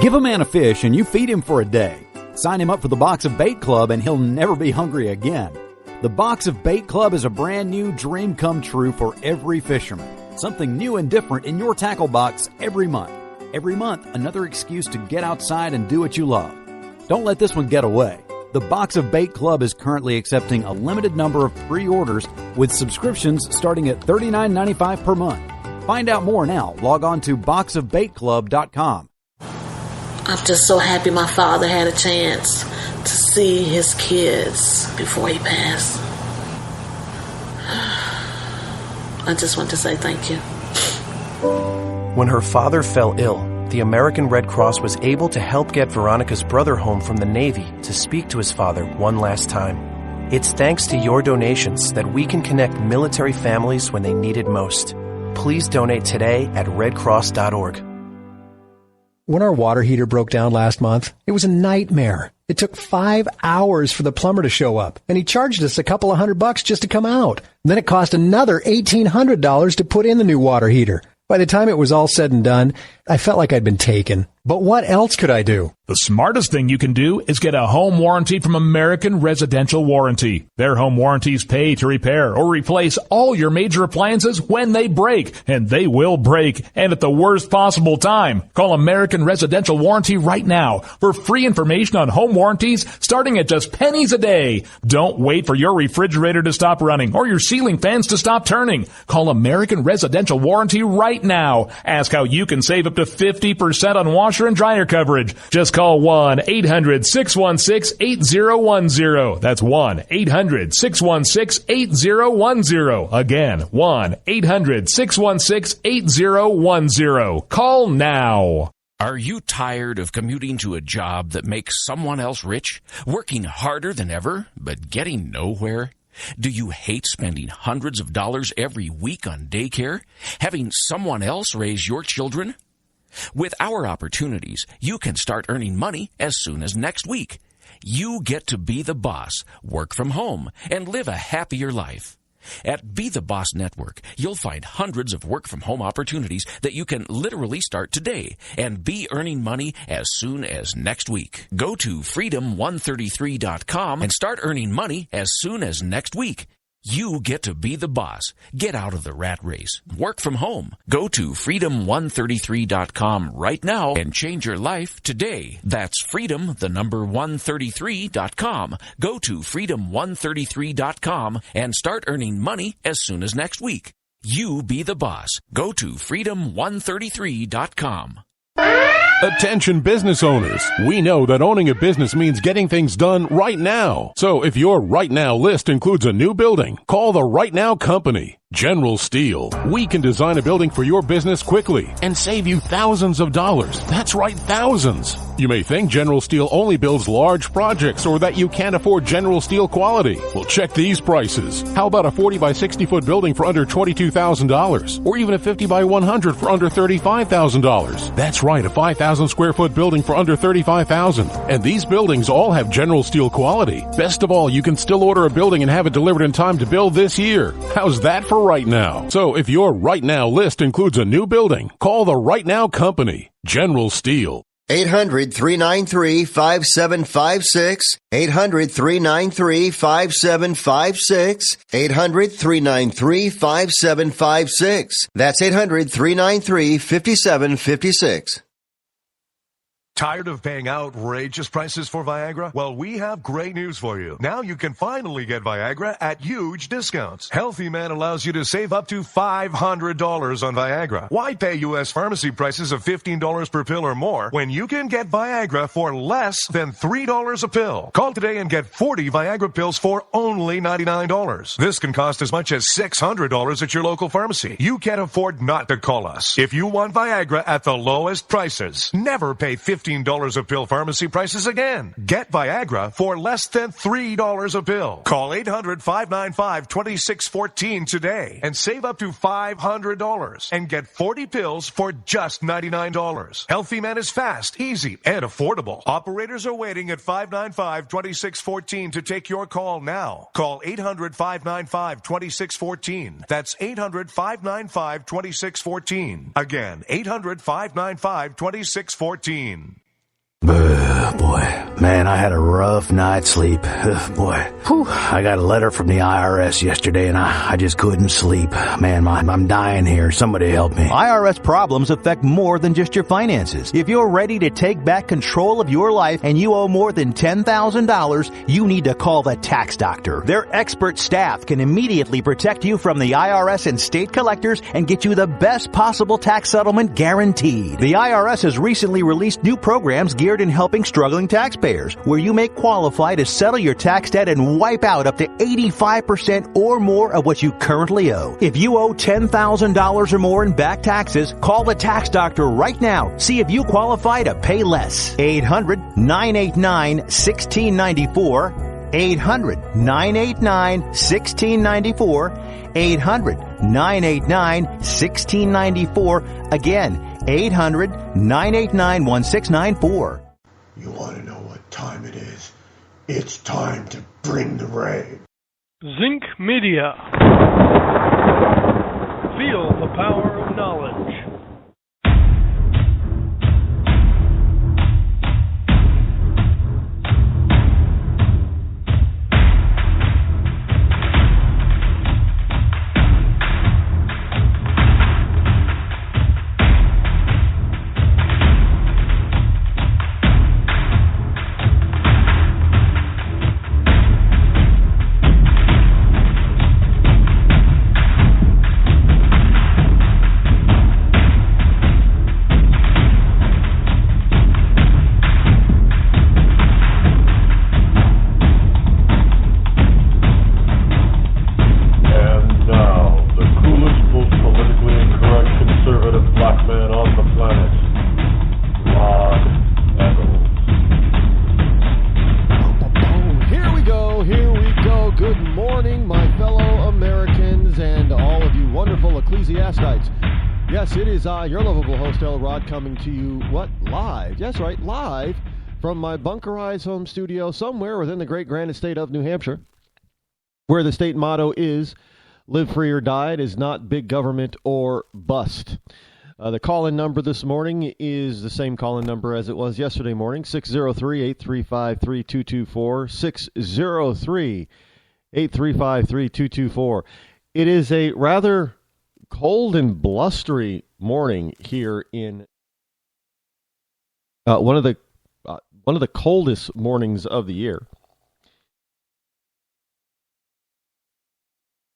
Give a man a fish and you feed him for a day. Sign him up for the Box of Bait Club and he'll never be hungry again. The Box of Bait Club is a brand new dream come true for every fisherman. Something new and different in your tackle box every month. Every month, another excuse to get outside and do what you love. Don't let this one get away. The Box of Bait Club is currently accepting a limited number of pre-orders with subscriptions starting at $39.95 per month. Find out more now. Log on to boxofbaitclub.com. I'm just so happy my father had a chance to see his kids before he passed. I just want to say thank you. When her father fell ill, the American Red Cross was able to help get Veronica's brother home from the Navy to speak to his father one last time. It's thanks to your donations that we can connect military families when they need it most. Please donate today at redcross.org. When our water heater broke down last month, it was a nightmare. It took 5 hours for the plumber to show up, and he charged us a couple of $100 just to come out. And then it cost another $1,800 to put in the new water heater. By the time it was all said and done, I felt like I'd been taken. But what else could I do? The smartest thing you can do is get a home warranty from American Residential Warranty. Their home warranties pay to repair or replace all your major appliances when they break, and they will break, and at the worst possible time. Call American Residential Warranty right now for free information on home warranties starting at just pennies a day. Don't wait for your refrigerator to stop running or your ceiling fans to stop turning. Call American Residential Warranty right now. Ask how you can save up to 50% on washer and dryer coverage. Just call 1-800-616-8010. That's 1-800-616-8010. Again, 1-800-616-8010. Call now. Are you tired of commuting to a job that makes someone else rich? Working harder than ever, but getting nowhere? Do you hate spending hundreds of dollars every week on daycare? Having someone else raise your children? With our opportunities, you can start earning money as soon as next week. You get to be the boss, work from home, and live a happier life. At Be the Boss Network, you'll find hundreds of work-from-home opportunities that you can literally start today and be earning money as soon as next week. Go to freedom133.com and start earning money as soon as next week. You get to be the boss. Get out of the rat race. Work from home. Go to freedom133.com right now and change your life today. That's freedom133.com. Go to freedom133.com and start earning money as soon as next week. You be the boss. Go to freedom133.com. Attention business owners. We know that owning a business means getting things done right now. So if your right now list includes a new building, call the Right Now Company. General Steel. We can design a building for your business quickly and save you thousands of dollars. That's right, thousands. You may think General Steel only builds large projects or that you can't afford General Steel quality. Well, check these prices. How about a 40 by 60 foot building for under $22,000? Or even a 50 by 100 for under $35,000? That's right, a 5,000 square foot building for under $35,000. And these buildings all have General Steel quality. Best of all, you can still order a building and have it delivered in time to build this year. How's that for right now? So if your right now list includes a new building, call the Right Now Company, General Steel. 800-393-5756. 800-393-5756. 800-393-5756. That's 800-393-5756. Tired of paying outrageous prices for Viagra? Well, we have great news for you. Now you can finally get Viagra at huge discounts. Healthy Man allows you to save up to $500 on Viagra. Why pay U.S. pharmacy prices of $15 per pill or more when you can get Viagra for less than $3 a pill? Call today and get 40 Viagra pills for only $99. This can cost as much as $600 at your local pharmacy. You can't afford not to call us. If you want Viagra at the lowest prices, never pay $15 a pill pharmacy prices again. Get Viagra for less than $3 a pill. Call 800-595-2614 today and save up to $500 and get 40 pills for just $99. Healthy Man is fast, easy, and affordable. Operators are waiting at 595-2614 to take your call now. Call 800-595-2614. That's 800-595-2614. Again, 800-595-2614. Boy, man, I had a rough night's sleep. Boy, I got a letter from the IRS yesterday and I just couldn't sleep. Man, I'm dying here. Somebody help me. IRS problems affect more than just your finances. If you're ready to take back control of your life and you owe more than $10,000, you need to call the tax doctor. Their expert staff can immediately protect you from the IRS and state collectors and get you the best possible tax settlement guaranteed. The IRS has recently released new programs geared in helping struggling taxpayers, where you may qualify to settle your tax debt and wipe out up to 85% or more of what you currently owe. If you owe $10,000 or more in back taxes, call the tax doctor right now. See if you qualify to pay less. 800-989-1694. 800-989-1694. 800-989-1694. Again, 800-989-1694. You want to know what time it is? It's time to bring the rain. Zinc Media. Feel the power of knowledge. Your lovable host, L. Rod, coming to you, live? Yes, right, live from my bunkerized home studio somewhere within the great grand state of New Hampshire, where the state motto is, live free or die. It is not big government or bust. The call-in number this morning is the same call-in number as it was yesterday morning, 603-835-3224, 603-835-3224. It is a rather cold and blustery morning here in one of the coldest mornings of the year.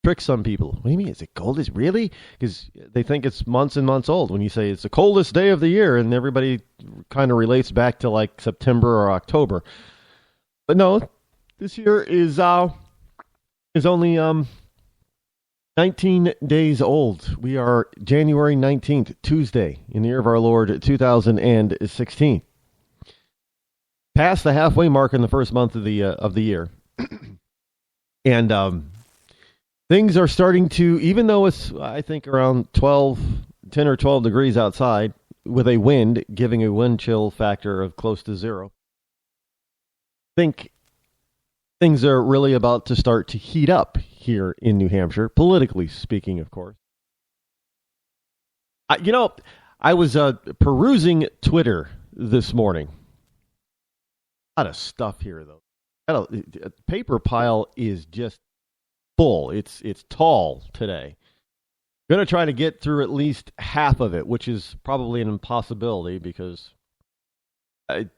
Trick some people. What do you mean? Is it coldest? Really? Because they think it's months and months old when you say it's the coldest day of the year, and everybody kind of relates back to like September or October. But no, this year is only 19 days old. We are January 19th, Tuesday, in the year of our Lord, 2016. Past the halfway mark in the first month of the year. And things are starting to, even though it's, I think, around 10 or 12 degrees outside, with a wind, giving a wind chill factor of close to zero, I think things are really about to start to heat up here in New Hampshire, politically speaking, of course. I was perusing Twitter this morning. A lot of stuff here, though. The paper pile is just full. It's tall today. Going to try to get through at least half of it, which is probably an impossibility because it's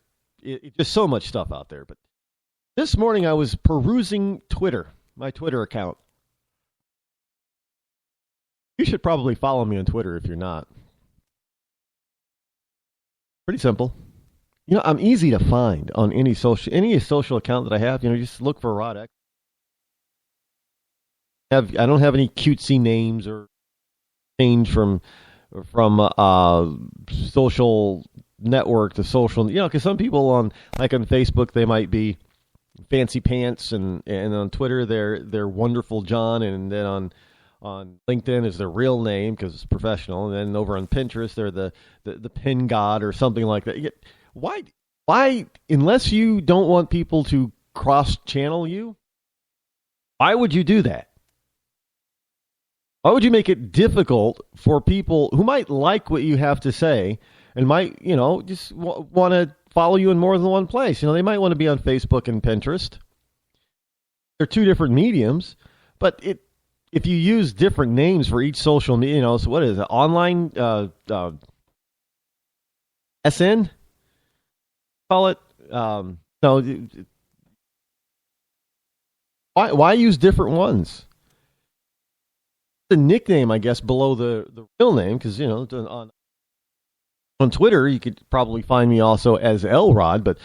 just so much stuff out there. But this morning I was perusing Twitter, my Twitter account. You should probably follow me on Twitter if you're not. Pretty simple. I'm easy to find on any social account that I have. Just look for Rod Eccles. I don't have any cutesy names or change from social network to social. Because some people on Facebook they might be Fancy Pants, and on Twitter they're Wonderful John, and then on LinkedIn is their real name because it's professional, and then over on Pinterest they're the Pin God or something like that. Why, unless you don't want people to cross-channel you, why would you do that? Why would you make it difficult for people who might like what you have to say and might, just want to follow you in more than one place. They might want to be on Facebook and Pinterest. They're two different mediums, but if you use different names for each social media, so what is it? Online SN? Call it. No. Why use different ones? The nickname, I guess, below the real name, because on Twitter you could probably find me also as Rod, but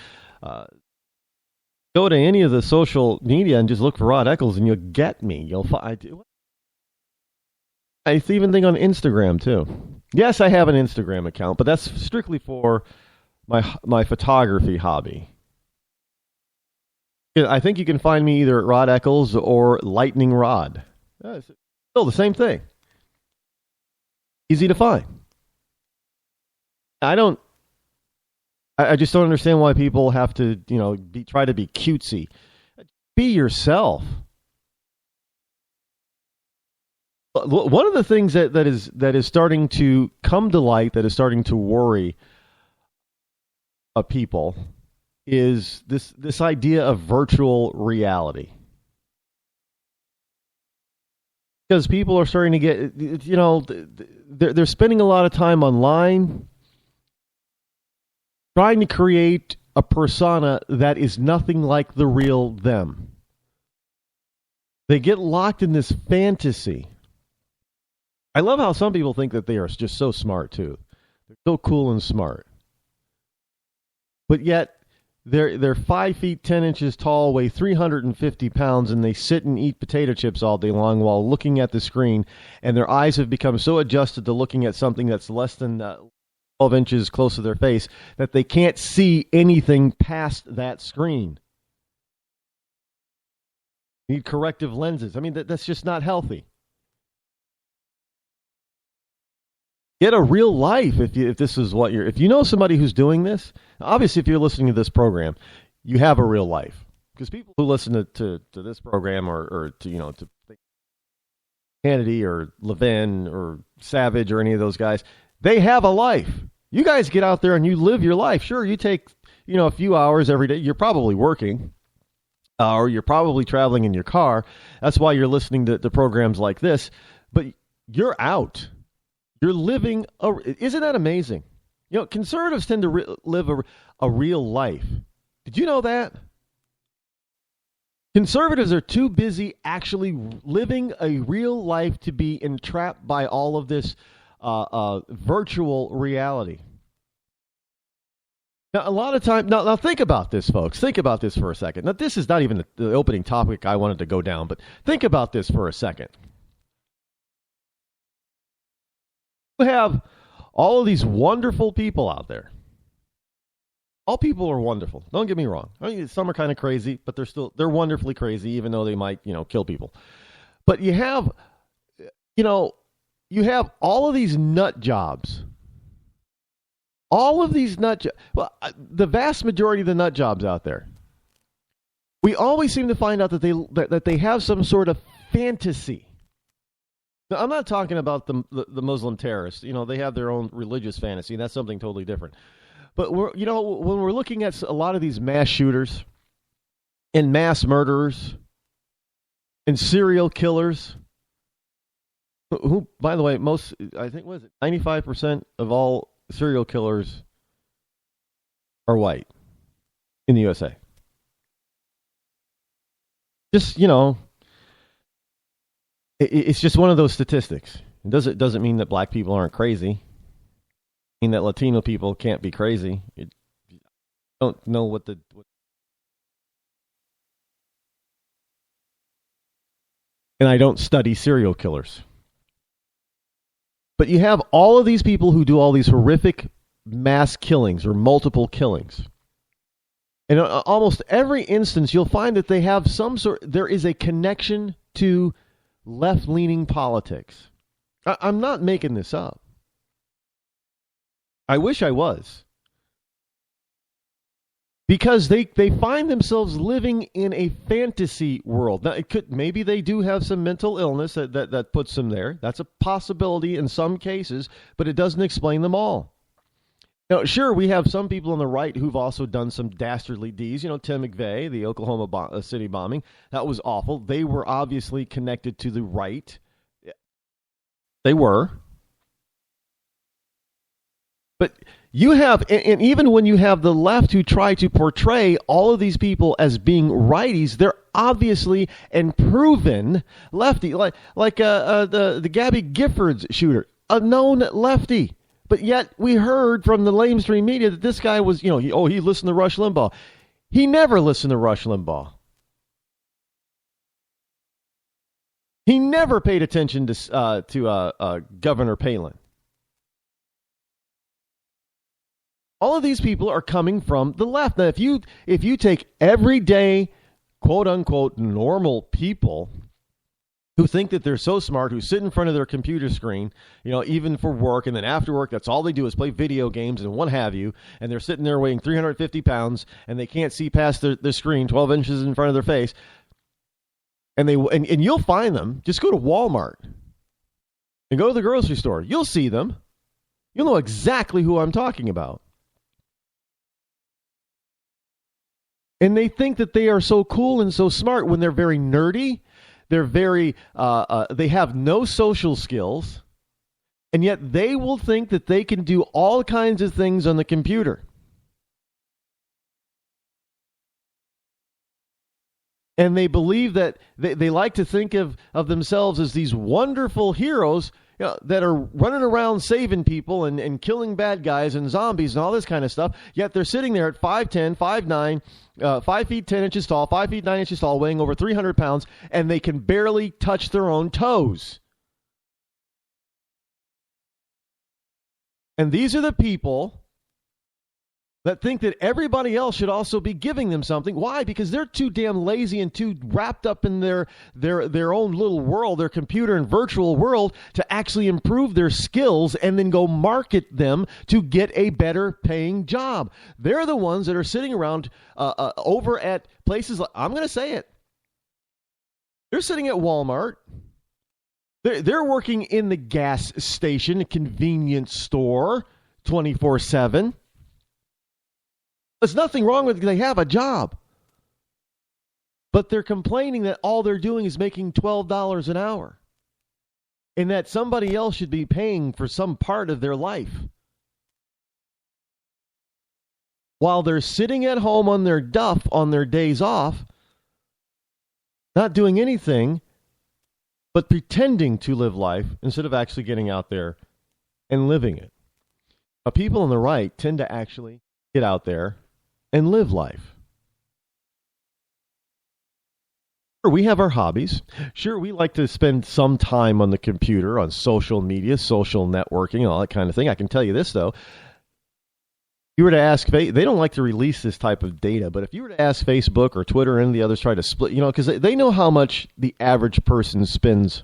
go to any of the social media and just look for Rod Eccles, and you'll get me. You'll find. I even think on Instagram too. Yes, I have an Instagram account, but that's strictly for my photography hobby. I think you can find me either at Rod Eccles or Lightning Rod. It's still the same thing. Easy to find. I just don't understand why people have to, try to be cutesy. Be yourself. One of the things that is starting to come to light, that is starting to worry people, is this idea of virtual reality. Because people are starting to get, they're spending a lot of time online trying to create a persona that is nothing like the real them. They get locked in this fantasy. I love how some people think that they are just so smart, too. They're so cool and smart. But yet, they're 5 feet 10 inches tall, weigh 350 pounds, and they sit and eat potato chips all day long while looking at the screen, and their eyes have become so adjusted to looking at something that's less than 12 inches close to their face that they can't see anything past that screen. Need corrective lenses. I mean, that's just not healthy. Get a real life if this is what if you know somebody who's doing this. Obviously, if you're listening to this program, you have a real life. Because people who listen to this program or to Hannity or Levin or Savage or any of those guys, they have a life. You guys get out there and you live your life. Sure, you take a few hours every day. You're probably working. Or you're probably traveling in your car. That's why you're listening to programs like this. But you're out. You're living isn't that amazing? Conservatives tend to live a real life. Did you know that? Conservatives are too busy actually living a real life to be entrapped by all of this virtual reality. Now, a lot of time. Now think about this, folks. Think about this for a second. Now, this is not even the opening topic I wanted to go down, but think about this for a second. You have all of these wonderful people out there. All people are wonderful. Don't get me wrong. I mean, some are kind of crazy, but they're wonderfully crazy, even though they might, kill people. But you have all of these nut jobs. All of these nut jobs. Well, the vast majority of the nut jobs out there. We always seem to find out that they have some sort of fantasy. Now, I'm not talking about the Muslim terrorists. They have their own religious fantasy, and that's something totally different. But when we're looking at a lot of these mass shooters and mass murderers and serial killers, who, by the way, 95% of all serial killers are white in the USA. Just, it's just one of those statistics. It doesn't mean that black people aren't crazy. I mean that Latino people can't be crazy. I don't know what and I don't study serial killers. But you have all of these people who do all these horrific mass killings or multiple killings. And in almost every instance, you'll find that they have there is a connection to left-leaning politics. I'm not making this up. I wish I was. Because they find themselves living in a fantasy world. Now, maybe they do have some mental illness that puts them there. That's a possibility in some cases, but it doesn't explain them all. Now, sure, we have some people on the right who've also done some dastardly deeds. Tim McVeigh, the Oklahoma City bombing, that was awful. They were obviously connected to the right. They were. But you have, and even when you have the left who try to portray all of these people as being righties, they're obviously and proven lefty, like the Gabby Giffords shooter, a known lefty. But yet we heard from the lamestream media that this guy was, he listened to Rush Limbaugh. He never listened to Rush Limbaugh. He never paid attention to Governor Palin. All of these people are coming from the left. Now, if you take everyday, quote unquote, normal people who think that they're so smart, who sit in front of their computer screen, even for work, and then after work, that's all they do is play video games and what have you, and they're sitting there weighing 350 pounds, and they can't see past their screen 12 inches in front of their face, and you'll find them. Just go to Walmart and go to the grocery store. You'll see them. You'll know exactly who I'm talking about. And they think that they are so cool and so smart when they're very nerdy. They're very, they have no social skills, and yet they will think that they can do all kinds of things on the computer. And they believe that they like to think of themselves as these wonderful heroes that are running around saving people and killing bad guys and zombies and all this kind of stuff, yet they're sitting there at 5'10", 5'9", 5 feet 10 inches tall, 5 feet 9 inches tall, weighing over 300 pounds, and they can barely touch their own toes. And these are the people that think that everybody else should also be giving them something. Why? Because they're too damn lazy and too wrapped up in their own little world, their computer and virtual world, to actually improve their skills and then go market them to get a better paying job. They're the ones that are sitting around over at places like, I'm going to say it, they're sitting at Walmart. They're working in the gas station, convenience store, 24/7. There's nothing wrong with it. They have a job. But they're complaining that all they're doing is making $12 an hour. And that somebody else should be paying for some part of their life. While they're sitting at home on their duff on their days off, not doing anything, but pretending to live life instead of actually getting out there and living it. Now, people on the right tend to actually get out there and live life. Sure, we have our hobbies. Sure, we like to spend some time on the computer, on social media, social networking, and all that kind of thing. I can tell you this, though. If you were to ask, they don't like to release this type of data, but if you were to ask Facebook or Twitter or any of the others try to split, because they know how much the average person spends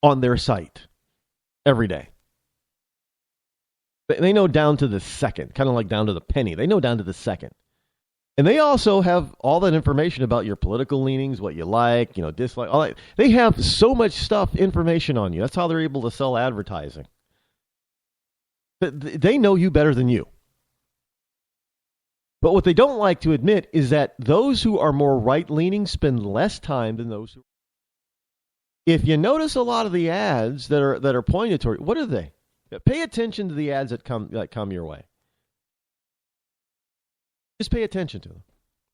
on their site every day. They know down to the second, kind of like down to the penny. They know down to the second. And they also have all that information about your political leanings, what you like, dislike, all that. They have so much information on you. That's how they're able to sell advertising. But they know you better than you. But what they don't like to admit is that those who are more right-leaning spend less time than those who... If you notice a lot of the ads that are pointed toward, what are they? Pay attention to the ads that come your way. Just pay attention to them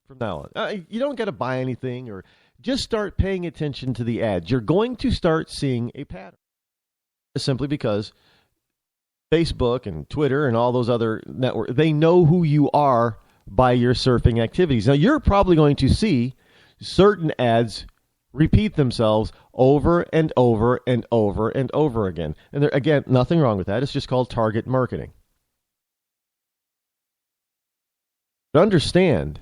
from now on. You don't got to buy anything, or just start paying attention to the ads. You're going to start seeing a pattern. Simply because Facebook and Twitter and all those other networks, they know who you are by your surfing activities. Now, you're probably going to see certain ads repeat themselves over and over and over and over again. And there, again, nothing wrong with that. It's just called target marketing. But understand,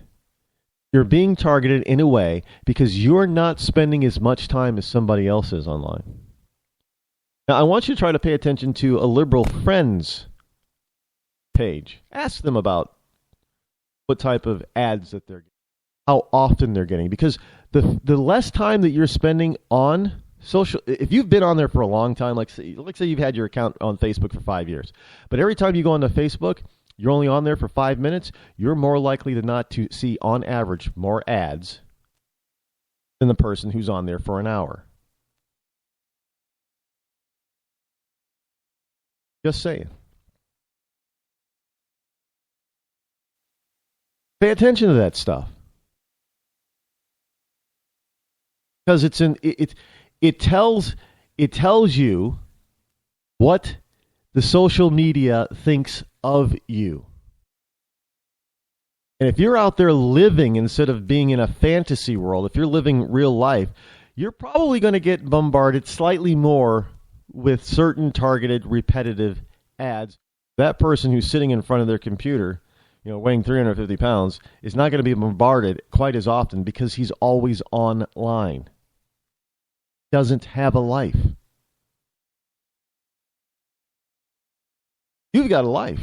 you're being targeted in a way because you're not spending as much time as somebody else is online. Now, I want you to try to pay attention to a liberal friends page. Ask them about what type of ads that they're getting, how often they're getting, because the less time that you're spending on if you've been on there for a long time, like say you've had your account on Facebook for 5 years, but every time you go onto Facebook, you're only on there for 5 minutes, you're more likely than not to see, on average, more ads than the person who's on there for an hour. Just saying. Pay attention to that stuff. Because it tells you what the social media thinks of you. And if you're out there living instead of being in a fantasy world, if you're living real life, you're probably going to get bombarded slightly more with certain targeted, repetitive ads. That person who's sitting in front of their computer, weighing 350 pounds, is not going to be bombarded quite as often because he's always online. Doesn't have a life. You've got a life.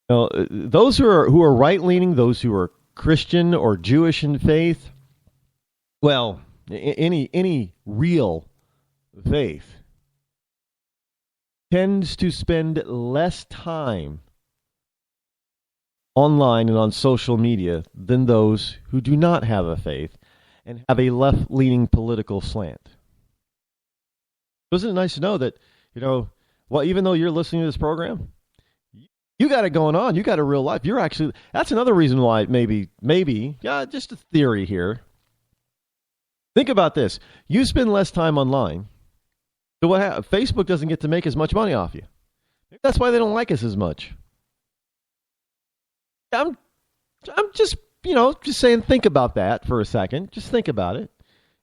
Those who are right-leaning, those who are Christian or Jewish in faith, well, any real faith tends to spend less time online and on social media than those who do not have a faith and have a left-leaning political slant. Isn't it nice to know that, even though you're listening to this program, you got it going on. You got a real life. That's another reason why maybe, just a theory here. Think about this. You spend less time online. So what happens? Facebook doesn't get to make as much money off you. Maybe that's why they don't like us as much. I'm just saying, think about that for a second. Just think about it.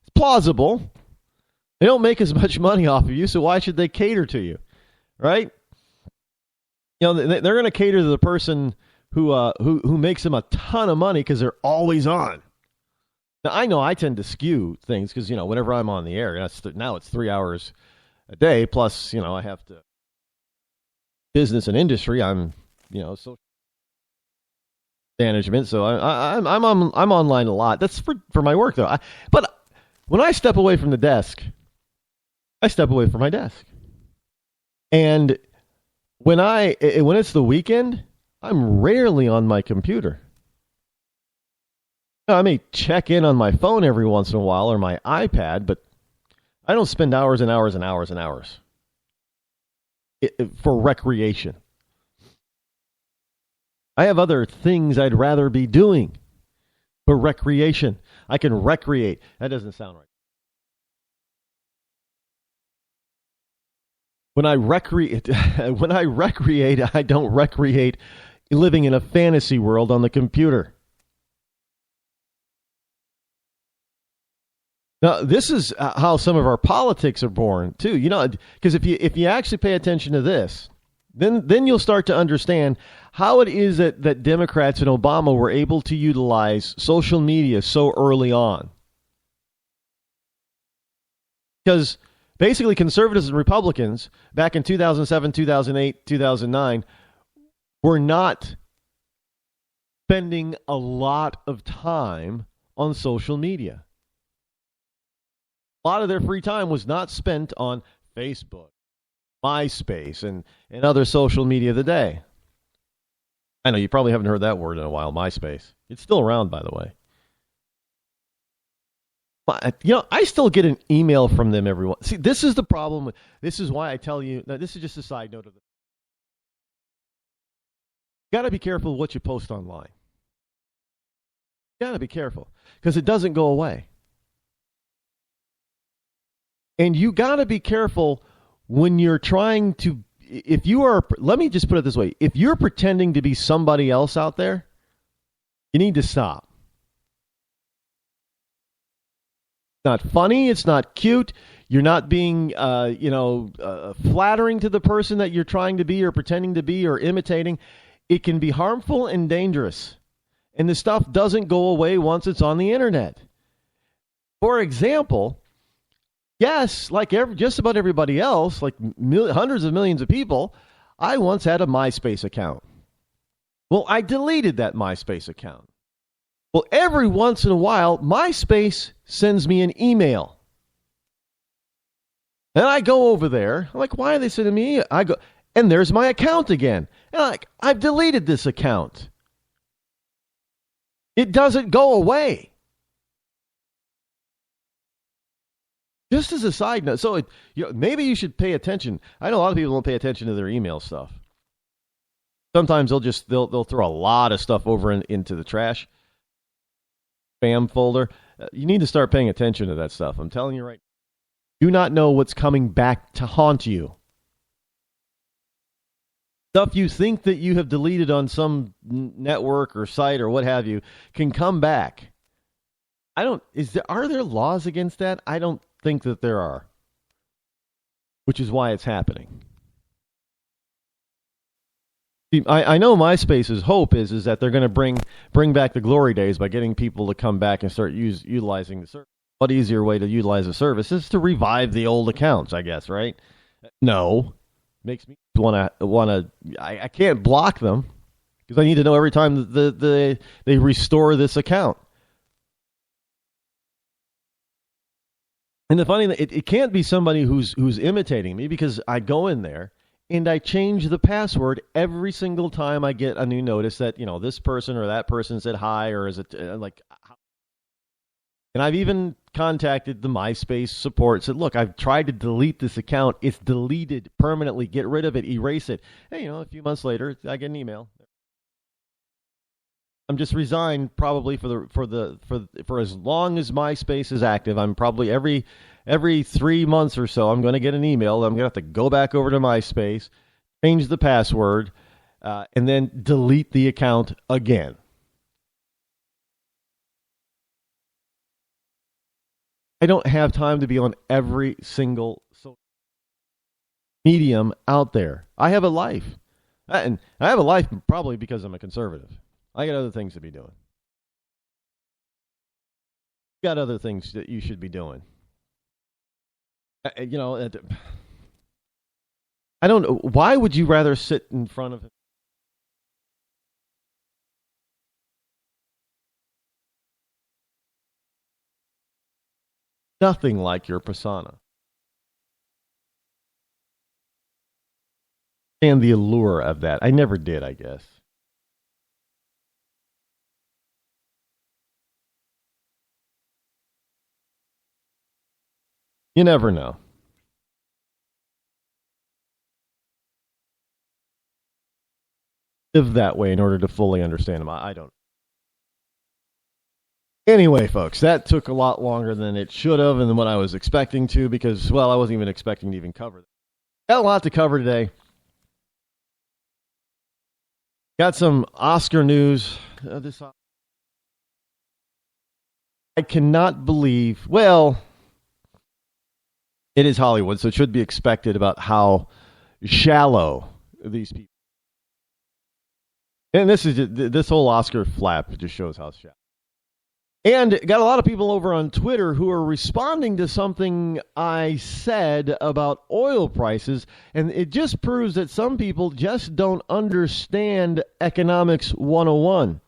It's plausible. They don't make as much money off of you, so why should they cater to you? Right? They're going to cater to the person who makes them a ton of money because they're always on. Now, I know I tend to skew things because, whenever I'm on the air, now it's 3 hours a day, plus, I have to business and industry. I'm, social management, so I'm online a lot. That's for my work, though. But when I step away from the desk, I step away from my desk. And when it's the weekend, I'm rarely on my computer. I may check in on my phone every once in a while or my iPad, but I don't spend hours and hours and hours and hours for recreation. I have other things I'd rather be doing for recreation. I can recreate. That doesn't sound right. When I recreate, I don't recreate living in a fantasy world on the computer. Now, this is how some of our politics are born, too. Because if you actually pay attention to this, then you'll start to understand how it is that Democrats and Obama were able to utilize social media so early on. Because basically conservatives and Republicans back in 2007, 2008, 2009 were not spending a lot of time on social media. A lot of their free time was not spent on Facebook, MySpace, and other social media of the day. I know you probably haven't heard that word in a while, MySpace. It's still around, by the way. But, I still get an email from them every once. See, this is the problem. This is why I tell you. Now, this is just a side note of it. You got to be careful what you post online. You got to be careful because it doesn't go away. And you got to be careful when you're trying to, let me just put it this way. If you're pretending to be somebody else out there, you need to stop. It's not funny. It's not cute. You're not being, flattering to the person that you're trying to be or pretending to be or imitating. It can be harmful and dangerous. And the stuff doesn't go away once it's on the internet. For example, yes, like just about everybody else, like hundreds of millions of people, I once had a MySpace account. Well, I deleted that MySpace account. Well, every once in a while, MySpace sends me an email. And I go over there. I'm like, why are they sending me? I go, and there's my account again. And I'm like, I've deleted this account. It doesn't go away. Just as a side note, so maybe you should pay attention. I know a lot of people don't pay attention to their email stuff. Sometimes they'll throw a lot of stuff over into the trash spam folder. You need to start paying attention to that stuff. I'm telling you right now. Do not know what's coming back to haunt you. Stuff you think that you have deleted on some network or site or what have you can come back. Are there laws against that? I don't think that there are. Which is why it's happening. I know MySpace's hope is that they're going to bring back the glory days by getting people to come back and start utilizing the service. What easier way to utilize the service is to revive the old accounts, I guess, right? No. Makes me want to. I can't block them because I need to know every time that they restore this account. And the funny thing, it can't be somebody who's imitating me, because I go in there and I change the password every single time I get a new notice that, this person or that person said hi, or is it like. And I've even contacted the MySpace support, said, look, I've tried to delete this account. It's deleted permanently. Get rid of it. Erase it. Hey, a few months later, I get an email. I'm just resigned probably for as long as MySpace is active. I'm probably every 3 months or so, I'm going to get an email. I'm going to have to go back over to MySpace, change the password, and then delete the account again. I don't have time to be on every single social medium out there. I have a life. And I have a life probably because I'm a conservative. I got other things to be doing. You got other things that you should be doing. I don't know. Why would you rather sit in front of it? Nothing like your persona. And the allure of that. I never did, I guess. You never know. Live that way in order to fully understand them. I don't. Anyway, folks, that took a lot longer than it should have and than what I was expecting to, because, well, I wasn't even expecting to even cover that. Got a lot to cover today. Got some Oscar news. I cannot believe, well, it is Hollywood, so it should be expected about how shallow these people. And this whole Oscar flap just shows how shallow. And got a lot of people over on Twitter who are responding to something I said about oil prices, and it just proves that some people just don't understand economics 101.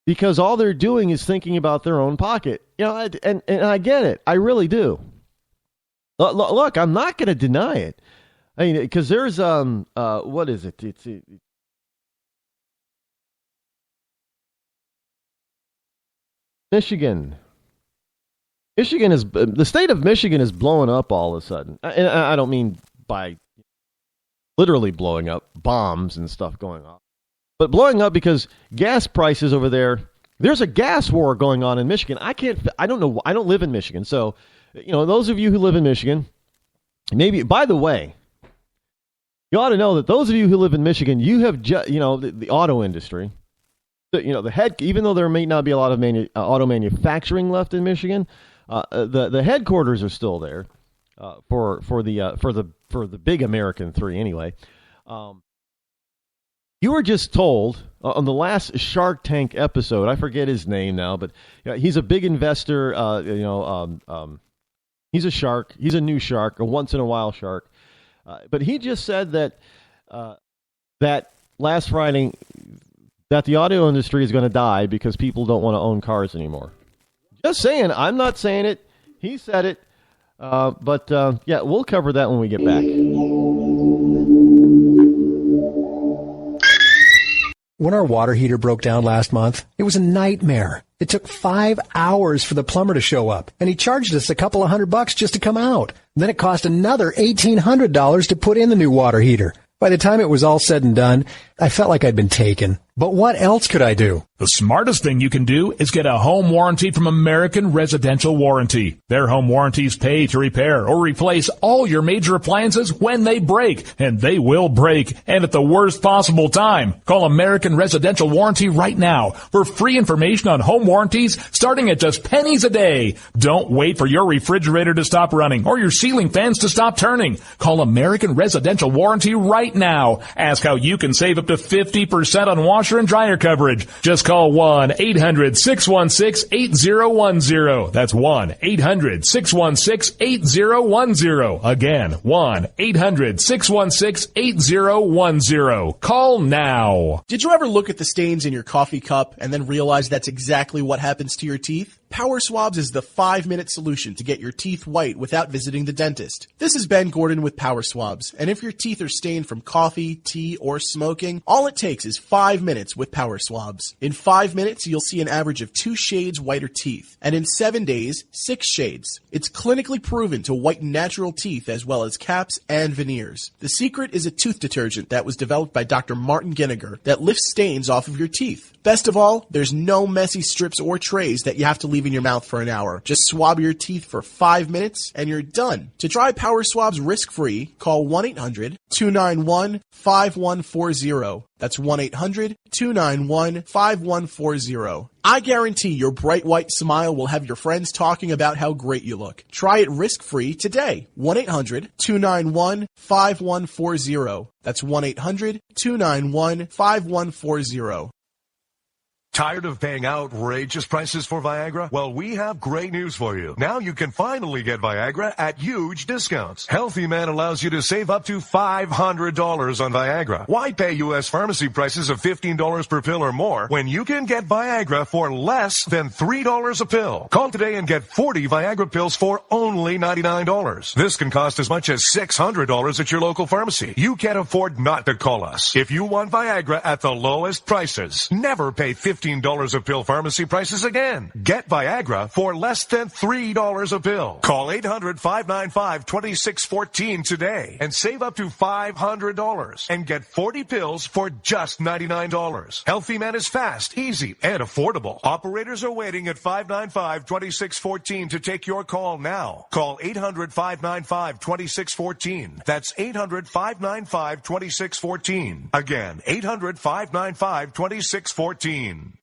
Because all they're doing is thinking about their own pocket. And I get it. I really do. Look, I'm not going to deny it. I mean, because there's what is it? It's Michigan. Michigan is the state of Michigan is blowing up all of a sudden, and I don't mean by literally blowing up, bombs and stuff going on, but blowing up because gas prices over there. There's a gas war going on in Michigan. I don't know. I don't live in Michigan, so those of you who live in Michigan, maybe. By the way, you ought to know that those of you who live in Michigan, you have the auto industry. The head, even though there may not be a lot of auto manufacturing left in Michigan, the headquarters are still there for the big American three anyway. You were just told on the last Shark Tank episode, I forget his name now, but he's a big investor. He's a shark. He's a new shark, a once in a while shark. But he just said that last Friday. That the auto industry is going to die because people don't want to own cars anymore. Just saying. I'm not saying it. He said it. But we'll cover that when we get back. When our water heater broke down last month, it was a nightmare. It took 5 hours for the plumber to show up, and he charged us a couple of $100 just to come out. Then it cost another $1,800 to put in the new water heater. By the time it was all said and done, I felt like I'd been taken. But what else could I do? The smartest thing you can do is get a home warranty from American Residential Warranty. Their home warranties pay to repair or replace all your major appliances when they break, and they will break, and at the worst possible time. Call American Residential Warranty right now for free information on home warranties starting at just pennies a day. Don't wait for your refrigerator to stop running or your ceiling fans to stop turning. Call American Residential Warranty right now. Ask how you can save up to 50% on washer and dryer coverage. Just call 1-800-616-8010. That's 1-800-616-8010. Again, 1-800-616-8010. Call now. Did you ever look at the stains in your coffee cup and then realize that's exactly what happens to your teeth? Power Swabs is the 5-minute solution to get your teeth white without visiting the dentist. This is Ben Gordon with Power Swabs, and if your teeth are stained from coffee, tea, or smoking, all it takes is 5 minutes with Power Swabs. In 5 minutes, you'll see an average of 2 shades whiter teeth, and in 7 days, 6 shades. It's clinically proven to whiten natural teeth as well as caps and veneers. The secret is a tooth detergent that was developed by Dr. Martin Ginniger that lifts stains off of your teeth. Best of all, there's no messy strips or trays that you have to leave in your mouth for an hour. Just swab your teeth for 5 minutes and you're done. To try Power Swabs risk-free, call 1-800-291-5140. That's 1-800-291-5140. I guarantee your bright white smile will have your friends talking about how great you look. Try it risk-free today. 1-800-291-5140. That's 1-800-291-5140. Tired of paying outrageous prices for Viagra? Well, we have great news for you. Now you can finally get Viagra at huge discounts. Healthy Man allows you to save up to $500 on Viagra. Why pay U.S. pharmacy prices of $15 per pill or more when you can get Viagra for less than $3 a pill? Call today and get 40 Viagra pills for only $99. This can cost as much as $600 at your local pharmacy. You can't afford not to call us. If you want Viagra at the lowest prices, never pay $15 a pill pharmacy prices again. Get Viagra for less than $3 a pill. Call 800-595-2614 today and save up to $500 and get 40 pills for just $99. Healthy Man is fast, easy, and affordable. Operators are waiting at 595-2614 to take your call now. Call 800-595-2614. That's 800-595-2614. Again, 800-595-2614.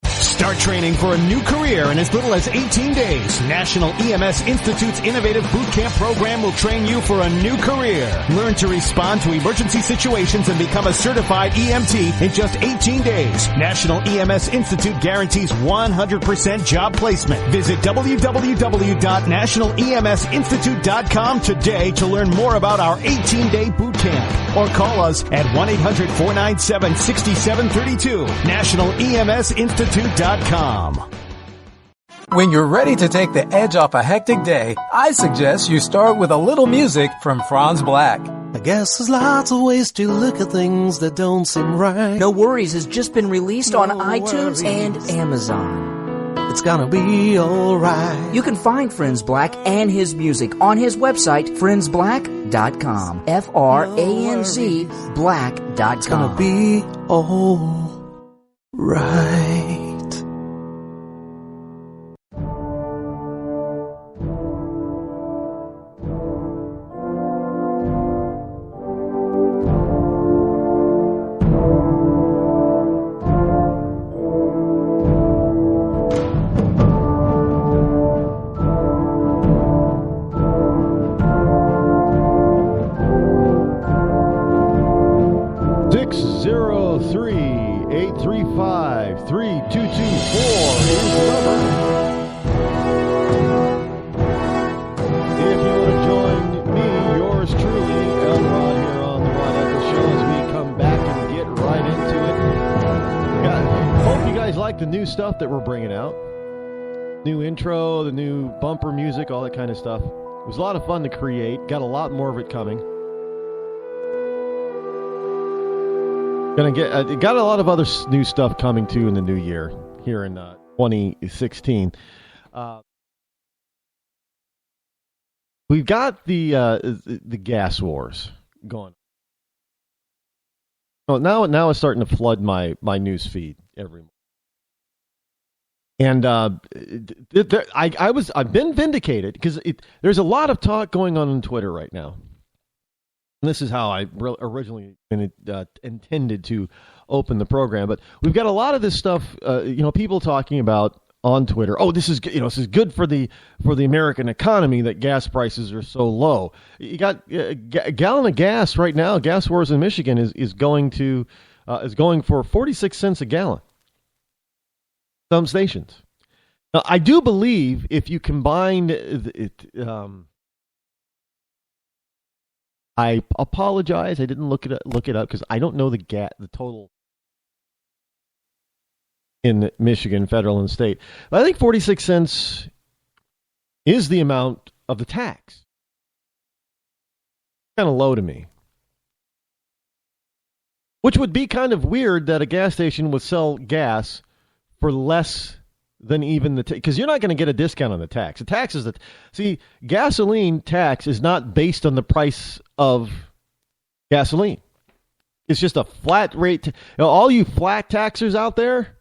Start training for a new career in as little as 18 days. National EMS Institute's innovative boot camp program will train you for a new career. Learn to respond to emergency situations and become a certified EMT in just 18 days. National EMS Institute guarantees 100% job placement. Visit www.nationaleMSinstitute.com today to learn more about our 18-day boot camp. Or call us at 1-800-497-6732. NationalEMSinstitute.com. When you're ready to take the edge off a hectic day, I suggest you start with a little music from Franz Black. I guess there's lots of ways to look at things that don't seem right. No Worries has just been released on iTunes and Amazon. It's gonna be alright. You can find Franz Black and his music on his website, franzblack.com. F-R-A-N-Z black.com. It's gonna be alright. Stuff that we're bringing out. New intro, the new bumper music, all that kind of stuff. It was a lot of fun to create. Got a lot more of it coming. Got a lot of other new stuff coming too in the new year here in 2016. We've got the gas wars going. Oh, now it's starting to flood my news feed every morning. And I've been vindicated because there's a lot of talk going on Twitter right now. And this is how I originally intended to open the program, but we've got a lot of this stuff. People talking about on Twitter. Oh, this is good for the American economy that gas prices are so low. You got a gallon of gas right now. Gas Wars in Michigan is going for 46 cents a gallon. Some stations. Now, I do believe if you combine it, I apologize. I didn't look it up because I don't know the total in Michigan, federal and state. But I think 46 cents is the amount of the tax. Kind of low to me. Which would be kind of weird that a gas station would sell gas for less than even because you're not going to get a discount on the tax. The tax is gasoline tax is not based on the price of gasoline. It's just a flat rate. All you flat taxers out there,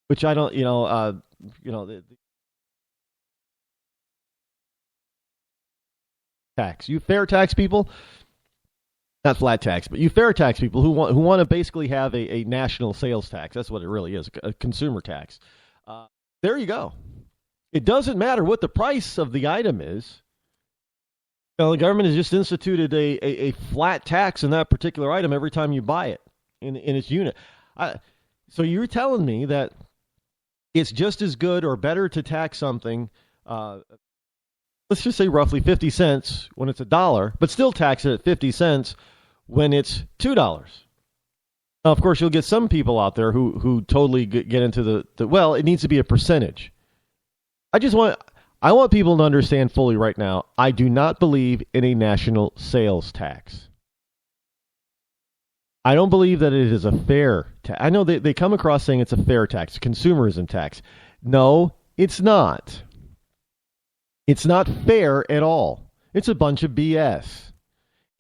which I don't, tax. You fair tax people, not flat tax, but you fair tax people who want to basically have a national sales tax. That's what it really is, a consumer tax. There you go. It doesn't matter what the price of the item is. The government has just instituted a flat tax on that particular item every time you buy it in its unit. So you're telling me that it's just as good or better to tax something, let's just say roughly 50 cents when it's $1, but still tax it at 50 cents when it's $2. Now, of course, you'll get some people out there who totally get into well, it needs to be a percentage. I want people to understand fully right now, I do not believe in a national sales tax. I don't believe that it is a fair tax. I know they come across saying it's a fair tax, consumerism tax. No, it's not. It's not fair at all. It's a bunch of BS.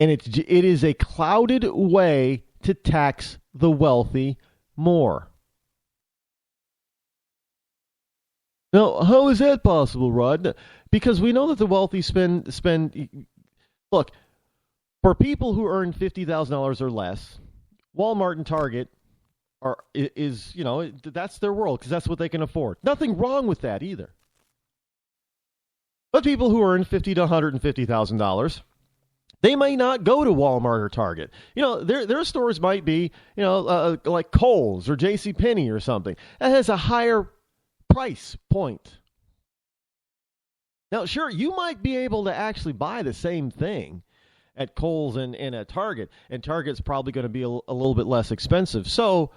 And it is a clouded way to tax the wealthy more. Now, how is that possible, Rod? Because we know that the wealthy spend. Look, for people who earn $50,000 or less, Walmart and Target that's their world because that's what they can afford. Nothing wrong with that either. But people who earn $50,000 to $150,000, they may not go to Walmart or Target. Their stores might be, like Kohl's or JCPenney or something. That has a higher price point. Now, sure, you might be able to actually buy the same thing at Kohl's and at Target, and Target's probably going to be a little bit less expensive. So,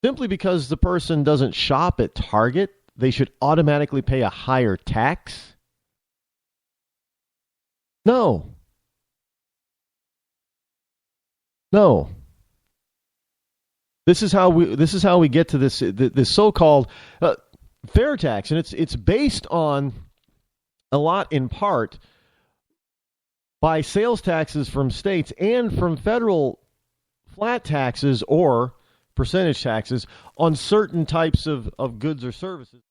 simply because the person doesn't shop at Target, they should automatically pay a higher tax? No. This is how we get to this so-called fair tax, and it's based on a lot in part by sales taxes from states and from federal flat taxes or percentage taxes on certain types of goods or services.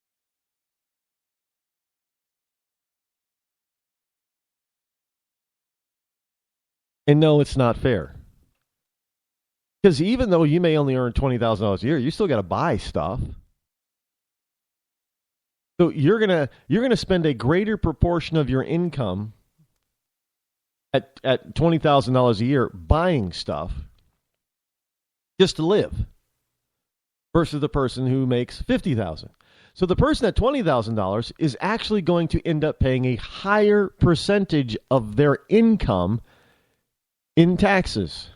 And no, it's not fair. Because even though you may only earn $20,000 a year, you still got to buy stuff. So you're gonna spend a greater proportion of your income at $20,000 a year buying stuff just to live, versus the person who makes $50,000. So the person at $20,000 is actually going to end up paying a higher percentage of their income in taxes.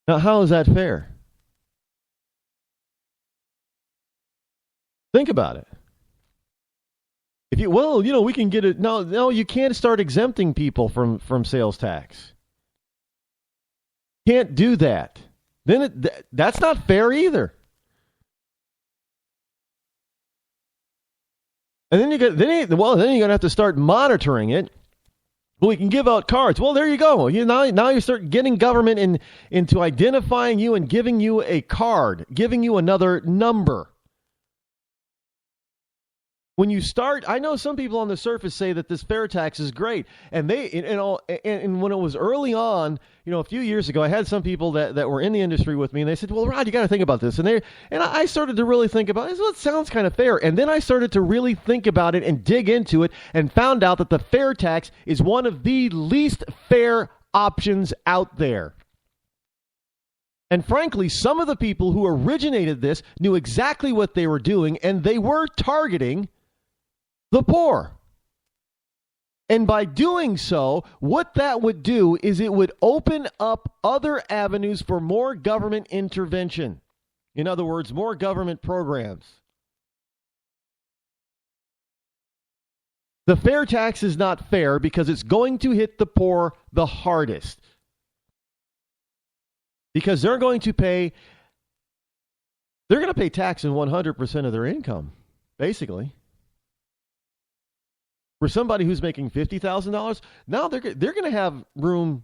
Now, how is that fair? Think about it. If you, well, you know, we can get it. No, you can't start exempting people from sales tax. Can't do that. Then that's not fair either. And then you're gonna have to start monitoring it. Well, we can give out cards. Well, there you go. Now you start getting government into identifying you and giving you a card, giving you another number. When you start, I know some people on the surface say that this fair tax is great, and and when it was early on, a few years ago, I had some people that were in the industry with me, and they said, "Well, Rod, you got to think about this." And I started to really think about it. Well, it sounds kind of fair, and then I started to really think about it and dig into it, and found out that the fair tax is one of the least fair options out there. And frankly, some of the people who originated this knew exactly what they were doing, and they were targeting the poor. And by doing so, what that would do is it would open up other avenues for more government intervention. In other words, more government programs. The fair tax is not fair because it's going to hit the poor the hardest. Because they're going to pay tax on 100% of their income, basically. For somebody who's making $50,000, now they're going to have room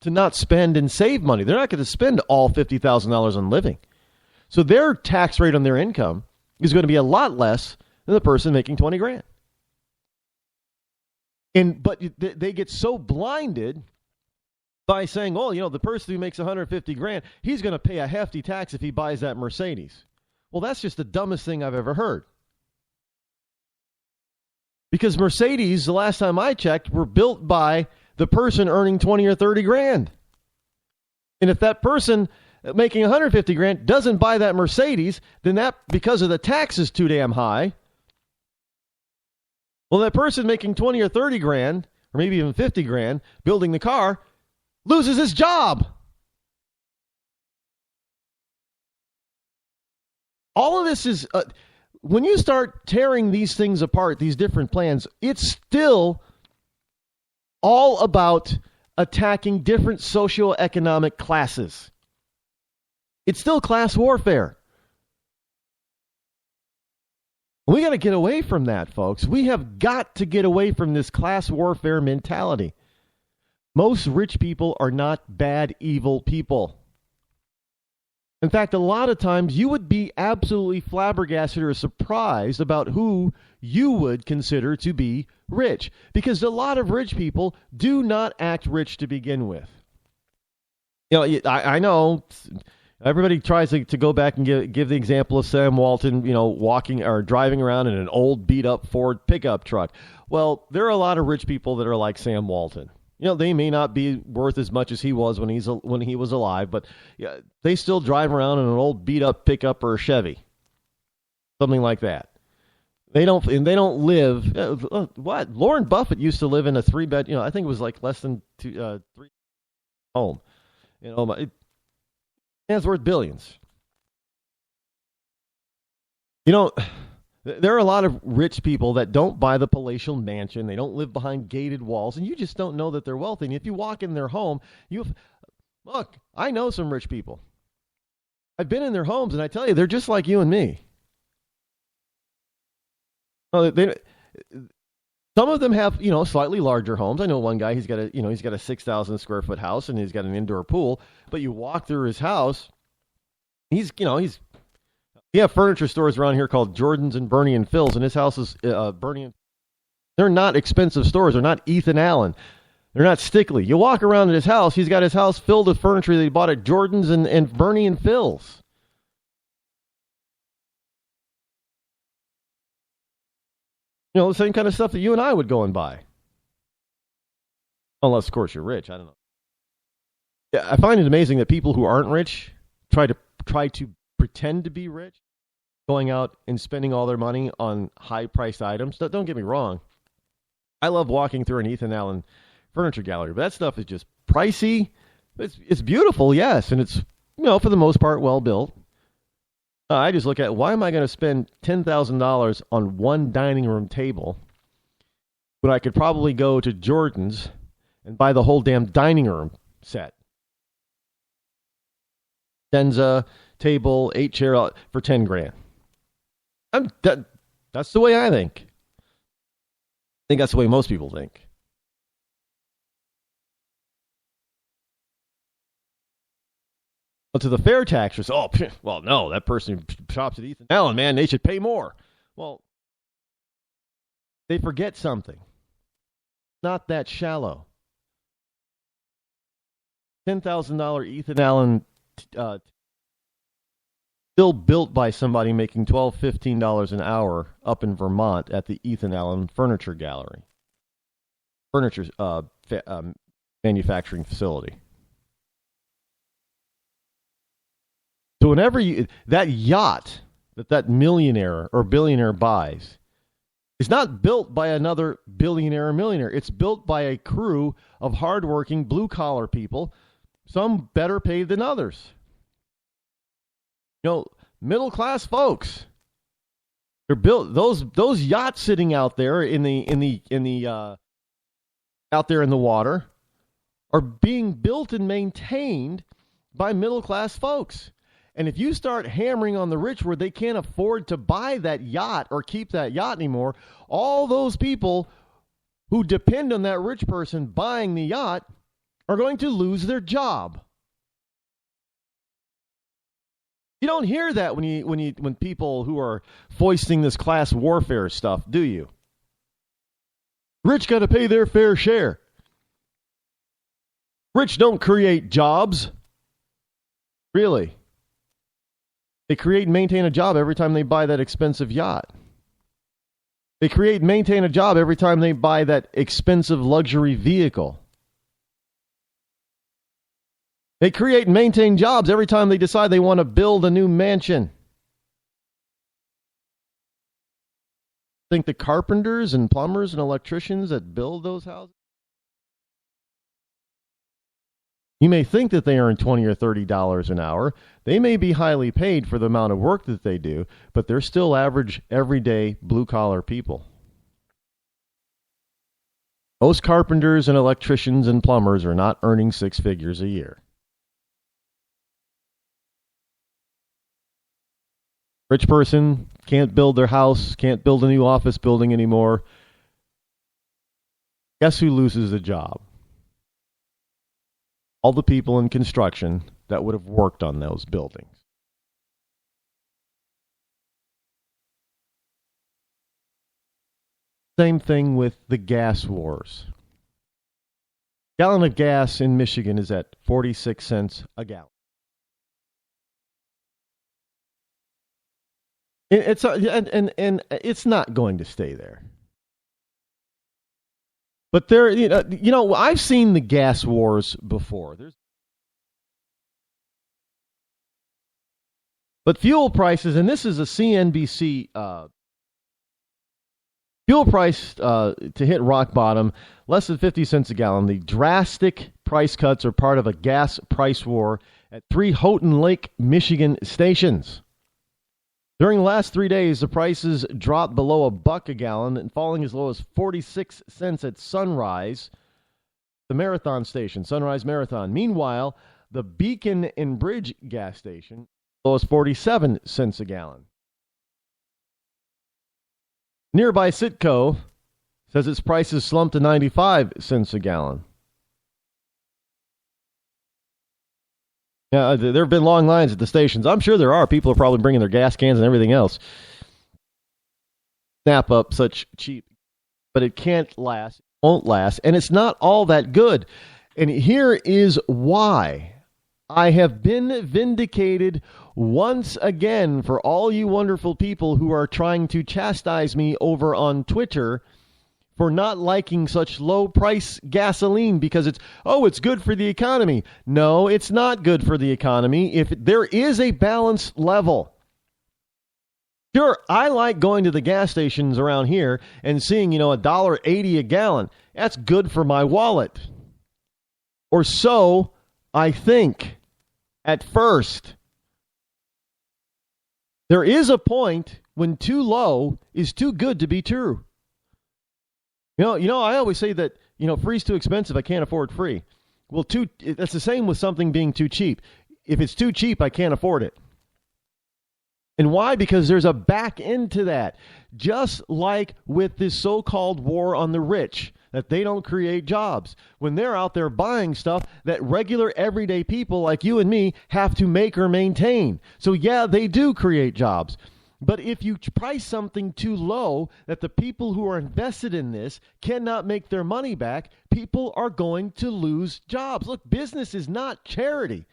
to not spend and save money. They're not going to spend all $50,000 on living. So their tax rate on their income is going to be a lot less than the person making $20,000. But they get so blinded by saying, "Oh, the person who makes $150,000, he's going to pay a hefty tax if he buys that Mercedes." Well, that's just the dumbest thing I've ever heard. Because Mercedes, the last time I checked, were built by the person earning $20,000 or $30,000. And if that person making $150,000 doesn't buy that Mercedes, then that, because of the tax, is too damn high. Well, that person making $20,000 or $30,000, or maybe even $50,000, building the car, loses his job. All of this is... when you start tearing these things apart, these different plans, it's still all about attacking different socioeconomic classes. It's still class warfare. We got to get away from that, folks. We have got to get away from this class warfare mentality. Most rich people are not bad, evil people. In fact, a lot of times you would be absolutely flabbergasted or surprised about who you would consider to be rich. Because a lot of rich people do not act rich to begin with. I know everybody tries to go back and give the example of Sam Walton, walking or driving around in an old beat-up Ford pickup truck. Well, there are a lot of rich people that are like Sam Walton. They may not be worth as much as he was when he was alive, but they still drive around in an old beat-up pickup or a Chevy, something like that. They don't live. What? Warren Buffett used to live in a 3-bed. I think it was like less than 3 home. It's worth billions. There are a lot of rich people that don't buy the palatial mansion. They don't live behind gated walls, and you just don't know that they're wealthy. And if you walk in their home, look, I know some rich people. I've been in their homes, and I tell you, they're just like you and me. Some of them have, slightly larger homes. I know one guy, he's got a 6,000 square foot house, and he's got an indoor pool. But you walk through his house, we have furniture stores around here called Jordan's and Bernie and Phil's, and his house is Bernie. They're not expensive stores. They're not Ethan Allen. They're not Stickley. You walk around at his house, he's got his house filled with furniture that he bought at Jordan's and Bernie and Phil's. The same kind of stuff that you and I would go and buy. Unless, of course, you're rich. I don't know. Yeah, I find it amazing that people who aren't rich try to pretend to be rich, going out and spending all their money on high-priced items. Don't get me wrong. I love walking through an Ethan Allen furniture gallery, but that stuff is just pricey. It's beautiful, yes, and it's, for the most part, well-built. I just look at, why am I going to spend $10,000 on one dining room table when I could probably go to Jordan's and buy the whole damn dining room set? Denza, table, 8 chair for $10,000. That's the way I think. I think that's the way most people think. But to the fair taxers, well, no, that person who shops at Ethan Allen, man, they should pay more. Well, they forget something. Not that shallow. $10,000 Ethan Allen still built by somebody making $12, $15 an hour up in Vermont at the Ethan Allen Furniture Gallery. Furniture manufacturing facility. So whenever that yacht that millionaire or billionaire buys is not built by another billionaire or millionaire. It's built by a crew of hardworking blue-collar people, some better paid than others. Middle-class folks. They're built. Those yachts sitting out there out there in the water are being built and maintained by middle-class folks. And if you start hammering on the rich where they can't afford to buy that yacht or keep that yacht anymore, all those people who depend on that rich person buying the yacht are going to lose their job. You don't hear that when people who are foisting this class warfare stuff, do you? Rich got to pay their fair share. Rich don't create jobs. Really? They create and maintain a job every time they buy that expensive yacht. They create and maintain a job every time they buy that expensive luxury vehicle. They create and maintain jobs every time they decide they want to build a new mansion. Think the carpenters and plumbers and electricians that build those houses? You may think that they earn $20 or $30 an hour. They may be highly paid for the amount of work that they do, but they're still average, everyday, blue-collar people. Most carpenters and electricians and plumbers are not earning six figures a year. Rich person can't build their house, can't build a new office building anymore. Guess who loses a job? All the people in construction that would have worked on those buildings. Same thing with the gas wars. A gallon of gas in Michigan is at 46 cents a gallon. It's it's not going to stay there. But there, I've seen the gas wars before. But fuel prices, and this is a CNBC fuel price to hit rock bottom, less than 50 cents a gallon. The drastic price cuts are part of a gas price war at 3 Houghton Lake, Michigan stations. During the last 3 days, the prices dropped below $1 a gallon and falling as low as 46 cents at Sunrise, the Marathon station, Sunrise Marathon. Meanwhile, the Beacon and Bridge gas station, low as 47 cents a gallon. Nearby Citgo says its prices slumped to 95 cents a gallon. Yeah, there have been long lines at the stations. I'm sure there are. People are probably bringing their gas cans and everything else. Snap up such cheap. But it can't last, won't last, and it's not all that good. And here is why. I have been vindicated once again for all you wonderful people who are trying to chastise me over on Twitter for not liking such low-price gasoline because it's good for the economy. No, it's not good for the economy if there is a balanced level. Sure, I like going to the gas stations around here and seeing, $1.80 a gallon. That's good for my wallet. Or so I think at first. There is a point when too low is too good to be true. You know, I always say that, free's too expensive. I can't afford free. Well, that's the same with something being too cheap. If it's too cheap, I can't afford it. And why? Because there's a back end to that. Just like with this so-called war on the rich, that they don't create jobs. When they're out there buying stuff that regular everyday people like you and me have to make or maintain. So yeah, they do create jobs. But if you price something too low that the people who are invested in this cannot make their money back, people are going to lose jobs. Look, business is not charity.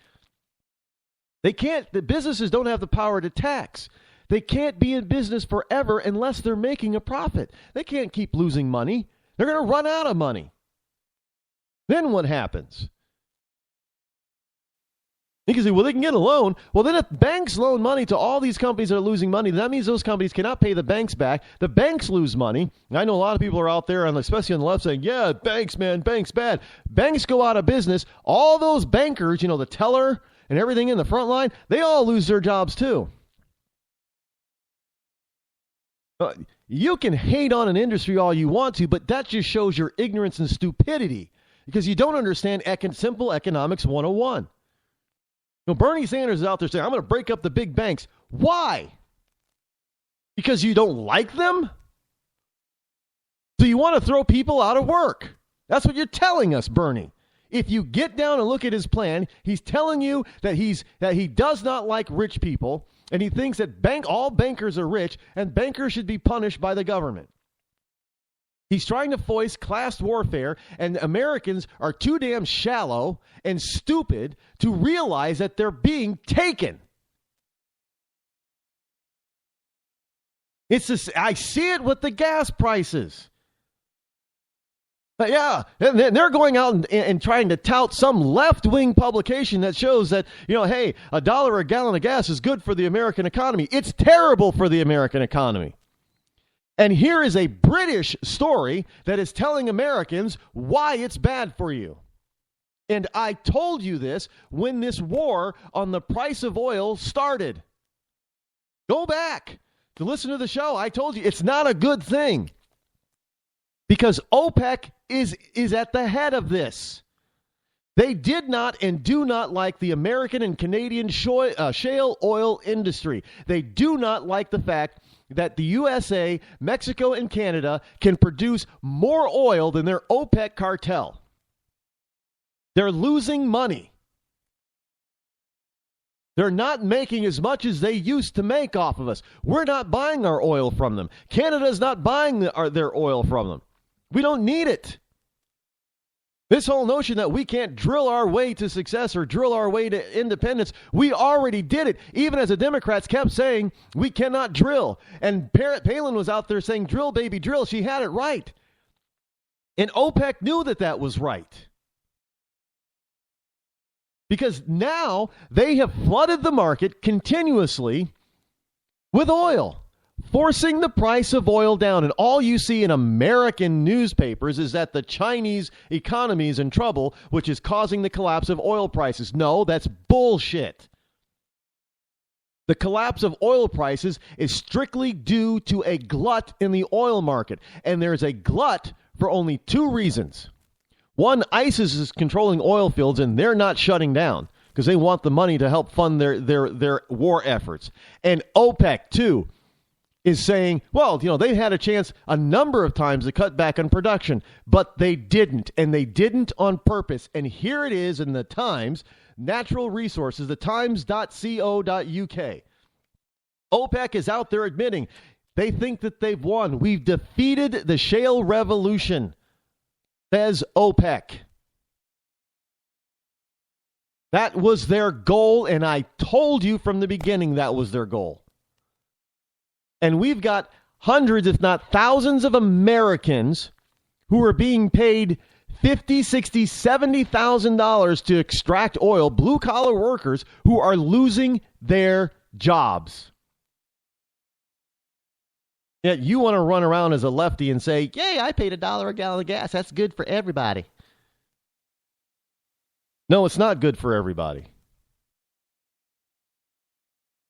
The businesses don't have the power to tax. They can't be in business forever unless they're making a profit. They can't keep losing money. They're going to run out of money. Then what happens? You can say, well, they can get a loan. Well, then if banks loan money to all these companies that are losing money, that means those companies cannot pay the banks back. The banks lose money. I know a lot of people are out there, and especially on the left, saying, yeah, banks, man, banks bad. Banks go out of business. All those bankers, the teller and everything in the front line, they all lose their jobs too. You can hate on an industry all you want to, but that just shows your ignorance and stupidity because you don't understand simple economics 101. Bernie Sanders is out there saying, I'm going to break up the big banks. Why? Because you don't like them? So you want to throw people out of work. That's what you're telling us, Bernie. If you get down and look at his plan, he's telling you that he does not like rich people, and he thinks that all bankers are rich, and bankers should be punished by the government. He's trying to foist class warfare, and Americans are too damn shallow and stupid to realize that they're being taken. I see it with the gas prices. Yeah, and they're going out and trying to tout some left-wing publication that shows that, hey, $1 a gallon of gas is good for the American economy. It's terrible for the American economy. And here is a British story that is telling Americans why it's bad for you. And I told you this when this war on the price of oil started. Go back to listen to the show. I told you it's not a good thing because OPEC is at the head of this. They did not and do not like the American and Canadian shale oil industry. They do not like the fact that the USA, Mexico, and Canada can produce more oil than their OPEC cartel. They're losing money. They're not making as much as they used to make off of us. We're not buying our oil from them. Canada's not buying their oil from them. We don't need it. This whole notion that we can't drill our way to success or drill our way to independence, we already did it. Even as the Democrats kept saying, we cannot drill. And Palin was out there saying, drill, baby, drill. She had it right. And OPEC knew that was right. Because now they have flooded the market continuously with oil, forcing the price of oil down. And all you see in American newspapers is that the Chinese economy is in trouble, which is causing the collapse of oil prices. No, that's bullshit. The collapse of oil prices is strictly due to a glut in the oil market. And there's a glut for only two reasons. One, ISIS is controlling oil fields and they're not shutting down because they want the money to help fund their war efforts. And OPEC, too, is saying, well, they've had a chance a number of times to cut back on production, but they didn't, and they didn't on purpose. And here it is in the Times, Natural Resources, the times.co.uk. OPEC is out there admitting they think that they've won. We've defeated the shale revolution, says OPEC. That was their goal, and I told you from the beginning that was their goal. And we've got hundreds, if not thousands of Americans who are being paid $50,000, $60,000, $70,000 to extract oil, blue-collar workers who are losing their jobs. Yet you want to run around as a lefty and say, yay, I paid $1 a gallon of gas. That's good for everybody. No, it's not good for everybody.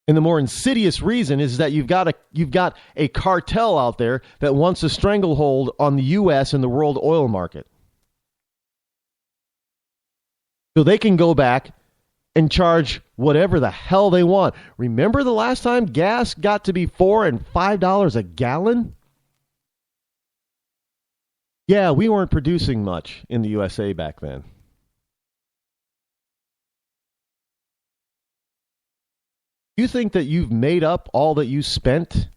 And the more insidious reason is that you've got a cartel out there that wants a stranglehold on the U.S. and the world oil market. So they can go back and charge whatever the hell they want. Remember the last time gas got to be $4 and $5 a gallon? Yeah, we weren't producing much in the USA back then. You think that you've made up all that you spent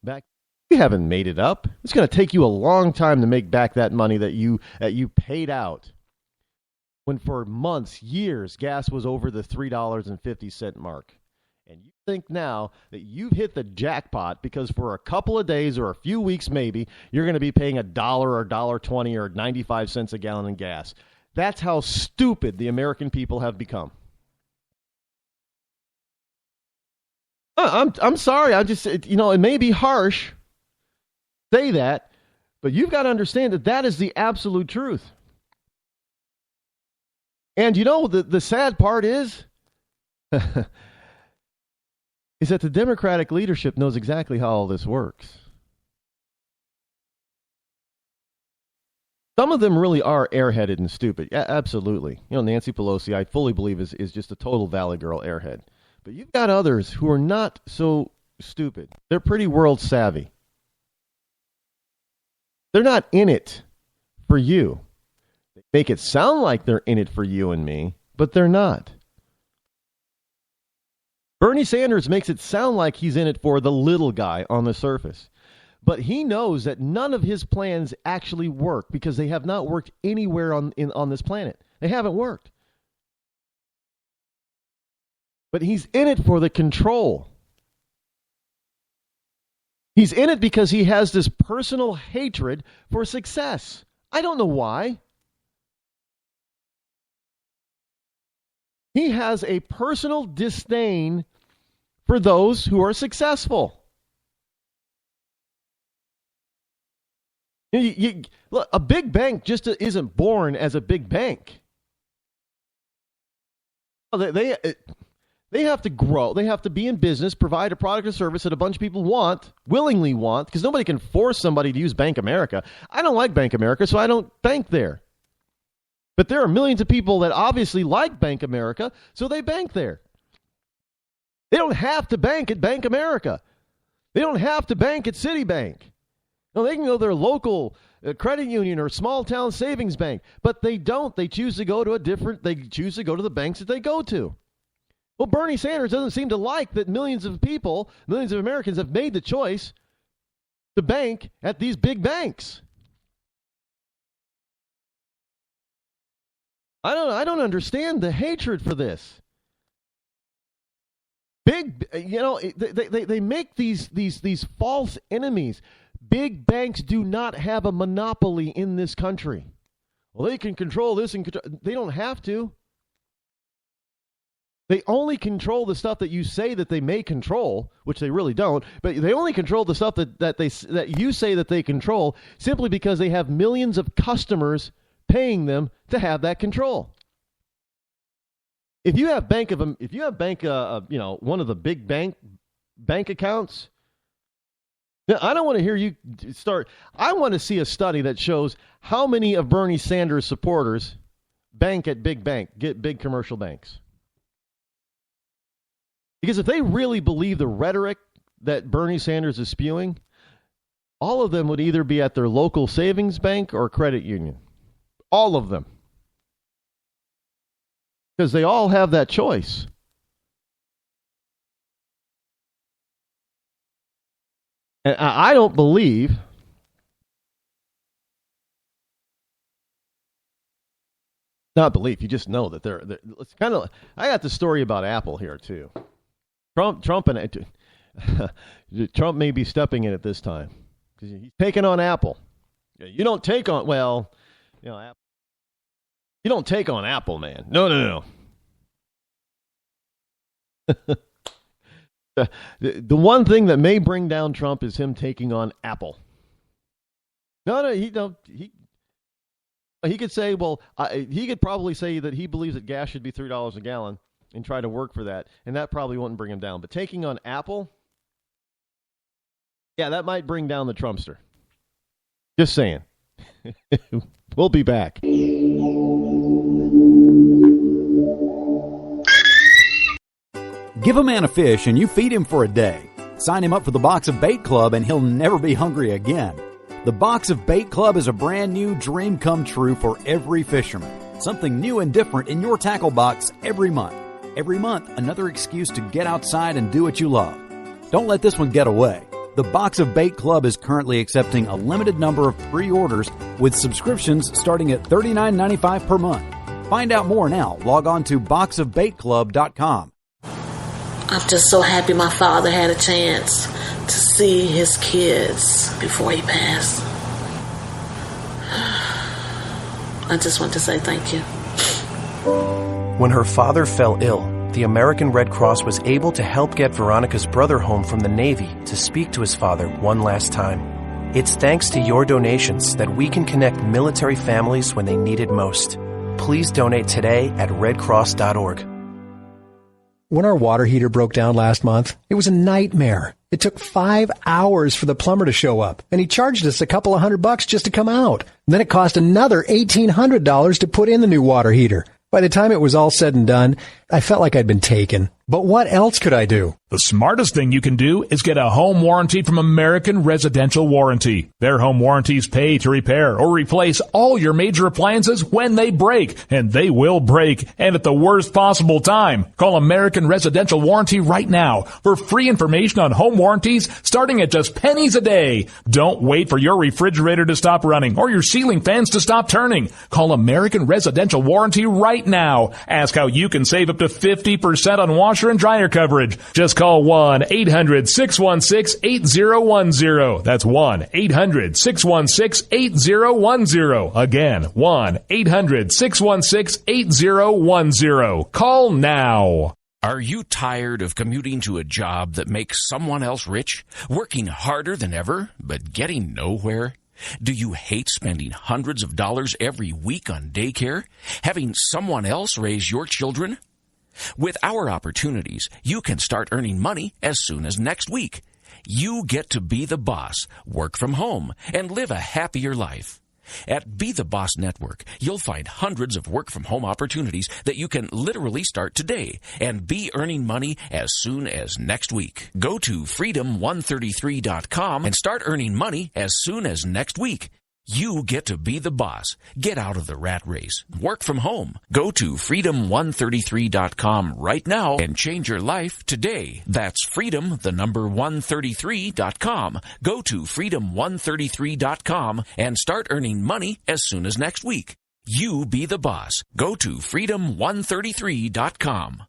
back? You haven't made it up. It's going to take you a long time to make back that money that you paid out. When for months, years, gas was over the $3.50 mark. And you think now that you've hit the jackpot because for a couple of days or a few weeks maybe, you're going to be paying $1 or $1.20 or 95 cents a gallon in gas. That's how stupid the American people have become. I'm sorry. I just, it may be harsh to say that, but you've got to understand that that is the absolute truth. And the sad part is that the Democratic leadership knows exactly how all this works. Some of them really are airheaded and stupid. Yeah, absolutely. Nancy Pelosi, I fully believe, is just a total Valley Girl airhead. But you've got others who are not so stupid. They're pretty world savvy. They're not in it for you. They make it sound like they're in it for you and me, but they're not. Bernie Sanders makes it sound like he's in it for the little guy on the surface. But he knows that none of his plans actually work because they have not worked anywhere on this planet. They haven't worked. But he's in it for the control. He's in it because he has this personal hatred for success. I don't know why. He has a personal disdain for those who are successful. Look, a big bank just isn't born as a big bank. They have to grow. They have to be in business, provide a product or service that a bunch of people willingly want, because nobody can force somebody to use Bank America. I don't like Bank America, so I don't bank there. But there are millions of people that obviously like Bank America, so they bank there. They don't have to bank at Bank America. They don't have to bank at Citibank. No, they can go to their local credit union or small town savings bank, but they don't. They choose to go to they choose to go to the banks that they go to. Well, Bernie Sanders doesn't seem to like that millions of Americans have made the choice to bank at these big banks. I don't understand the hatred for this. They make these false enemies. Big banks do not have a monopoly in this country. Well, they can control this and they don't have to. They only control the stuff that you say that they may control, which they really don't. But they only control the stuff that you say that they control simply because they have millions of customers paying them to have that control. If you have one of the big bank accounts, I don't want to hear you start. I want to see a study that shows how many of Bernie Sanders supporters bank at big commercial banks. Because if they really believe the rhetoric that Bernie Sanders is spewing, all of them would either be at their local savings bank or credit union. All of them. Because they all have that choice. And I don't believe not belief, you just know that they're it's kind of. I got the story about Apple here too. Trump may be stepping in at this time because he's taking on Apple. You don't take on Apple. You don't take on Apple, man. No. The one thing that may bring down Trump is him taking on Apple. He could say, he could probably say that he believes that gas should be $3 a gallon. and try to work for that. And that probably wouldn't bring him down. But taking on Apple, yeah, that might bring down the Trumpster. Just saying. We'll be back. Give a man a fish and you feed him for a day. Sign him up for the Box of Bait Club and he'll never be hungry again. The Box of Bait Club is a brand new dream come true for every fisherman. Something new and different in your tackle box every month. Every month, another excuse to get outside and do what you love. Don't let this one get away. The Box of Bait Club is currently accepting a limited number of pre-orders with subscriptions starting at $39.95 per month. Find out more now. Log on to boxofbaitclub.com. I'm just so happy my father had a chance to see his kids before he passed. I just want to say thank you. When her father fell ill, the American Red Cross was able to help get Veronica's brother home from the Navy to speak to his father one last time. It's thanks to your donations that we can connect military families when they need it most. Please donate today at redcross.org. When our water heater broke down last month, it was a nightmare. It took 5 hours for the plumber to show up, and he charged us a couple of $100 just to come out. And then it cost another $1,800 to put in the new water heater. By the time it was all said and done, I felt like I'd been taken. But what else could I do? The smartest thing you can do is get a home warranty from American Residential Warranty. Their home warranties pay to repair or replace all your major appliances when they break, and they will break, and at the worst possible time. Call American Residential Warranty right now for free information on home warranties starting at just pennies a day. Don't wait for your refrigerator to stop running or your ceiling fans to stop turning. Call American Residential Warranty right now. Ask how you can save up to 50% on washer and dryer coverage. Just call 1-800-616-8010. That's 1-800-616-8010. Again, 1-800-616-8010. Call now. Are you tired of commuting to a job that makes someone else rich? Working harder than ever, but getting nowhere? Do you hate spending hundreds of dollars every week on daycare? Having someone else raise your children? With our opportunities, you can start earning money as soon as next week. You get to be the boss, work from home, and live a happier life. At Be the Boss Network, you'll find hundreds of work-from-home opportunities that you can literally start today and be earning money as soon as next week. Go to freedom133.com and start earning money as soon as next week. You get to be the boss. Get out of the rat race. Work from home. Go to freedom133.com right now and change your life today. That's freedom133.com. Go to freedom133.com and start earning money as soon as next week. You be the boss. Go to freedom133.com.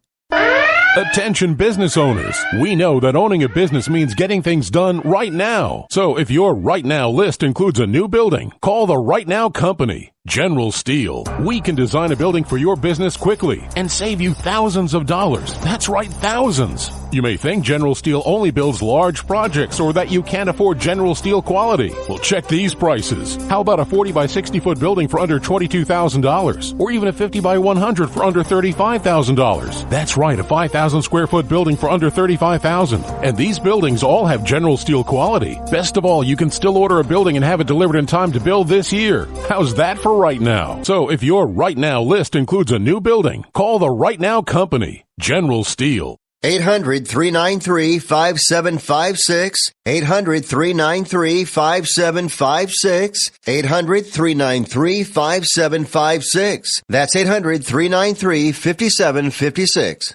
Attention business owners. We know that owning a business means getting things done right now. So if your right now list includes a new building, call the Right Now Company. General Steel. We can design a building for your business quickly and save you thousands of dollars. That's right, thousands. You may think General Steel only builds large projects or that you can't afford General Steel quality. Well, check these prices. How about a 40 by 60 foot building for under $22,000? Or even a 50 by 100 for under $35,000? That's right, a 5,000 square foot building for under $35,000. And these buildings all have General Steel quality. Best of all, you can still order a building and have it delivered in time to build this year. How's that for right now? So if your right now list includes a new building, call the Right Now Company, General Steel. 800-393-5756. 800-393-5756. 800-393-5756. That's 800-393-5756.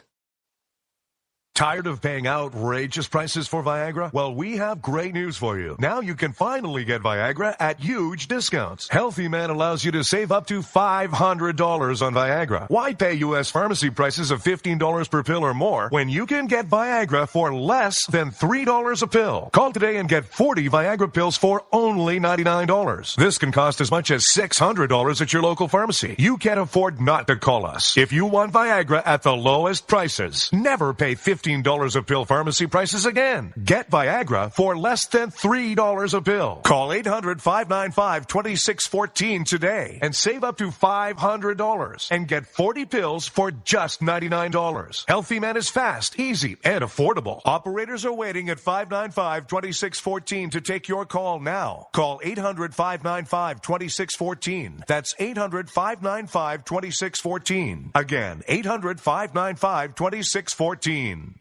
Tired of paying outrageous prices for Viagra? Well, we have great news for you. Now you can finally get Viagra at huge discounts. Healthy Man allows you to save up to $500 on Viagra. Why pay U.S. pharmacy prices of $15 per pill or more when you can get Viagra for less than $3 a pill? Call today and get 40 Viagra pills for only $99. This can cost as much as $600 at your local pharmacy. You can't afford not to call us. If you want Viagra at the lowest prices, never pay $15 $15 a pill pharmacy prices again. Get Viagra for less than $3 a pill. Call 800-595-2614 today and save up to $500 and get 40 pills for just $99. Healthy Man is fast, easy, and affordable. Operators are waiting at 595-2614 to take your call now. Call 800-595-2614. That's 800-595-2614. Again, 800-595-2614.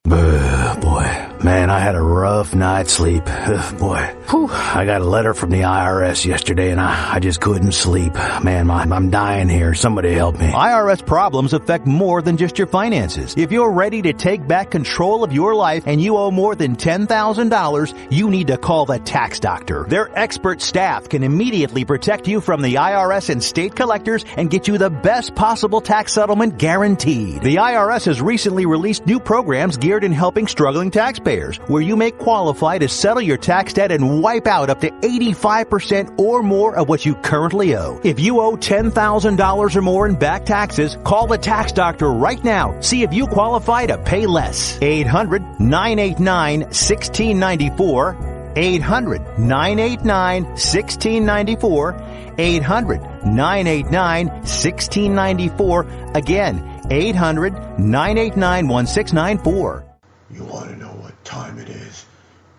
Boy, man, I had a rough night's sleep. Boy, I got a letter from the IRS yesterday and I just couldn't sleep. Man, I'm dying here. Somebody help me. IRS problems affect more than just your finances. If you're ready to take back control of your life and you owe more than $10,000, you need to call the tax doctor. Their expert staff can immediately protect you from the IRS and state collectors and get you the best possible tax settlement guaranteed. The IRS has recently released new programs geared in helping struggling taxpayers, where you may qualify to settle your tax debt and wipe out up to 85% or more of what you currently owe. If you owe $10,000 or more in back taxes, call the tax doctor right now. See if you qualify to pay less. 800-989-1694. 800-989-1694. 800-989-1694. Again, 800-989-1694. You want to know what time it is?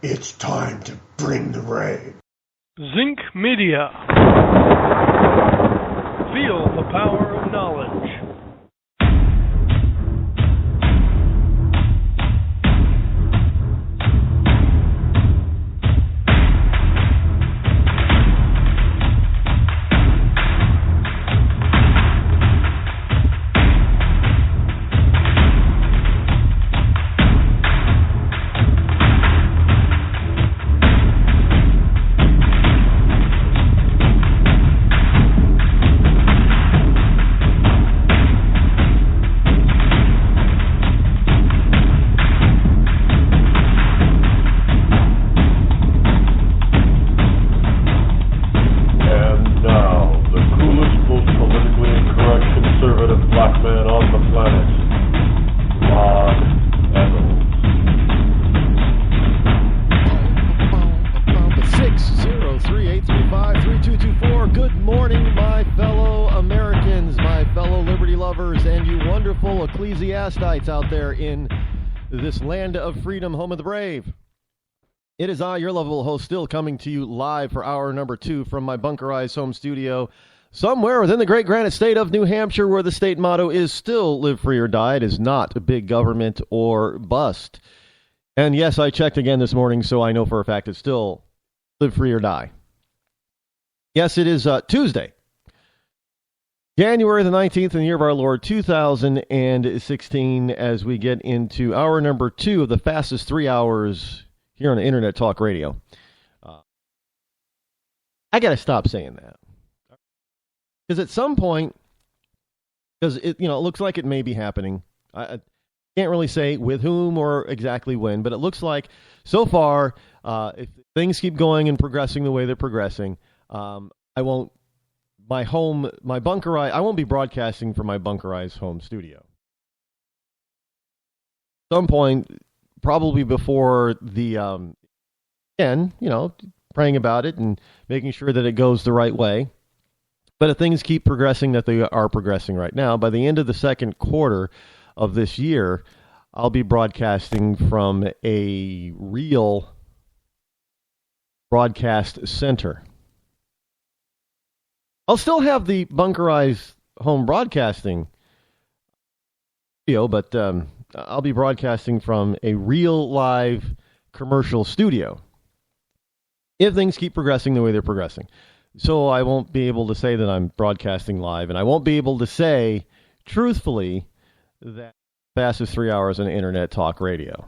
It's time to bring the rain. Zinc Media. Feel the power of knowledge. Out there in this land of freedom, home of the brave. It is I, your lovable host, still coming to you live for hour number 2 from my bunkerized home studio somewhere within the great granite state of New Hampshire, where the state motto is still live free or die. It is not a big government or bust. And yes, I checked again this morning, so I know for a fact it's still live free or die. Yes, it is Tuesday, January the 19th in the year of our Lord, 2016, as we get into hour number 2 of the fastest 3 hours here on Internet Talk Radio. I got to stop saying that. Because at some point, because it looks like it may be happening. I can't really say with whom or exactly when, but it looks like so far, if things keep going and progressing the way they're progressing, I won't be broadcasting from my bunkerized home studio. At some point, probably before the, praying about it and making sure that it goes the right way. But if things keep progressing that they are progressing right now, by the end of the second quarter of this year, I'll be broadcasting from a real broadcast center. I'll still have the bunkerized home broadcasting studio, but I'll be broadcasting from a real live commercial studio if things keep progressing the way they're progressing. So I won't be able to say that I'm broadcasting live, and I won't be able to say, truthfully, that the fastest 3 hours on Internet Talk Radio.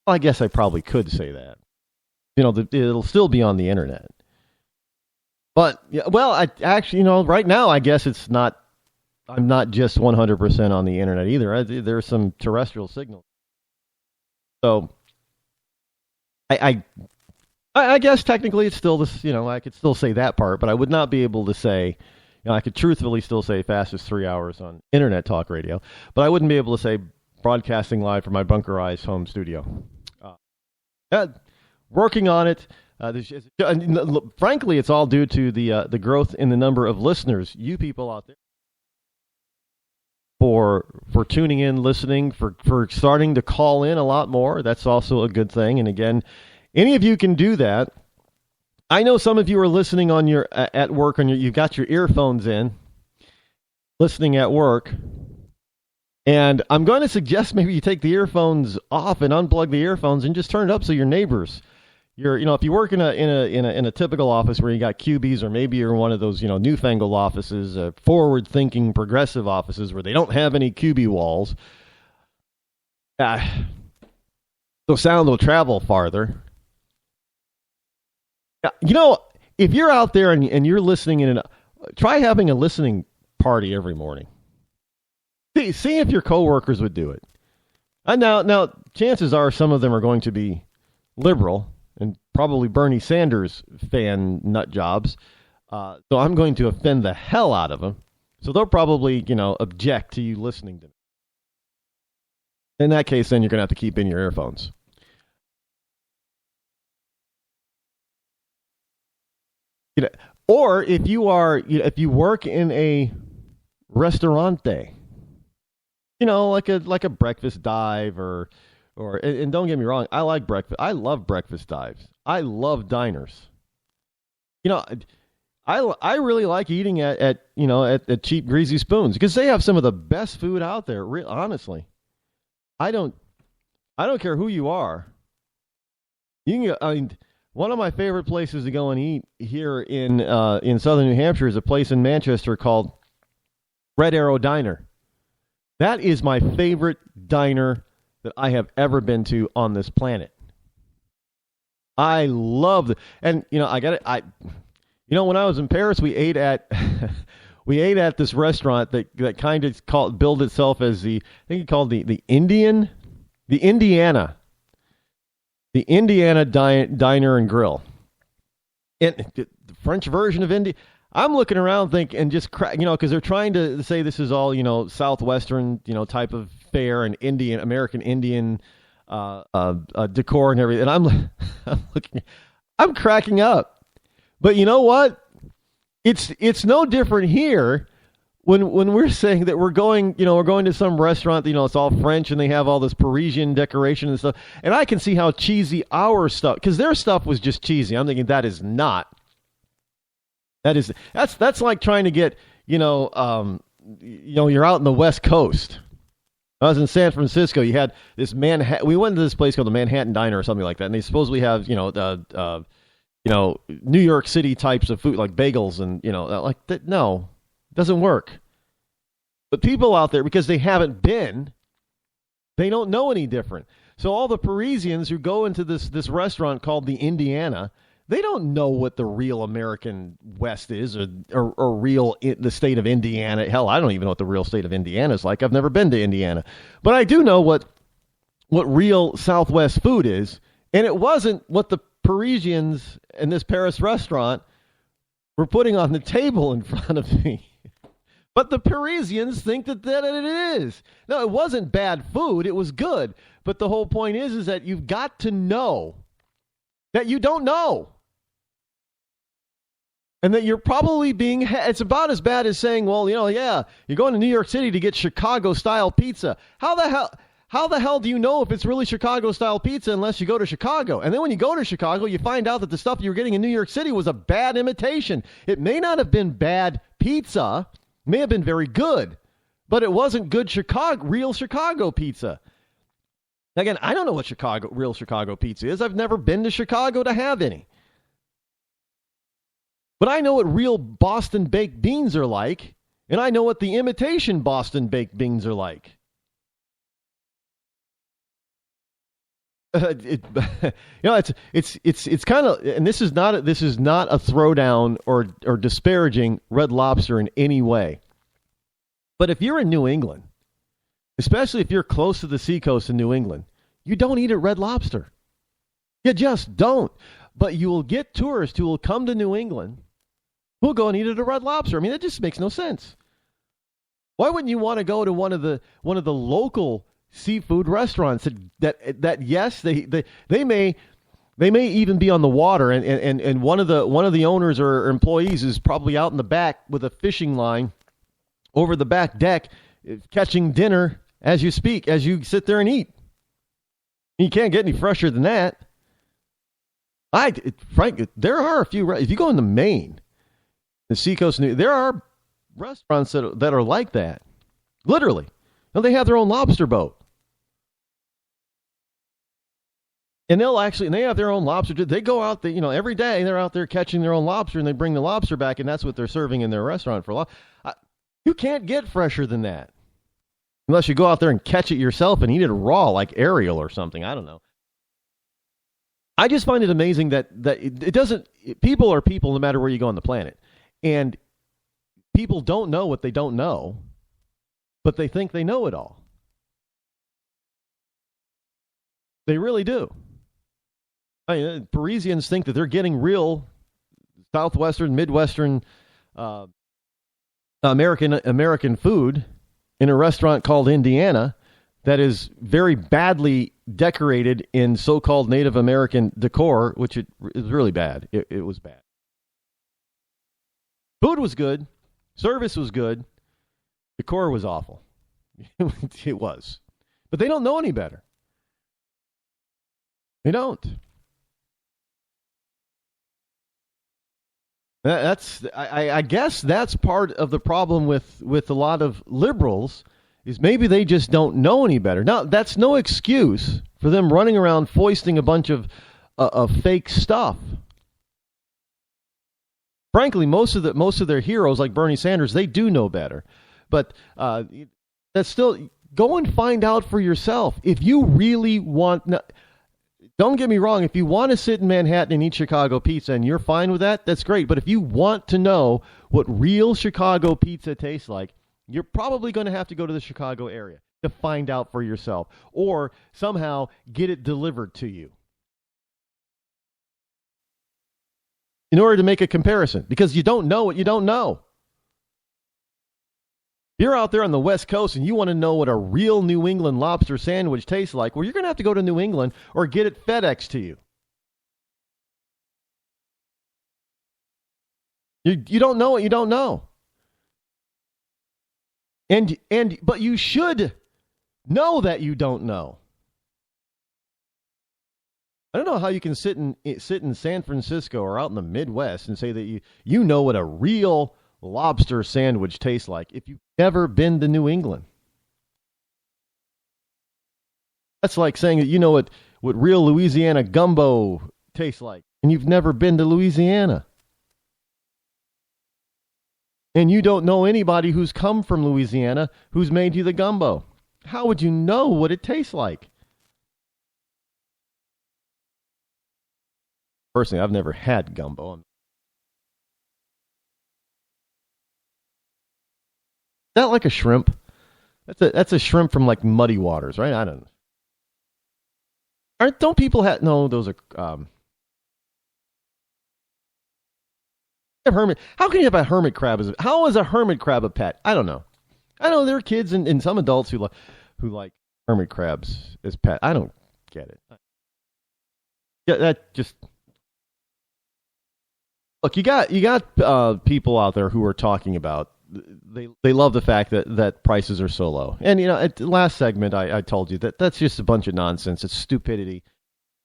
Well, I guess I probably could say that. It'll still be on the Internet. But, right now, I guess I'm not just 100% on the Internet either. There's some terrestrial signals. So, I guess technically it's still this, I could still say that part, but I would not be able to say, I could truthfully still say fastest 3 hours on Internet Talk Radio, but I wouldn't be able to say broadcasting live from my bunkerized home studio. Working on it. Frankly, it's all due to the growth in the number of listeners, you people out there, for tuning in, listening, for starting to call in a lot more. That's also a good thing. And again, any of you can do that. I know some of you are listening on your at work, you've got your earphones in, listening at work. And I'm going to suggest maybe you take the earphones off and unplug the earphones and just turn it up so your neighbors, if you work in a typical office where you got QBs, or maybe you're in one of those newfangled offices, forward-thinking progressive offices where they don't have any QB walls, the sound will travel farther. If you're out there and you're listening try having a listening party every morning. See if your coworkers would do it. Now, chances are some of them are going to be liberal and probably Bernie Sanders fan nut jobs. So I'm going to offend the hell out of them. So they'll probably, object to you listening to me. In that case, then you're going to have to keep in your earphones. Or if you work in a restaurante, like a breakfast dive or and don't get me wrong, I like breakfast. I love breakfast dives. I love diners. I really like eating at cheap greasy spoons because they have some of the best food out there. Honestly, I don't care who you are. One of my favorite places to go and eat here in southern New Hampshire is a place in Manchester called Red Arrow Diner. That is my favorite diner that I have ever been to on this planet. I love it. And, when I was in Paris, we ate at this restaurant that kind of billed itself as the Indiana Diner and Grill. And the French version of India. I'm looking around thinking, because they're trying to say this is all, Southwestern, type of fare and American Indian decor and everything. And I'm cracking up. But you know what? It's no different here when we're saying that we're going to some restaurant, it's all French and they have all this Parisian decoration and stuff. And I can see how cheesy our stuff, because their stuff was just cheesy. I'm thinking that's like trying to get, you're out in the West Coast. I was in San Francisco. You had this we went to this place called the Manhattan Diner or something like that. And they supposedly have, New York City types of food like bagels and, like that. No, it doesn't work. But people out there, because they haven't been, they don't know any different. So all the Parisians who go into this restaurant called the Indiana, they don't know what the real American West is or real the state of Indiana. Hell, I don't even know what the real state of Indiana is like. I've never been to Indiana. But I do know what real Southwest food is. And it wasn't what the Parisians in this Paris restaurant were putting on the table in front of me. But the Parisians think that it is. No, it wasn't bad food. It was good. But the whole point is that you've got to know that you don't know. And that you're probably it's about as bad as saying, well, you're going to New York City to get Chicago-style pizza. How the hell do you know if it's really Chicago-style pizza unless you go to Chicago? And then when you go to Chicago, you find out that the stuff you were getting in New York City was a bad imitation. It may not have been bad pizza, may have been very good, but it wasn't good real Chicago pizza. Again, I don't know what real Chicago pizza is. I've never been to Chicago to have any. But I know what real Boston baked beans are like, and I know what the imitation Boston baked beans are like. It's kind of, and this is not a throwdown or disparaging Red Lobster in any way. But if you're in New England, especially if you're close to the seacoast in New England, you don't eat at Red Lobster. You just don't. But you will get tourists who will come to New England who will go and eat at a Red Lobster. That just makes no sense. Why wouldn't you want to go to one of the local seafood restaurants that yes, they may even be on the water, and one of the owners or employees is probably out in the back with a fishing line over the back deck catching dinner as you speak, as you sit there and eat. You can't get any fresher than that. Frank, there are a few. If you go into Maine, the Seacoast, there are restaurants that are like that. Literally, they have their own lobster boat, and they have their own lobster. They go out there, every day. They're out there catching their own lobster, and they bring the lobster back, and that's what they're serving in their restaurant for. You can't get fresher than that, unless you go out there and catch it yourself and eat it raw, like Ariel or something. I don't know. I just find it amazing that it doesn't. People are people, no matter where you go on the planet, and people don't know what they don't know, but they think they know it all. They really do. Parisians think that they're getting real Southwestern, Midwestern, American food in a restaurant called Indiana that is very badly decorated in so-called Native American decor, which it is really bad. It was bad. Food was good. Service was good. Decor was awful. It was. But they don't know any better. They don't. I guess that's part of the problem with a lot of liberals, is maybe they just don't know any better. Now, that's no excuse for them running around foisting a bunch of fake stuff. Frankly, most of their heroes, like Bernie Sanders, they do know better. But that's still, go and find out for yourself. If you really want... Don't get me wrong, if you want to sit in Manhattan and eat Chicago pizza and you're fine with that, that's great. But if you want to know what real Chicago pizza tastes like, you're probably going to have to go to the Chicago area to find out for yourself, or somehow get it delivered to you in order to make a comparison, because you don't know what you don't know. You're out there on the West Coast and you want to know what a real New England lobster sandwich tastes like. Well, you're going to have to go to New England or get it FedEx to you. You don't know what you don't know. But you should know that you don't know. I don't know how you can sit in San Francisco or out in the Midwest and say that you know what a real lobster sandwich tastes like if you've never been to New England. That's like saying that you know what real Louisiana gumbo tastes like, and you've never been to Louisiana. And you don't know anybody who's come from Louisiana who's made you the gumbo. How would you know what it tastes like? Personally, I've never had gumbo. Is that like a shrimp? That's a shrimp from like Muddy Waters, right? I don't know. Don't people have... No, those are... hermit. How can you have a hermit crab? How is a hermit crab a pet? I don't know. I know there are kids and some adults who like hermit crabs as pet. I don't get it. Yeah, that just... Look, you got people out there who are talking about they love the fact that prices are so low. And, at the last segment, I told you that's just a bunch of nonsense. It's stupidity.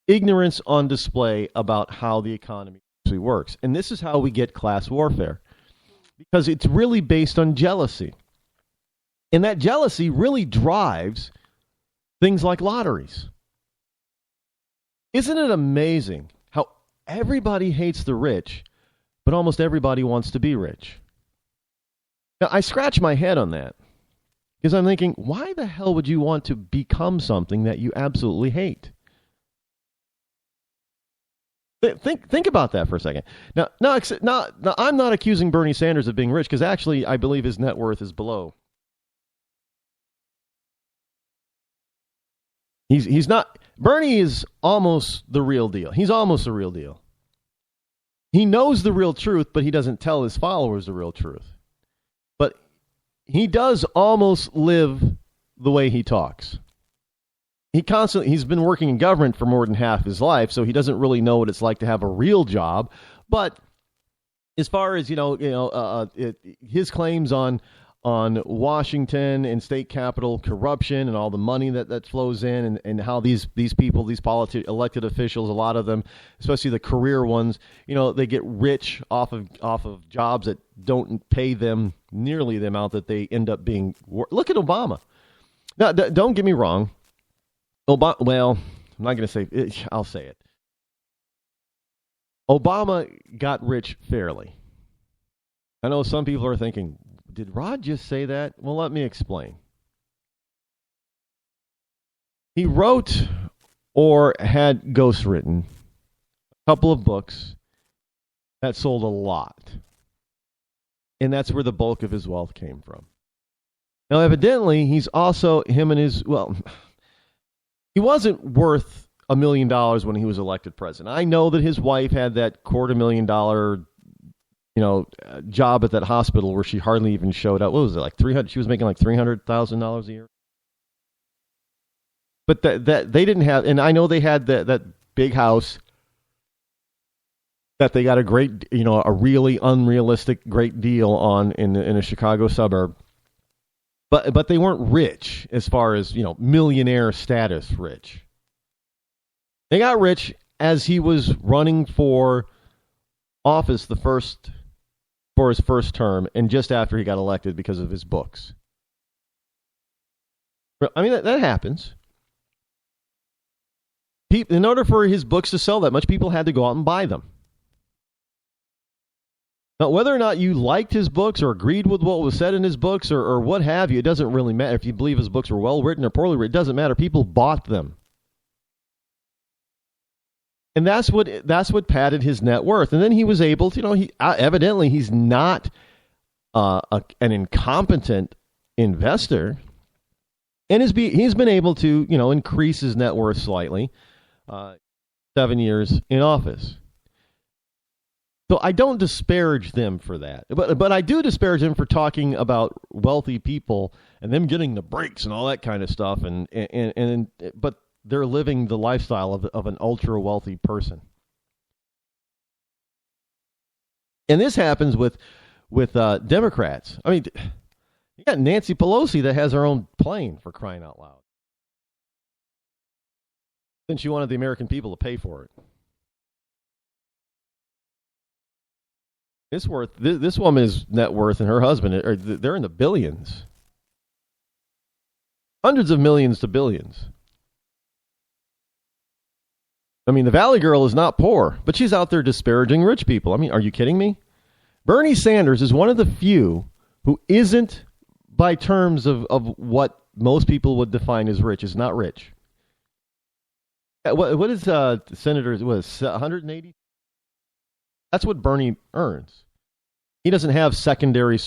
Ignorance on display about how the economy actually works. And this is how we get class warfare. Because it's really based on jealousy. And that jealousy really drives things like lotteries. Isn't it amazing how everybody hates the rich, but almost everybody wants to be rich? Now, I scratch my head on that because I'm thinking, why the hell would you want to become something that you absolutely hate? Think about that for a second. Now, I'm not accusing Bernie Sanders of being rich, because actually I believe his net worth is below. He's not. Bernie is almost the real deal. He's almost the real deal. He knows the real truth, but he doesn't tell his followers the real truth. But he does almost live the way he talks. he's been working in government for more than half his life, so he doesn't really know what it's like to have a real job. But as far as his claims on Washington and state capitol corruption and all the money that flows in, and how these people, these elected officials, a lot of them, especially the career ones, they get rich off of jobs that don't pay them nearly the amount that they end up being. Look at Obama. Now, don't get me wrong. Obama. Well, I'm not going to say it. I'll say it. Obama got rich fairly. I know some people are thinking, did Rod just say that? Well, let me explain. He wrote or had ghostwritten a couple of books that sold a lot. And that's where the bulk of his wealth came from. Now, evidently, he's also, he wasn't worth $1 million when he was elected president. I know that his wife had that $250,000 job at that hospital where she hardly even showed up. What was it, like 300? She was making like $300,000 a year. But that they didn't have, and I know they had that big house that they got a great, a really unrealistic great deal on in a Chicago suburb. But they weren't rich as far as, millionaire status rich. They got rich as he was running for office for his first term, and just after he got elected because of his books. I mean, that happens. In order for his books to sell that much, people had to go out and buy them. Now, whether or not you liked his books or agreed with what was said in his books or what have you, it doesn't really matter. If you believe his books were well written or poorly written, it doesn't matter. People bought them. And that's what padded his net worth. And then he was able to, evidently he's not an incompetent investor. And he's been able to, increase his net worth slightly 7 years in office. So I don't disparage them for that. But I do disparage them for talking about wealthy people and them getting the breaks and all that kind of stuff. But they're living the lifestyle of an ultra wealthy person. And this happens with Democrats. I mean, you got Nancy Pelosi that has her own plane, for crying out loud. Then she wanted the American people to pay for it. This woman's net worth and her husband, they're in the billions. Hundreds of millions to billions. I mean, the Valley Girl is not poor, but she's out there disparaging rich people. I mean, are you kidding me? Bernie Sanders is one of the few who isn't, by terms of what most people would define as rich, is not rich. What is Senator, what is 180? That's what Bernie earns. He doesn't have secondary,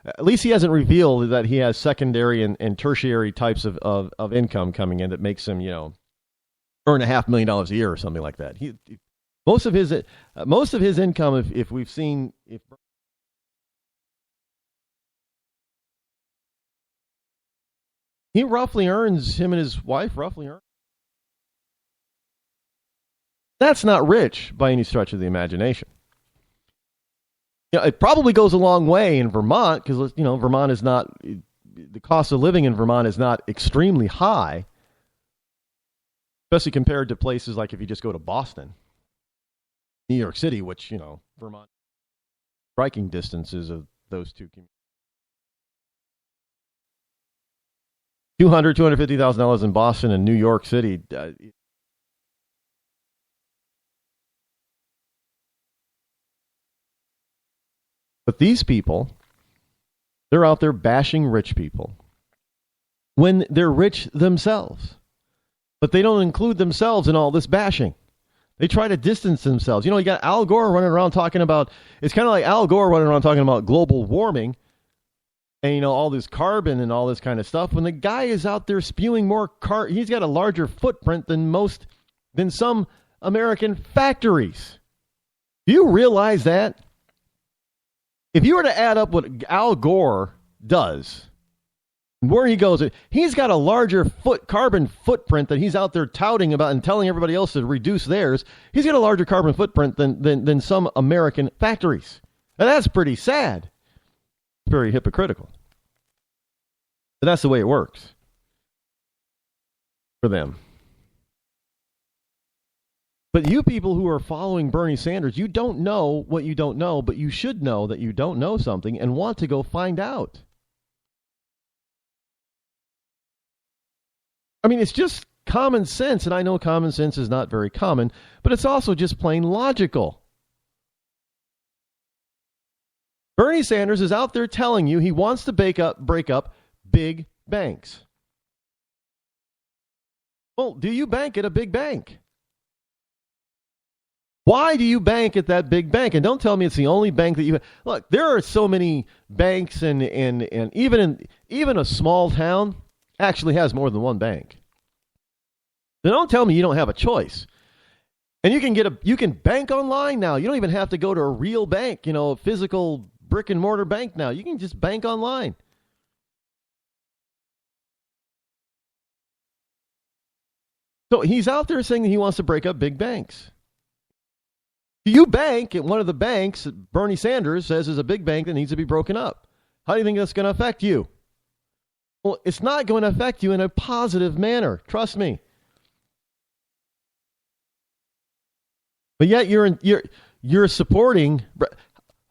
at least he hasn't revealed that he has secondary and tertiary types of income coming in that makes him, earn $500,000 a year or something like that. Most of his income, if we've seen, he roughly earns, him and his wife roughly earn. That's not rich by any stretch of the imagination. It probably goes a long way in Vermont because, Vermont is not, the cost of living in Vermont is not extremely high, especially compared to places like if you just go to Boston, New York City, which, Vermont, striking distances of those two communities. $250,000 in Boston and New York City. But these people, they're out there bashing rich people when they're rich themselves. But they don't include themselves in all this bashing. They try to distance themselves. You got Al Gore running around talking about, it's kind of like Al Gore running around talking about global warming and, all this carbon and all this kind of stuff. When the guy is out there spewing more he's got a larger footprint than some American factories. Do you realize that? If you were to add up what Al Gore does Where he goes, he's got a larger carbon footprint that he's out there touting about and telling everybody else to reduce theirs. He's got a larger carbon footprint than some American factories. And that's pretty sad. Very hypocritical. But that's the way it works for them. But you people who are following Bernie Sanders, you don't know what you don't know, but you should know that you don't know something and want to go find out. I mean, it's just common sense, and I know common sense is not very common, but it's also just plain logical. Bernie Sanders is out there telling you he wants to break up big banks. Well, do you bank at a big bank? Why do you bank at that big bank? And don't tell me it's the only bank that you have. Look, there are so many banks, and even a small town actually has more than one bank. Now, don't tell me you don't have a choice. And you can bank online now. You don't even have to go to a real bank, a physical brick and mortar bank now. You can just bank online. So he's out there saying that he wants to break up big banks. Do you bank at one of the banks that Bernie Sanders says is a big bank that needs to be broken up? How do you think that's going to affect you? Well, it's not going to affect you in a positive manner. Trust me. But yet you're supporting.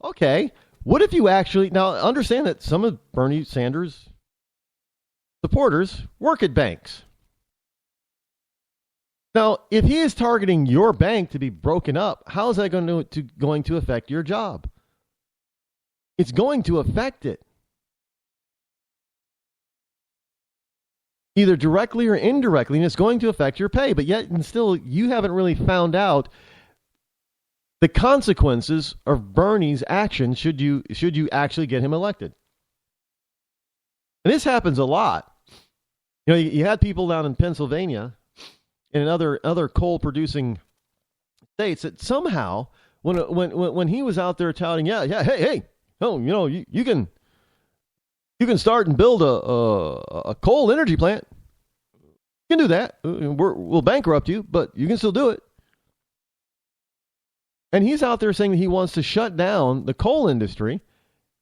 Okay, what if you actually now understand that some of Bernie Sanders supporters work at banks? Now, if he is targeting your bank to be broken up, how is that going to affect your job? It's going to affect it. Either directly or indirectly, and it's going to affect your pay. But yet, and still, you haven't really found out the consequences of Bernie's actions should you actually get him elected. And this happens a lot. You had people down in Pennsylvania and in other coal-producing states that somehow, when he was out there touting, hey, you can start and build a coal energy plant. You can do that. We'll bankrupt you, but you can still do it. And he's out there saying that he wants to shut down the coal industry,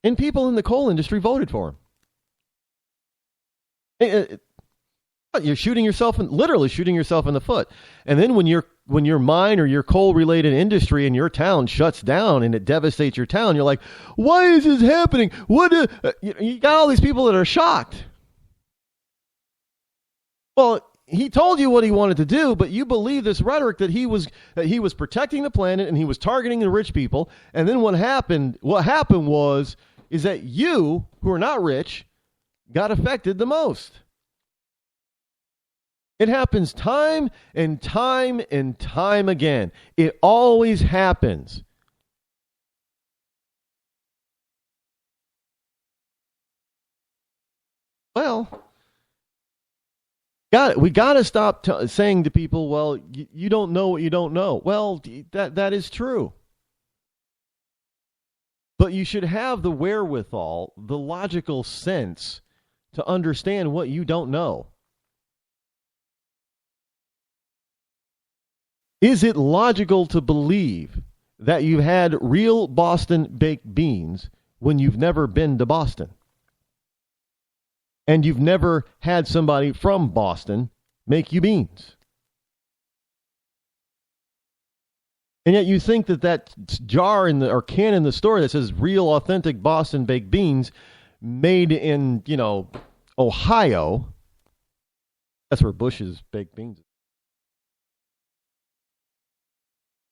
and people in the coal industry voted for him. You're literally shooting yourself in the foot. And then when your mine or your coal-related industry in your town shuts down and it devastates your town, you're like, why is this happening? You got all these people that are shocked. Well, he told you what he wanted to do, but you believe this rhetoric that he was protecting the planet and he was targeting the rich people. And then what happened is that you, who are not rich, got affected the most. It happens time and time and time again. It always happens. Well, we got to stop saying to people, well, you don't know what you don't know. Well, that is true. But you should have the wherewithal, the logical sense to understand what you don't know. Is it logical to believe that you've had real Boston baked beans when you've never been to Boston? And you've never had somebody from Boston make you beans? And yet you think that jar or can in the store that says real authentic Boston baked beans made in, Ohio, that's where Bush's baked beans.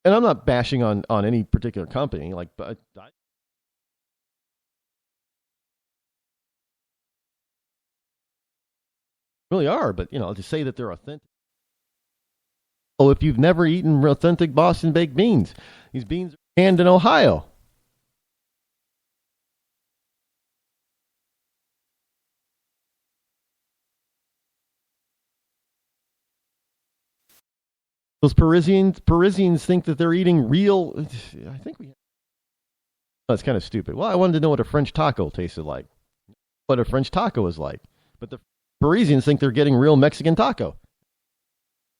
And I'm not bashing on any particular company, but really are, but to say that they're authentic. Oh, if you've never eaten authentic Boston baked beans, these beans are canned in Ohio. Those Parisians think that they're eating real. I think that's kind of stupid. Well, I wanted to know what a French taco tasted like. What a French taco is like. But the Parisians think they're getting real Mexican taco.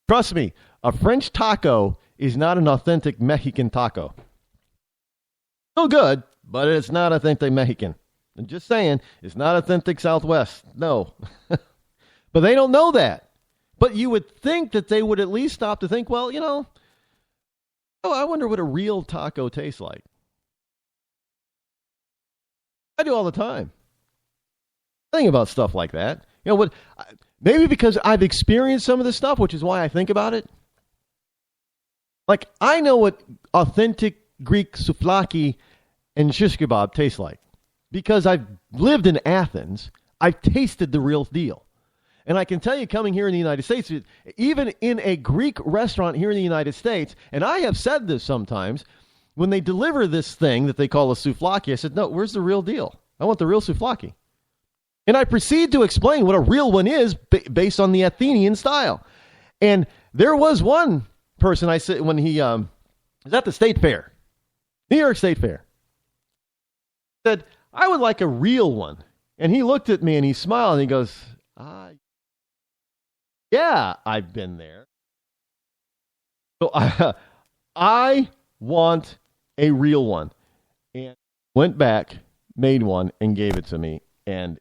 Trust me, a French taco is not an authentic Mexican taco. Still good, but it's not authentic Mexican. I'm just saying, it's not authentic Southwest. No. But they don't know that. But you would think that they would at least stop to think, well, I wonder what a real taco tastes like. I do all the time. Think about stuff like that. Maybe because I've experienced some of this stuff, which is why I think about it. Like, I know what authentic Greek souvlaki and shish kebab taste like. Because I've lived in Athens, I've tasted the real deal. And I can tell you, coming here in the United States, even in a Greek restaurant here in the United States, and I have said this sometimes, when they deliver this thing that they call a souvlaki, I said, no, where's the real deal? I want the real souvlaki. And I proceed to explain what a real one is based on the Athenian style. And there was one person I said when he was at the State Fair, New York State Fair, said, I would like a real one. And he looked at me and he smiled and he goes, yeah, I've been there. So I want a real one. And went back, made one, and gave it to me. And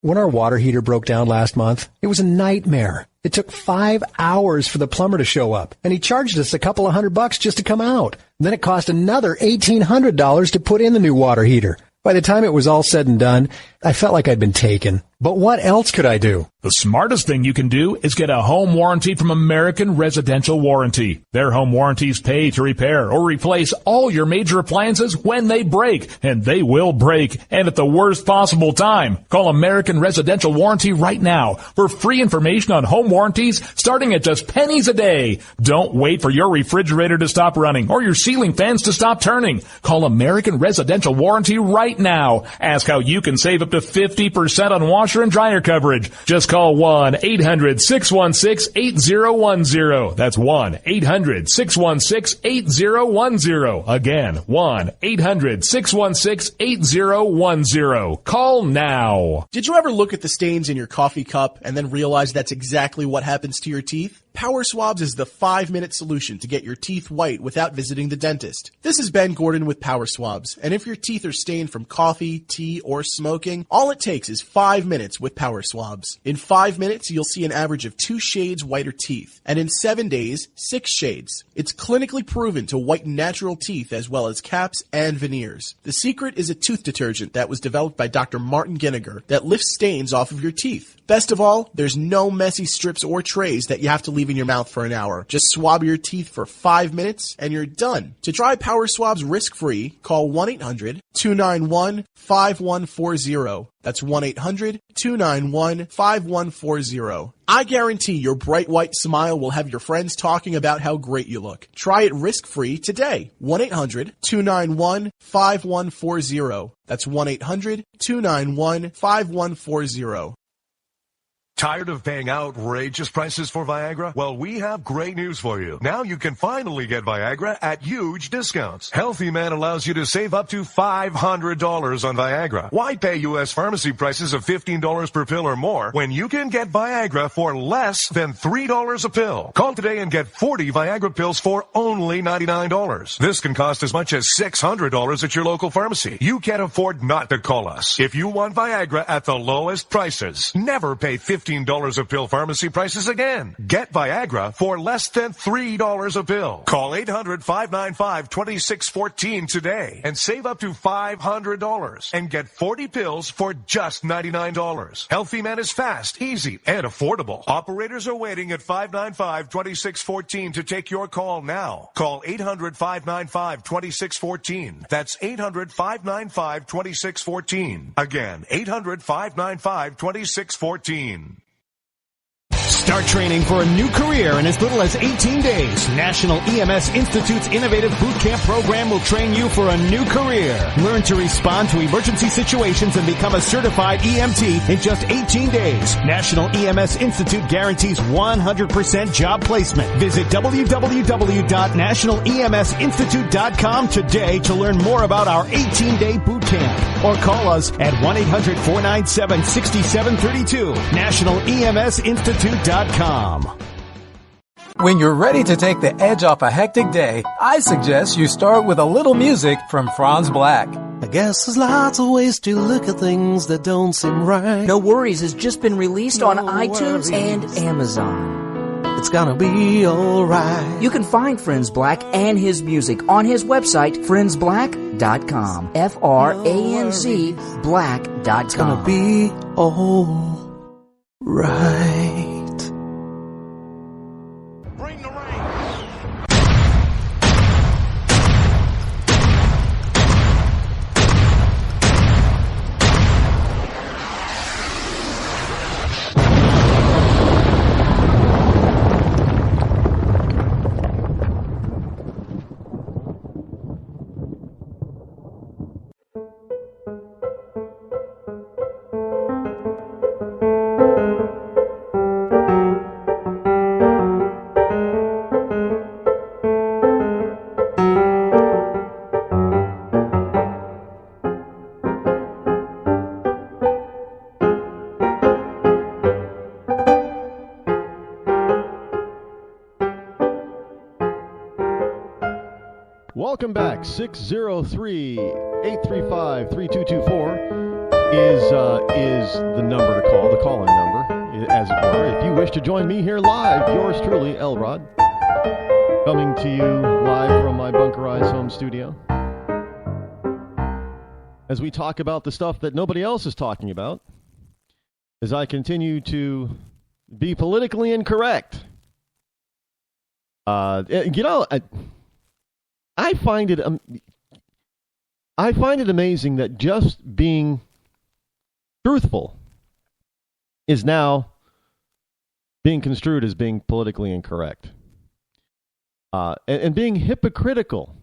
When our water heater broke down last month, it was a nightmare. It took 5 hours for the plumber to show up, and he charged us a couple of $100 just to come out. Then it cost another $1,800 to put in the new water heater. By the time it was all said and done, I felt like I'd been taken. But what else could I do? The smartest thing you can do is get a home warranty from American Residential Warranty. Their home warranties pay to repair or replace all your major appliances when they break, and they will break, and at the worst possible time. Call American Residential Warranty right now for free information on home warranties starting at just pennies a day. Don't wait for your refrigerator to stop running or your ceiling fans to stop turning. Call American Residential Warranty right now. Ask how you can save up to 50% on washer and dryer coverage. Just call 1-800-616-8010. That's 1-800-616-8010. Again, 1-800-616-8010. Call now. Did you ever look at the stains in your coffee cup and then realize that's exactly what happens to your teeth? Power Swabs is the 5-minute solution to get your teeth white without visiting the dentist. This is Ben Gordon with Power Swabs, and if your teeth are stained from coffee, tea, or smoking, all it takes is 5 minutes with Power Swabs. In 5 minutes, you'll see an average of 2 shades whiter teeth, and in 7 days, 6 shades. It's clinically proven to whiten natural teeth as well as caps and veneers. The secret is a tooth detergent that was developed by Dr. Martin Ginniger that lifts stains off of your teeth. Best of all, there's no messy strips or trays that you have to leave in your mouth for an hour. Just swab your teeth for 5 minutes and you're done. To try Power Swabs risk-free, call 1-800-291-5140. That's 1-800-291-5140. I guarantee your bright white smile will have your friends talking about how great you look. Try it risk-free today. 1-800-291-5140. That's 1-800-291-5140. Tired of paying outrageous prices for Viagra? Well, we have great news for you. Now you can finally get Viagra at huge discounts. Healthy Man allows you to save up to $500 on Viagra. Why pay U.S. pharmacy prices of $15 per pill or more when you can get Viagra for less than $3 a pill? Call today and get 40 Viagra pills for only $99. This can cost as much as $600 at your local pharmacy. You can't afford not to call us. If you want Viagra at the lowest prices, never pay $15 a pill pharmacy prices again. Get Viagra for less than $3 a pill. Call 800-595-2614 today and save up to $500 and get 40 pills for just $99. Healthy Man is fast, easy, and affordable. Operators are waiting at 595-2614 to take your call now. Call 800-595-2614. That's 800-595-2614. Again, 800-595-2614. Start training for a new career in as little as 18 days. National EMS Institute's innovative boot camp program will train you for a new career. Learn to respond to emergency situations and become a certified EMT in just 18 days. National EMS Institute guarantees 100% job placement. Visit www.nationaleMSinstitute.com today to learn more about our 18-day boot camp. Or call us at 1-800-497-6732. NationalEMSinstitute.com. When you're ready to take the edge off a hectic day, I suggest you start with a little music from Franz Black. I guess there's lots of ways to look at things that don't seem right. No Worries has just been released on iTunes and Amazon. It's gonna be alright. You can find Friends Black and his music on his website, friendsblack.com. F-R-A-N-Z black.com. It's gonna be alright. Welcome back. 603-835-3224 is the number to call, the call-in number, as it were. If you wish to join me here live, yours truly, Elrod, coming to you live from my bunkerized home studio, as we talk about the stuff that nobody else is talking about, as I continue to be politically incorrect. I find it amazing that just being truthful is now being construed as being politically incorrect. And being hypocritical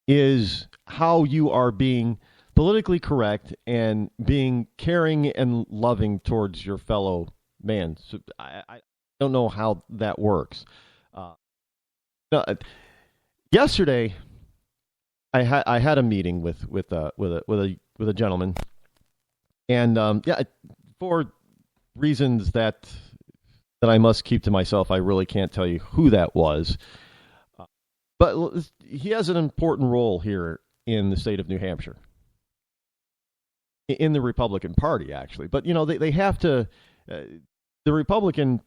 is how you are being politically correct and being caring and loving towards your fellow man. So I don't know how that works. Yesterday, I had a meeting with a gentleman, and for reasons that I must keep to myself, I really can't tell you who that was. But he has an important role here in the state of New Hampshire, in the Republican Party, actually. But they have to. The Republican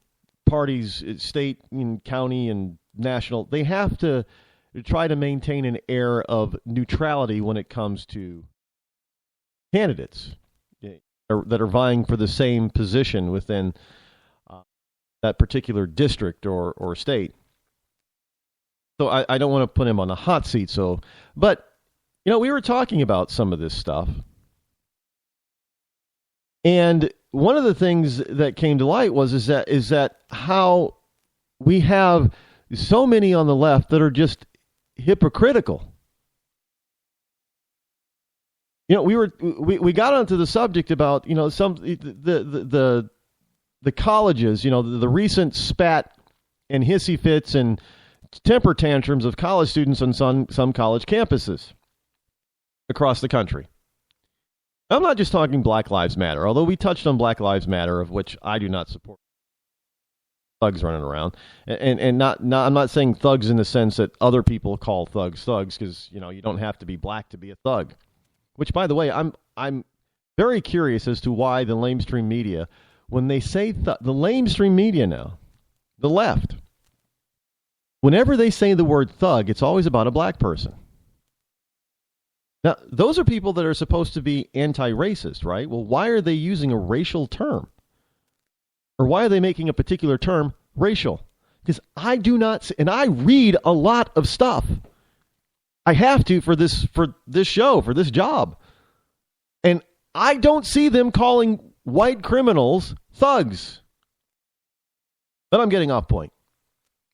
parties, state and county and national, they have to try to maintain an air of neutrality when it comes to candidates that are vying for the same position within that particular district or state. So I don't want to put him on the hot seat. But we were talking about some of this stuff, and one of the things that came to light is that how we have so many on the left that are just hypocritical. We got onto the subject about the colleges, the recent spat and hissy fits and temper tantrums of college students on some college campuses across the country. I'm not just talking Black Lives Matter, although we touched on Black Lives Matter, of which I do not support. Thugs running around, and not I'm not saying thugs in the sense that other people call thugs, because you don't have to be black to be a thug. Which, by the way, I'm very curious as to why the lamestream media, when they say the lamestream media now, the left, whenever they say the word thug, it's always about a black person. Now, those are people that are supposed to be anti-racist, right? Well, why are they using a racial term? Or why are they making a particular term racial? Because I do not, and I read a lot of stuff. I have to for this show, for this job. And I don't see them calling white criminals thugs. But I'm getting off point.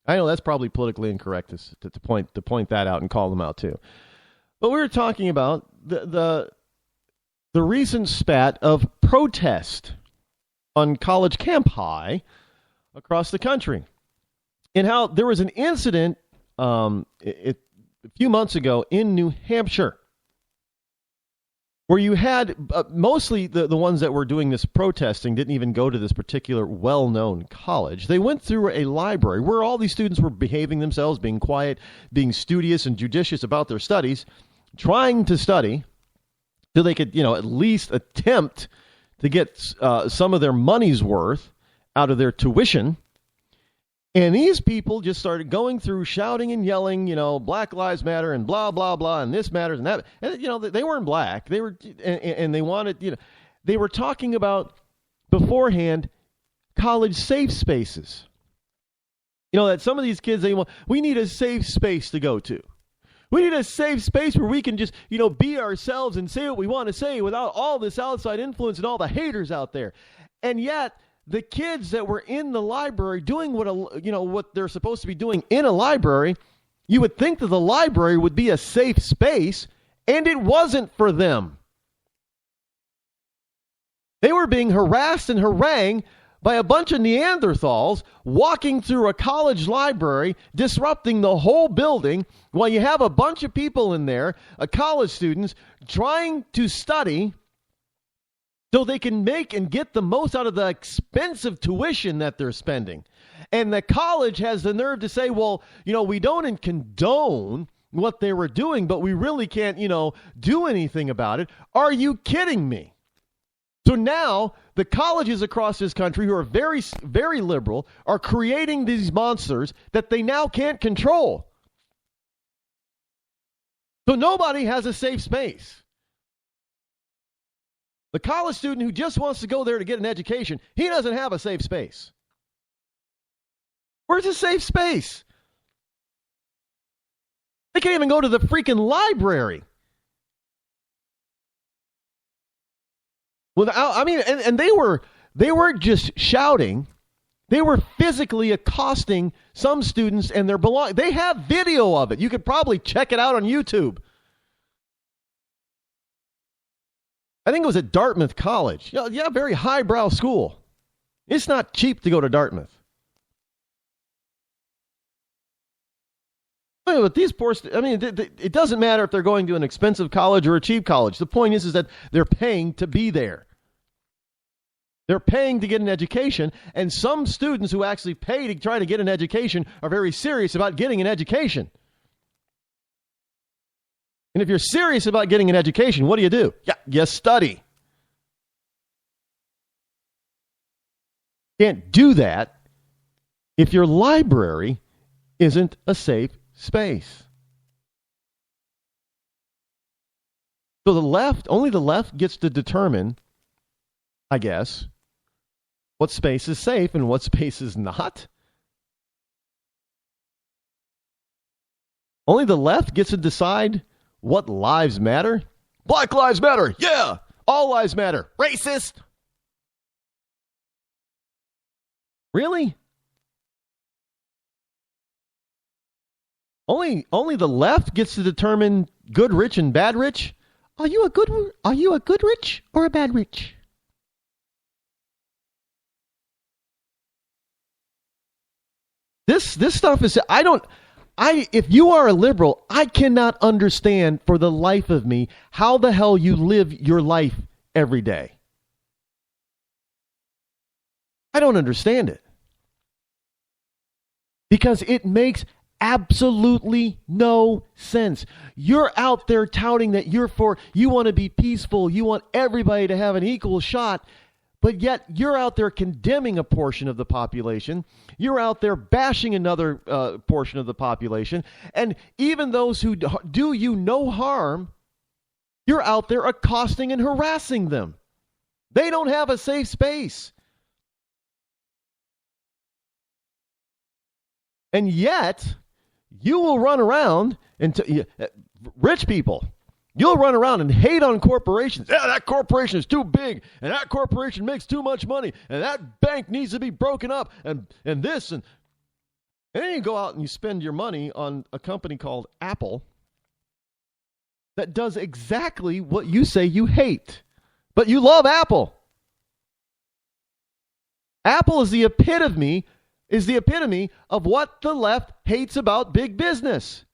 I know that's probably politically incorrect to point that out and call them out too. But we were talking about the recent spat of protest on college campi across the country, and how there was an incident a few months ago in New Hampshire where you had mostly the ones that were doing this protesting didn't even go to this particular well-known college. They went through a library where all these students were behaving themselves, being quiet, being studious and judicious about their studies, trying to study so they could, at least attempt to get some of their money's worth out of their tuition. And these people just started going through shouting and yelling, Black Lives Matter and blah, blah, blah, and this matters and that. And, they weren't black. They were, and they wanted, they were talking about beforehand college safe spaces. That some of these kids, we need a safe space to go to. We need a safe space where we can just, be ourselves and say what we want to say without all this outside influence and all the haters out there. And yet, the kids that were in the library doing what they're supposed to be doing in a library, you would think that the library would be a safe space, and it wasn't for them. They were being harassed and harangued by a bunch of Neanderthals walking through a college library, disrupting the whole building, while you have a bunch of people in there, college students, trying to study so they can make and get the most out of the expensive tuition that they're spending. And the college has the nerve to say, well, we don't condone what they were doing, but we really can't, do anything about it. Are you kidding me? So now the colleges across this country who are very, very liberal are creating these monsters that they now can't control. So nobody has a safe space. The college student who just wants to go there to get an education, he doesn't have a safe space. Where's a safe space? They can't even go to the freaking library. And they weren't just shouting. They were physically accosting some students and their belongings. They have video of it. You could probably check it out on YouTube. I think it was at Dartmouth College. Yeah, very highbrow school. It's not cheap to go to Dartmouth. But these poor, it doesn't matter if they're going to an expensive college or a cheap college. The point is that they're paying to be there. They're paying to get an education, and some students who actually pay to try to get an education are very serious about getting an education. And if you're serious about getting an education, what do? Yeah, you study. Can't do that if your library isn't a safe space. So only the left gets to determine, I guess, what space is safe and what space is not. Only the left gets to decide what lives matter? Black lives matter. Yeah. All lives matter. Racist. Really? Only the left gets to determine good rich and bad rich? Are you a good rich or a bad rich? This stuff is if you are a liberal, I cannot understand for the life of me how the hell you live your life every day. I don't understand it. Because it makes absolutely no sense. You're out there touting that you want to be peaceful, you want everybody to have an equal shot, but yet you're out there condemning a portion of the population. You're out there bashing another portion of the population. And even those who do you no harm, you're out there accosting and harassing them. They don't have a safe space. And yet, you will run around and rich people, You'll run around and hate on corporations. Yeah, that corporation is too big, and that corporation makes too much money, and that bank needs to be broken up, and this, and then you go out and you spend your money on a company called Apple that does exactly what you say you hate. But you love Apple. Apple is the epitome of what the left hates about big business.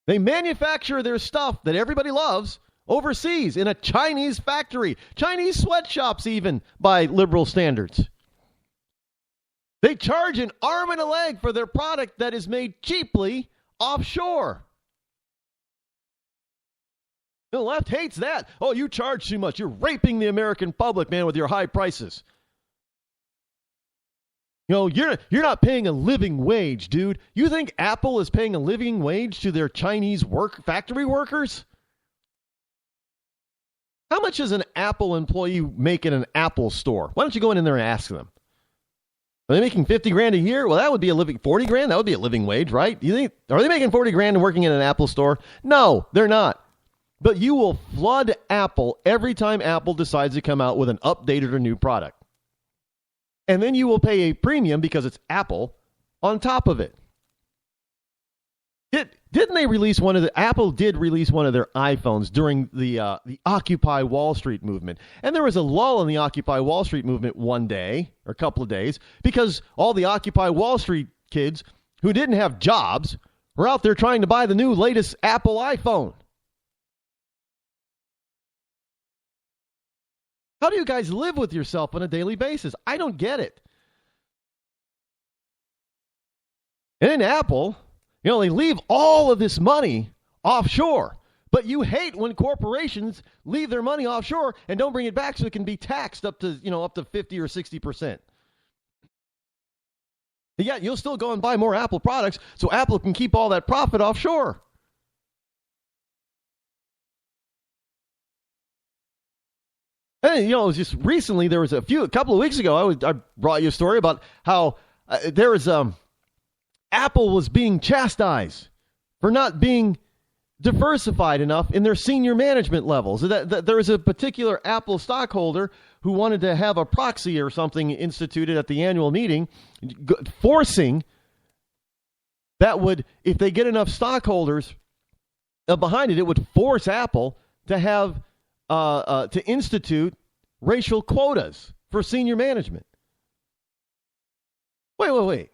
They manufacture their stuff that everybody loves overseas in a Chinese factory, Chinese sweatshops even by liberal standards. They charge an arm and a leg for their product that is made cheaply offshore. The left hates that. Oh, you charge too much. You're raping the American public, man, with your high prices. You know, you're not paying a living wage, dude. You think Apple is paying a living wage to their Chinese factory workers? How much does an Apple employee make in an Apple store? Why don't you go in there and ask them? Are they making $50,000 a year? Well, that would be a living $40,000. That would be a living wage, right? You think are they making $40,000 and working in an Apple store? No, they're not. But you will flood Apple every time Apple decides to come out with an updated or new product. And then you will pay a premium because it's Apple on top of it. Didn't they release Apple did release one of their iPhones during the Occupy Wall Street movement. And there was a lull in the Occupy Wall Street movement one day or a couple of days because all the Occupy Wall Street kids who didn't have jobs were out there trying to buy the new latest Apple iPhone. How do you guys live with yourself on a daily basis? I don't get it. And in Apple, you know, they leave all of this money offshore. But you hate when corporations leave their money offshore and don't bring it back so it can be taxed up to 50 or 60%. Yet you'll still go and buy more Apple products so Apple can keep all that profit offshore. And, it was just recently, there was a couple of weeks ago, I brought you a story about how Apple was being chastised for not being diversified enough in their senior management levels. There was a particular Apple stockholder who wanted to have a proxy or something instituted at the annual meeting, forcing that would, if they get enough stockholders behind it, it would force Apple to have to institute racial quotas for senior management. Wait.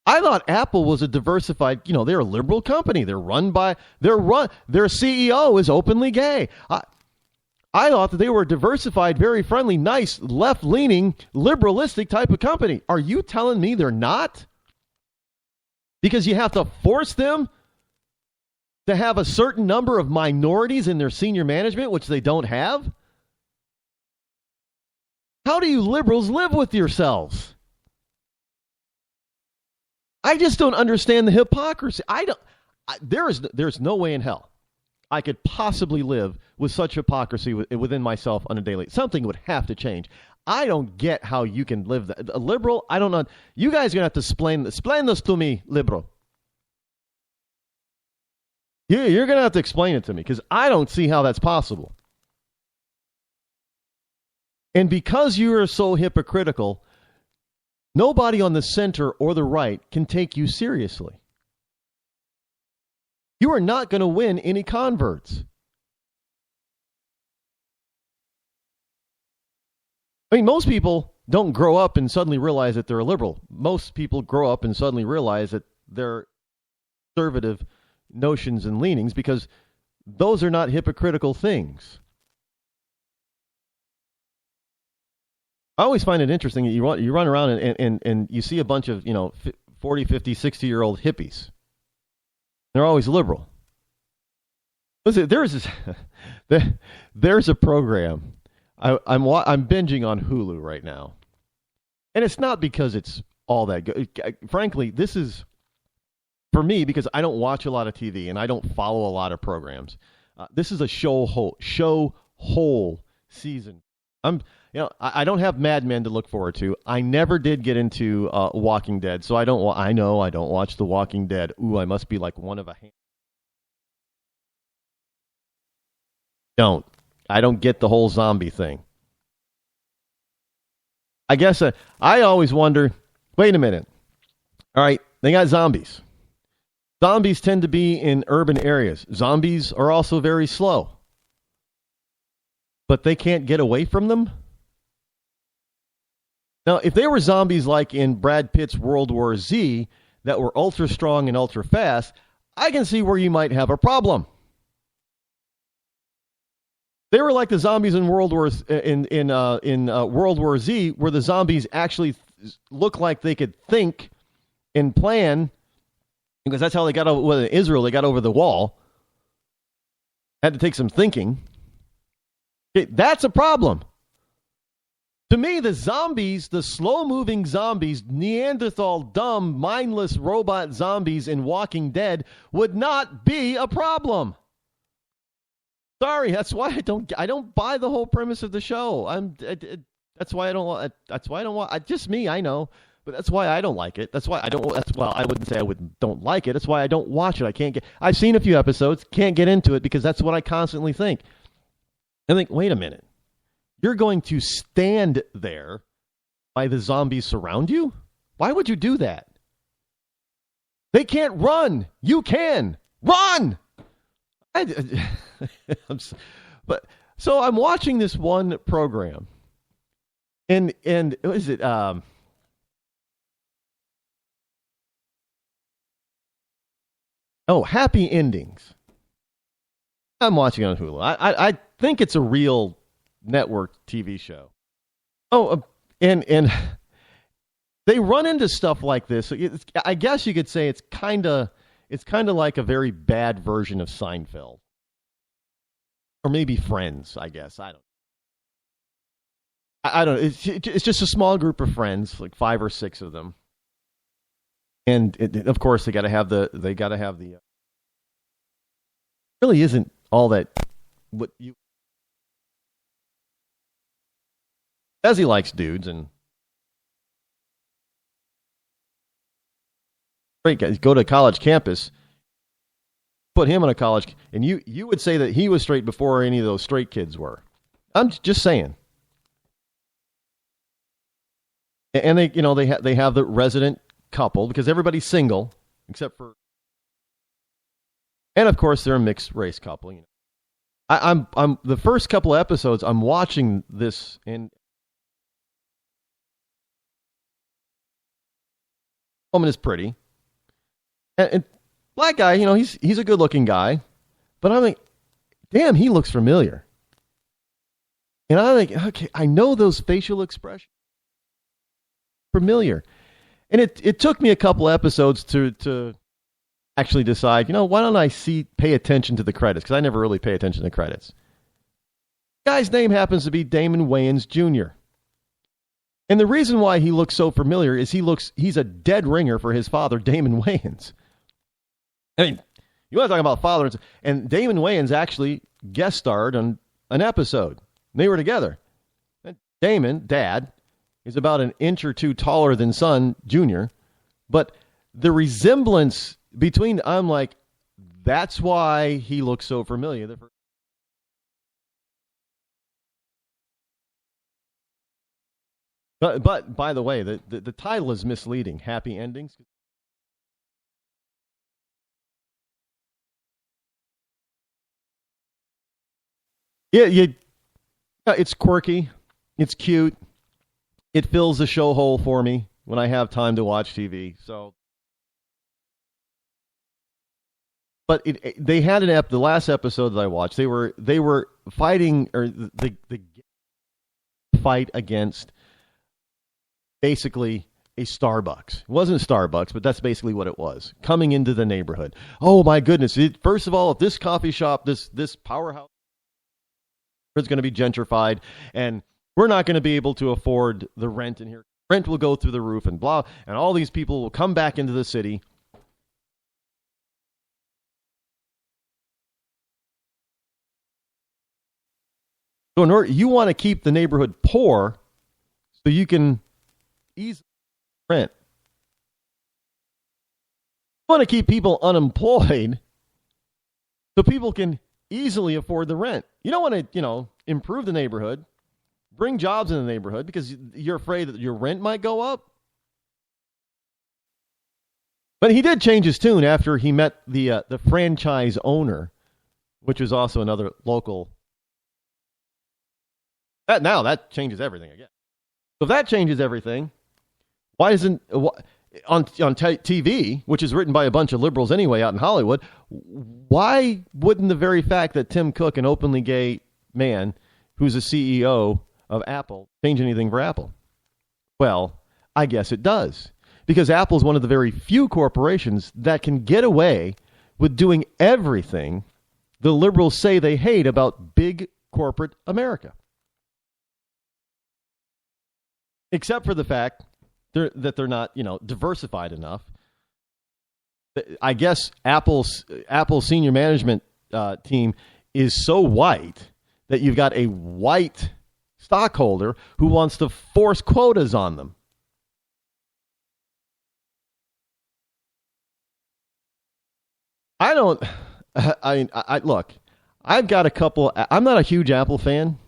I thought Apple was a diversified, they're a liberal company. Their CEO is openly gay. I thought that they were a diversified, very friendly, nice, left-leaning, liberalistic type of company. Are you telling me they're not? Because you have to force them to have a certain number of minorities in their senior management, which they don't have? How do you liberals live with yourselves? I just don't understand the hypocrisy. There's no way in hell I could possibly live with such hypocrisy within myself on a daily. Something would have to change. I don't get how you can live that. A liberal, I don't know. You guys are going to have to explain this to me, liberal. You're going to have to explain it to me because I don't see how that's possible. And because you are so hypocritical, nobody on the center or the right can take you seriously. You are not going to win any converts. I mean, most people don't grow up and suddenly realize that they're a liberal. Most people grow up and suddenly realize that they're conservative notions and leanings because those are not hypocritical things. I always find it interesting that you run around and you see a bunch of 40, 50, 60-year-old hippies. They're always liberal. Listen, there's a program. I'm binging on Hulu right now, and it's not because it's all that good. Frankly, this is for me because I don't watch a lot of TV and I don't follow a lot of programs. This is a show whole season. I don't have Mad Men to look forward to. I never did get into Walking Dead, so I don't watch The Walking Dead. Ooh, I must be like one of a hand. I don't get the whole zombie thing. I guess I always wonder, wait a minute. All right, they got zombies. Zombies tend to be in urban areas. Zombies are also very slow. But they can't get away from them? Now, if they were zombies like in Brad Pitt's World War Z that were ultra strong and ultra fast, I can see where you might have a problem. They were like the zombies in World War Z, where the zombies actually look like they could think and plan, because that's how they got over in Israel. They got over the wall. Had to take some thinking. Okay, that's a problem. To me, the zombies, the slow-moving zombies, Neanderthal, dumb, mindless robot zombies in Walking Dead would not be a problem. Sorry, that's why I don't buy the whole premise of the show. That's why I don't want. Just me, I know, but that's why I don't like it. That's why I don't. I wouldn't say don't like it. That's why I don't watch it. I've seen a few episodes, can't get into it because that's what I constantly think. I think, wait a minute. You're going to stand there while the zombies surround you? Why would you do that? They can't run. You can. Run! So I'm watching this one program. And what is it? Happy Endings. I'm watching it on Hulu. I think it's a real network TV show. And they run into stuff like this. I guess you could say it's kind of like a very bad version of Seinfeld, or maybe Friends. I guess I don't. It's just a small group of friends, like 5 or 6 of them, and of course they got to have the. Really isn't all that what you. As he likes dudes and great guys, go to college campus, put him on a college, and you would say that he was straight before any of those straight kids were. I'm just saying. And they have the resident couple because everybody's single except for, and of course they're a mixed race couple. I'm the first couple of episodes I'm watching this and. Woman is pretty, and black guy. He's a good looking guy, but I'm like, damn, he looks familiar. And I'm like, okay, I know those facial expressions, familiar. And it took me a couple episodes to actually decide. Why don't I pay attention to the credits? Because I never really pay attention to the credits. The guy's name happens to be Damon Wayans Jr. And the reason why he looks so familiar is he's a dead ringer for his father, Damon Wayans. I mean, you want to talk about father, and Damon Wayans actually guest starred on an episode. They were together. And Damon, dad, is about an inch or two taller than son, Junior. But the resemblance between, I'm like, that's why he looks so familiar. But by the way, the title is misleading. Happy Endings. Yeah, it's quirky. It's cute. It fills the show hole for me when I have time to watch TV. So, but they had the last episode that I watched. They were fighting, or the fight against. Basically a Starbucks. It wasn't Starbucks, but that's basically what it was. Coming into the neighborhood. Oh my goodness. First of all, if this coffee shop, this powerhouse is going to be gentrified, and we're not going to be able to afford the rent in here. Rent will go through the roof and blah, and all these people will come back into the city. So in order, you want to keep the neighborhood poor so you can easily rent. You want to keep people unemployed so people can easily afford the rent. You don't want to, improve the neighborhood, bring jobs in the neighborhood because you're afraid that your rent might go up. But he did change his tune after he met the franchise owner, which is also another local. That changes everything again. So if that changes everything, why isn't on TV, which is written by a bunch of liberals anyway out in Hollywood, why wouldn't the very fact that Tim Cook, an openly gay man who's a CEO of Apple, change anything for Apple? Well, I guess it does. Because Apple is one of the very few corporations that can get away with doing everything the liberals say they hate about big corporate America. Except for the fact that they're not, diversified enough. I guess Apple's senior management team is so white that you've got a white stockholder who wants to force quotas on them. Look, I've got a couple. I'm not a huge Apple fan,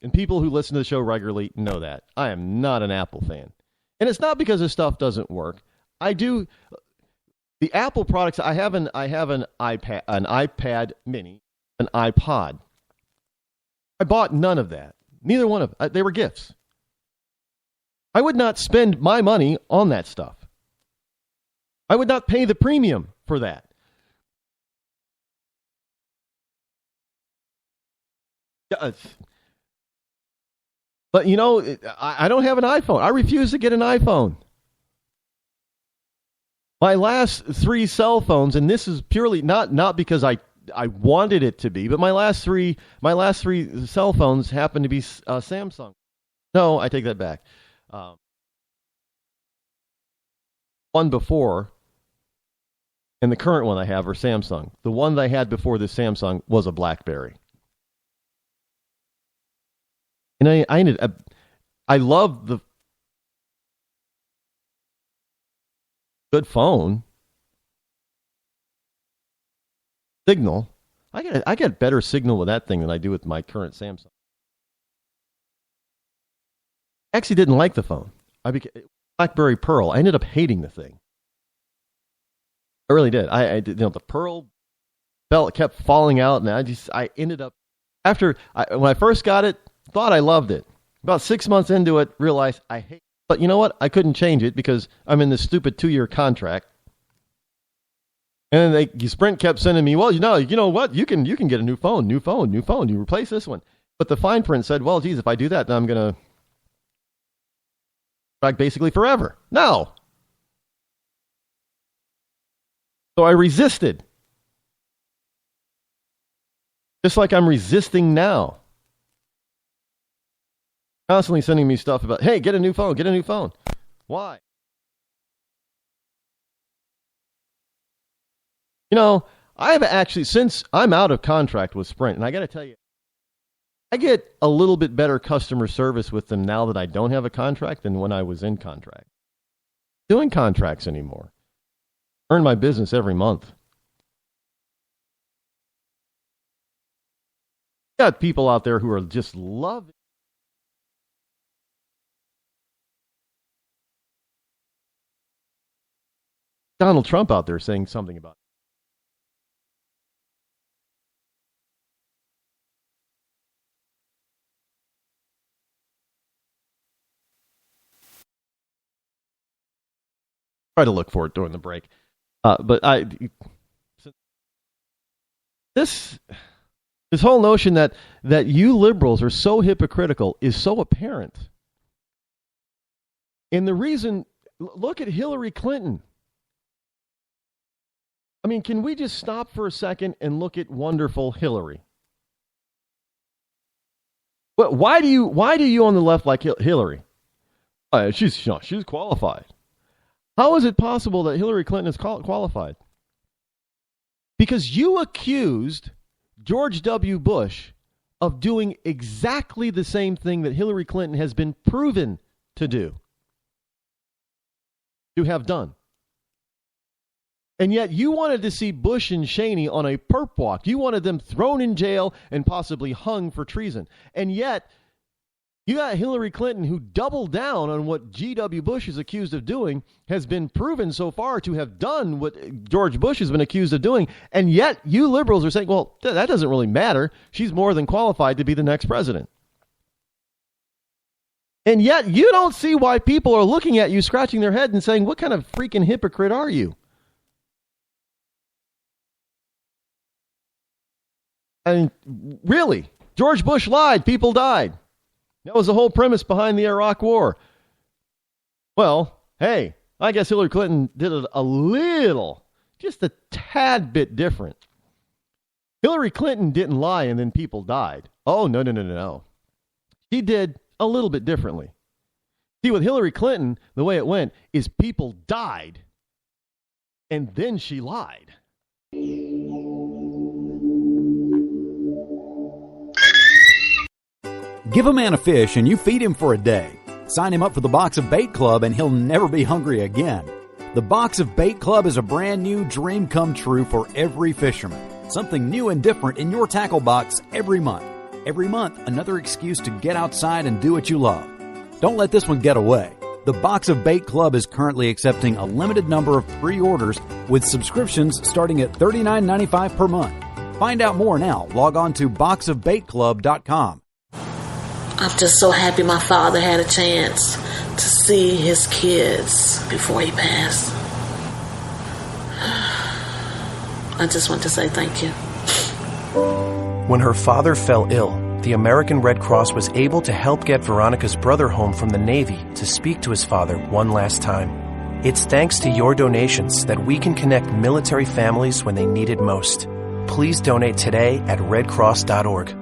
and people who listen to the show regularly know that. I am not an Apple fan. And it's not because this stuff doesn't work. The Apple products, I have an iPad mini, an iPod. I bought none of that. Neither one of them. They were gifts. I would not spend my money on that stuff. I would not pay the premium for that. But, I don't have an iPhone. I refuse to get an iPhone. My last 3 cell phones, and this is purely not because I wanted it to be, but my last three cell phones happen to be Samsung. No, I take that back. One before, and the current one I have are Samsung. The one that I had before the Samsung was a BlackBerry. And I love the good phone signal. I get better signal with that thing than I do with my current Samsung. I actually didn't like the phone. BlackBerry Pearl. I ended up hating the thing. I really did. I did. The Pearl belt kept falling out, and I ended up when I first got it. Thought I loved it. About 6 months into it, realized I hate it. But you know what? I couldn't change it because I'm in this stupid 2-year contract. And then Sprint kept sending me, well, you know what? You can get a new phone. You replace this one. But the fine print said, well, geez, if I do that, then I'm going to contract basically forever. No. So I resisted. Just like I'm resisting now. Constantly sending me stuff about, hey, get a new phone. Why? I have actually, since I'm out of contract with Sprint, and I got to tell you, I get a little bit better customer service with them now that I don't have a contract than when I was in contract. Doing contracts anymore. Earn my business every month. Got people out there who are just loving. Donald Trump out there saying something about it. Try to look for it during the break. But this whole notion that you liberals are so hypocritical is so apparent. And the reason, look at Hillary Clinton. I mean, can we just stop for a second and look at wonderful Hillary? Well, why do you on the left like Hillary? She's qualified. How is it possible that Hillary Clinton is qualified? Because you accused George W. Bush of doing exactly the same thing that Hillary Clinton has been proven to have done. And yet you wanted to see Bush and Cheney on a perp walk. You wanted them thrown in jail and possibly hung for treason. And yet you got Hillary Clinton, who doubled down on what G.W. Bush is accused of doing, has been proven so far to have done what George Bush has been accused of doing. And yet you liberals are saying, well, that doesn't really matter. She's more than qualified to be the next president. And yet you don't see why people are looking at you, scratching their head and saying, what kind of freaking hypocrite are you? I mean, really, George Bush lied. People died. That was the whole premise behind the Iraq War. Well, hey, I guess Hillary Clinton did it a little, just a tad bit different. Hillary Clinton didn't lie and then people died. Oh, no. She did a little bit differently. See, with Hillary Clinton, the way it went is people died and then she lied. Give a man a fish and you feed him for a day. Sign him up for the Box of Bait Club and he'll never be hungry again. The Box of Bait Club is a brand new dream come true for every fisherman. Something new and different in your tackle box every month. Every month, another excuse to get outside and do what you love. Don't let this one get away. The Box of Bait Club is currently accepting a limited number of pre-orders with subscriptions starting at $39.95 per month. Find out more now. Log on to boxofbaitclub.com. I'm just so happy my father had a chance to see his kids before he passed. I just want to say thank you. When her father fell ill, the American Red Cross was able to help get Veronica's brother home from the Navy to speak to his father one last time. It's thanks to your donations that we can connect military families when they need it most. Please donate today at redcross.org.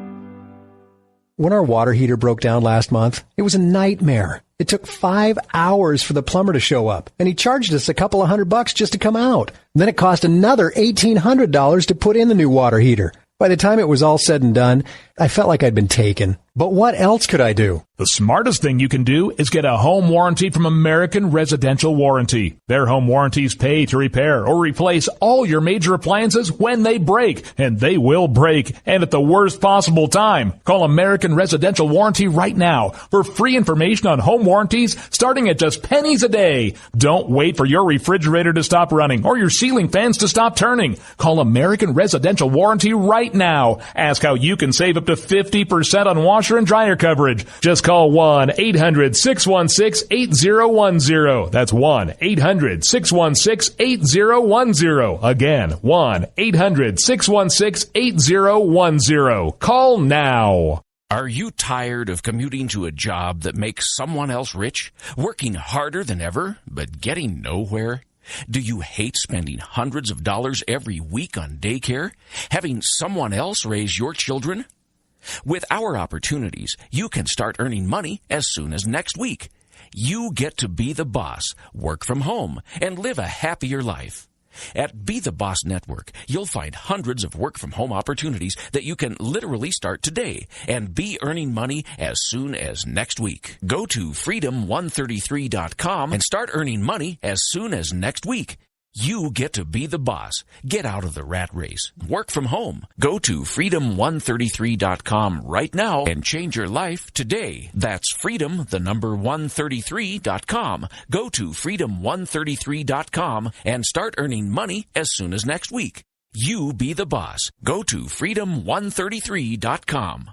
When our water heater broke down last month, it was a nightmare. It took 5 hours for the plumber to show up, and he charged us a couple of $100 just to come out. And then it cost another $1,800 to put in the new water heater. By the time it was all said and done, I felt like I'd been taken. But what else could I do? The smartest thing you can do is get a home warranty from American Residential Warranty. Their home warranties pay to repair or replace all your major appliances when they break, and they will break, and at the worst possible time. Call American Residential Warranty right now for free information on home warranties starting at just pennies a day. Don't wait for your refrigerator to stop running or your ceiling fans to stop turning. Call American Residential Warranty right now. Ask how you can save up to 50% on washer and dryer coverage. Just call 1-800-616-8010. That's 1-800-616-8010. Again, 1-800-616-8010. Call now. Are you tired of commuting to a job that makes someone else rich? Working harder than ever, but getting nowhere? Do you hate spending hundreds of dollars every week on daycare? Having someone else raise your children? With our opportunities, you can start earning money as soon as next week. You get to be the boss, work from home, and live a happier life. At Be the Boss Network, you'll find hundreds of work-from-home opportunities that you can literally start today and be earning money as soon as next week. Go to freedom133.com and start earning money as soon as next week. You get to be the boss. Get out of the rat race. Work from home. Go to freedom133.com right now and change your life today. That's freedom133.com. Go to freedom133.com and start earning money as soon as next week. You be the boss. Go to freedom133.com.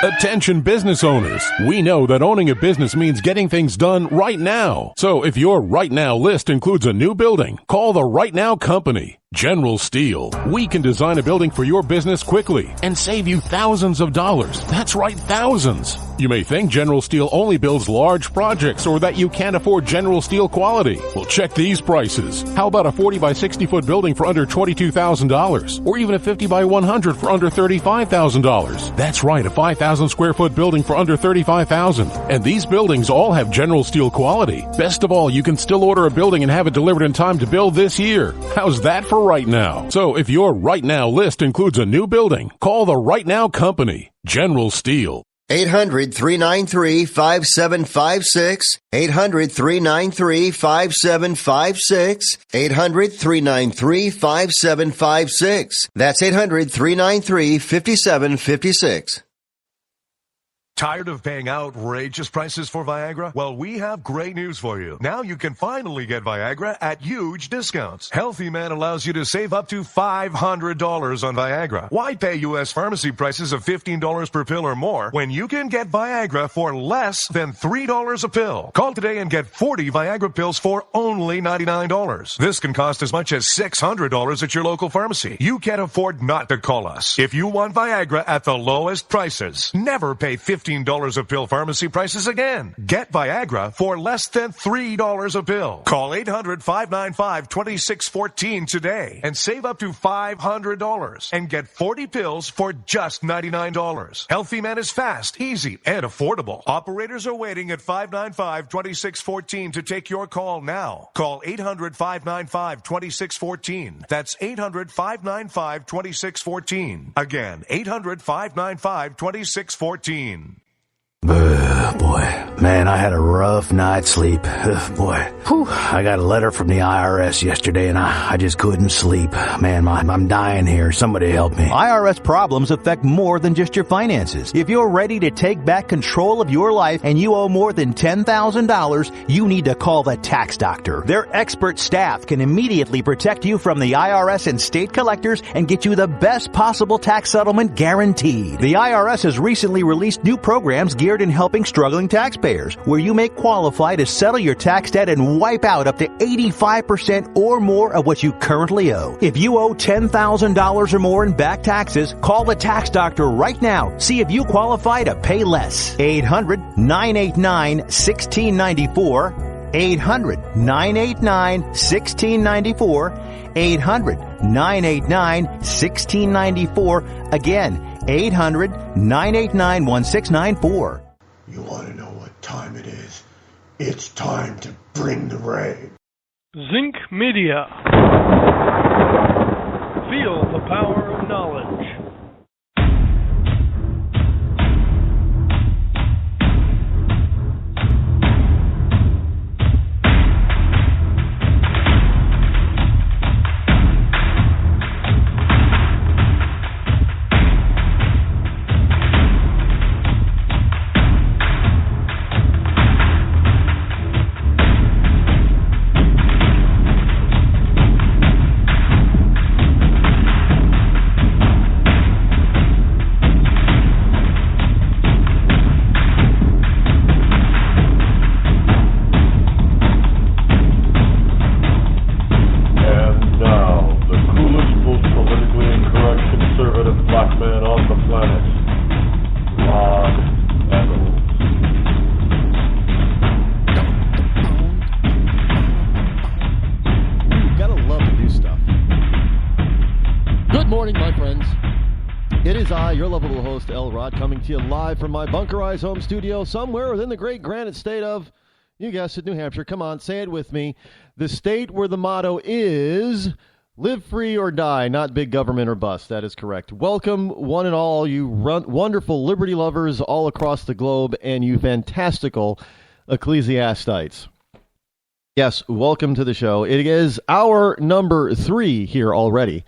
Attention business owners. We know that owning a business means getting things done right now. So if your right now list includes a new building, call the Right Now Company. General Steel. We can design a building for your business quickly and save you thousands of dollars. That's right, thousands. You may think General Steel only builds large projects or that you can't afford General Steel quality. Well, check these prices. How about a 40 by 60 foot building for under $22,000? Or even a 50 by 100 for under $35,000? That's right, a 5,000 square foot building for under $35,000. And these buildings all have General Steel quality. Best of all, you can still order a building and have it delivered in time to build this year. How's that for right now? So if your right now list includes a new building, call the Right Now Company. General Steel. 800-393-5756. 800-393-5756. 800-393-5756. That's 800-393-5756. Tired of paying outrageous prices for Viagra? Well, we have great news for you. Now you can finally get Viagra at huge discounts. Healthy Man allows you to save up to $500 on Viagra. Why pay U.S. pharmacy prices of $15 per pill or more when you can get Viagra for less than $3 a pill? Call today and get 40 Viagra pills for only $99. This can cost as much as $600 at your local pharmacy. You can't afford not to call us. If you want Viagra at the lowest prices, never pay $15 a pill pharmacy prices again. Get Viagra for less than $3 a pill. Call 800-595-2614 today and save up to $500 and get 40 pills for just $99. Healthy Man is fast, easy, and affordable. Operators are waiting at 595-2614 to take your call now. Call 800-595-2614. That's 800-595-2614. Again, 800-595-2614. Boy, man, I had a rough night's sleep. Boy, I got a letter from the IRS yesterday and I just couldn't sleep. Man, I'm dying here. Somebody help me. IRS problems affect more than just your finances. If you're ready to take back control of your life and you owe more than $10,000, you need to call the Tax Doctor. Their expert staff can immediately protect you from the IRS and state collectors and get you the best possible tax settlement guaranteed. The IRS has recently released new programs geared in helping struggling taxpayers, where you may qualify to settle your tax debt and wipe out up to 85% or more of what you currently owe. If you owe $10,000 or more in back taxes, call the Tax Doctor right now. See if you qualify to pay less. 800-989-1694. 800-989-1694. 800-989-1694. Again, 800-989-1694. You want to know what time it is? It's time to bring the rain. Zinc Media. Feel the power of knowledge. Coming to you live from my bunkerized home studio somewhere within the great granite state of, you guessed it, New Hampshire. Come on, say it with me. The state where the motto is live free or die, not big government or bust. That is correct. Welcome, one and all, you wonderful liberty lovers all across the globe and you fantastical ecclesiastites. Yes, welcome to the show. It is hour number 3 here already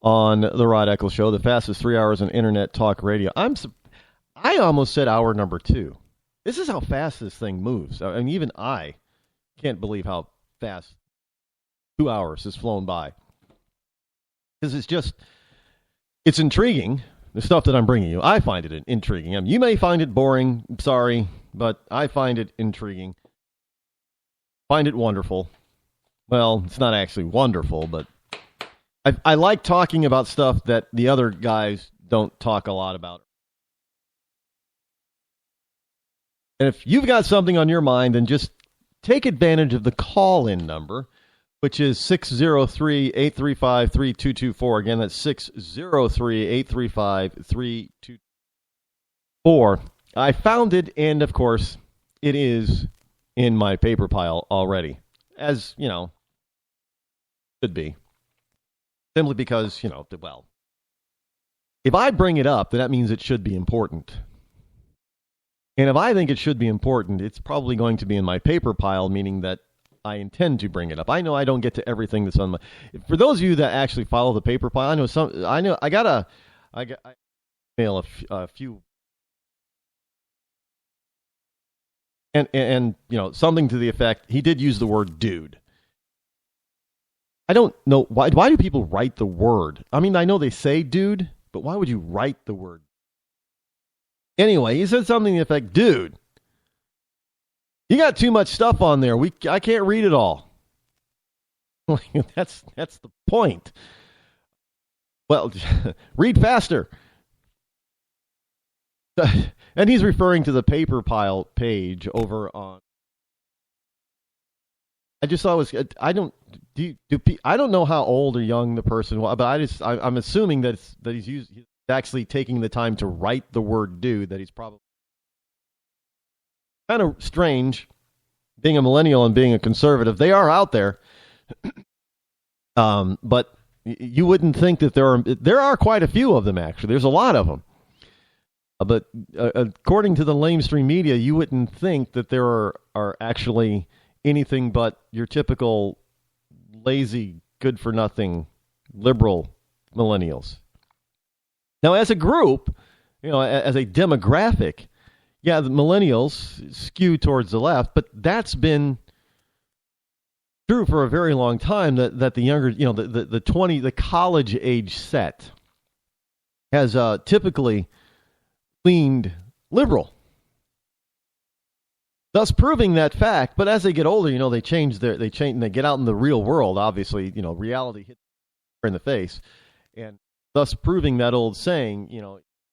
on the Rod Eccles Show, the fastest 3 hours in internet talk radio. I almost said hour number 2. This is how fast this thing moves. I mean, even I can't believe how fast 2 hours has flown by. Because it's intriguing, the stuff that I'm bringing you. I find it intriguing. I mean, you may find it boring, sorry, but I find it intriguing. Find it wonderful. Well, it's not actually wonderful, but I like talking about stuff that the other guys don't talk a lot about. And if you've got something on your mind, then just take advantage of the call-in number, which is 603-835-3224. Again, that's 603-835-3224. I found it, and of course, it is in my paper pile already, as, you know, should be. Simply because, you know, well, if I bring it up, then that means it should be important. And if I think it should be important, it's probably going to be in my paper pile, meaning that I intend to bring it up. I know I don't get to everything that's on my. For those of you that actually follow the paper pile, I mail a few, and something to the effect. He did use the word dude. I don't know why do people write the word? I mean, I know they say dude, but why would you write the word? Anyway, he said something to the effect, dude, you got too much stuff on there. I can't read it all. That's the point. Well, read faster. And he's referring to the paper pile page over on. I just thought it was. I don't know how old or young the person was, but I'm assuming that he's actually taking the time to write the word dude. That he's probably kind of strange, being a millennial and being a conservative. They are out there, but you wouldn't think that there are quite a few of them. Actually, there's a lot of them. But according to the lamestream media, you wouldn't think that there are actually anything but your typical lazy, good-for-nothing, liberal millennials. Now, as a group, as a demographic, yeah, the millennials skew towards the left, but that's been true for a very long time. That the younger, the college age set has typically leaned liberal, thus proving that fact. But as they get older, they change and they get out in the real world. Obviously, reality hits in the face, and thus proving that old saying,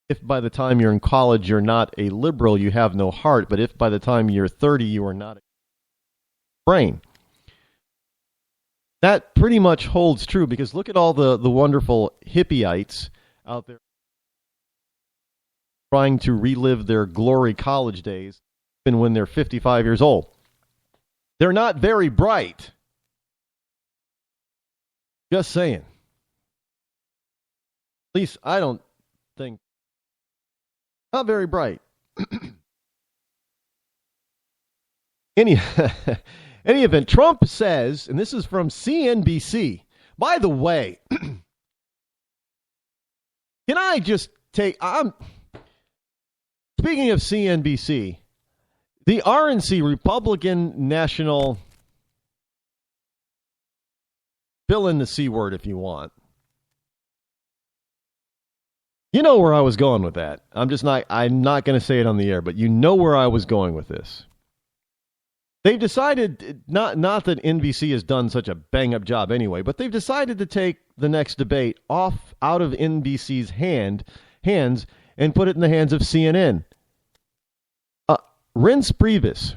if by the time you're in college you're not a liberal, you have no heart. But if by the time you're 30 you are not a brain. That pretty much holds true, because look at all the wonderful hippieites out there trying to relive their glory college days, even when they're 55 years old. They're not very bright. Just saying. At least I don't think. Not very bright. Any event, Trump says, and this is from CNBC. By the way, can I just take... Speaking of CNBC, the RNC, Republican National, fill in the C word if you want. You know where I was going with that. I'm not going to say it on the air, but you know where I was going with this. They've decided, not that NBC has done such a bang-up job anyway, but they've decided to take the next debate out of NBC's hands and put it in the hands of CNN. Reince Priebus,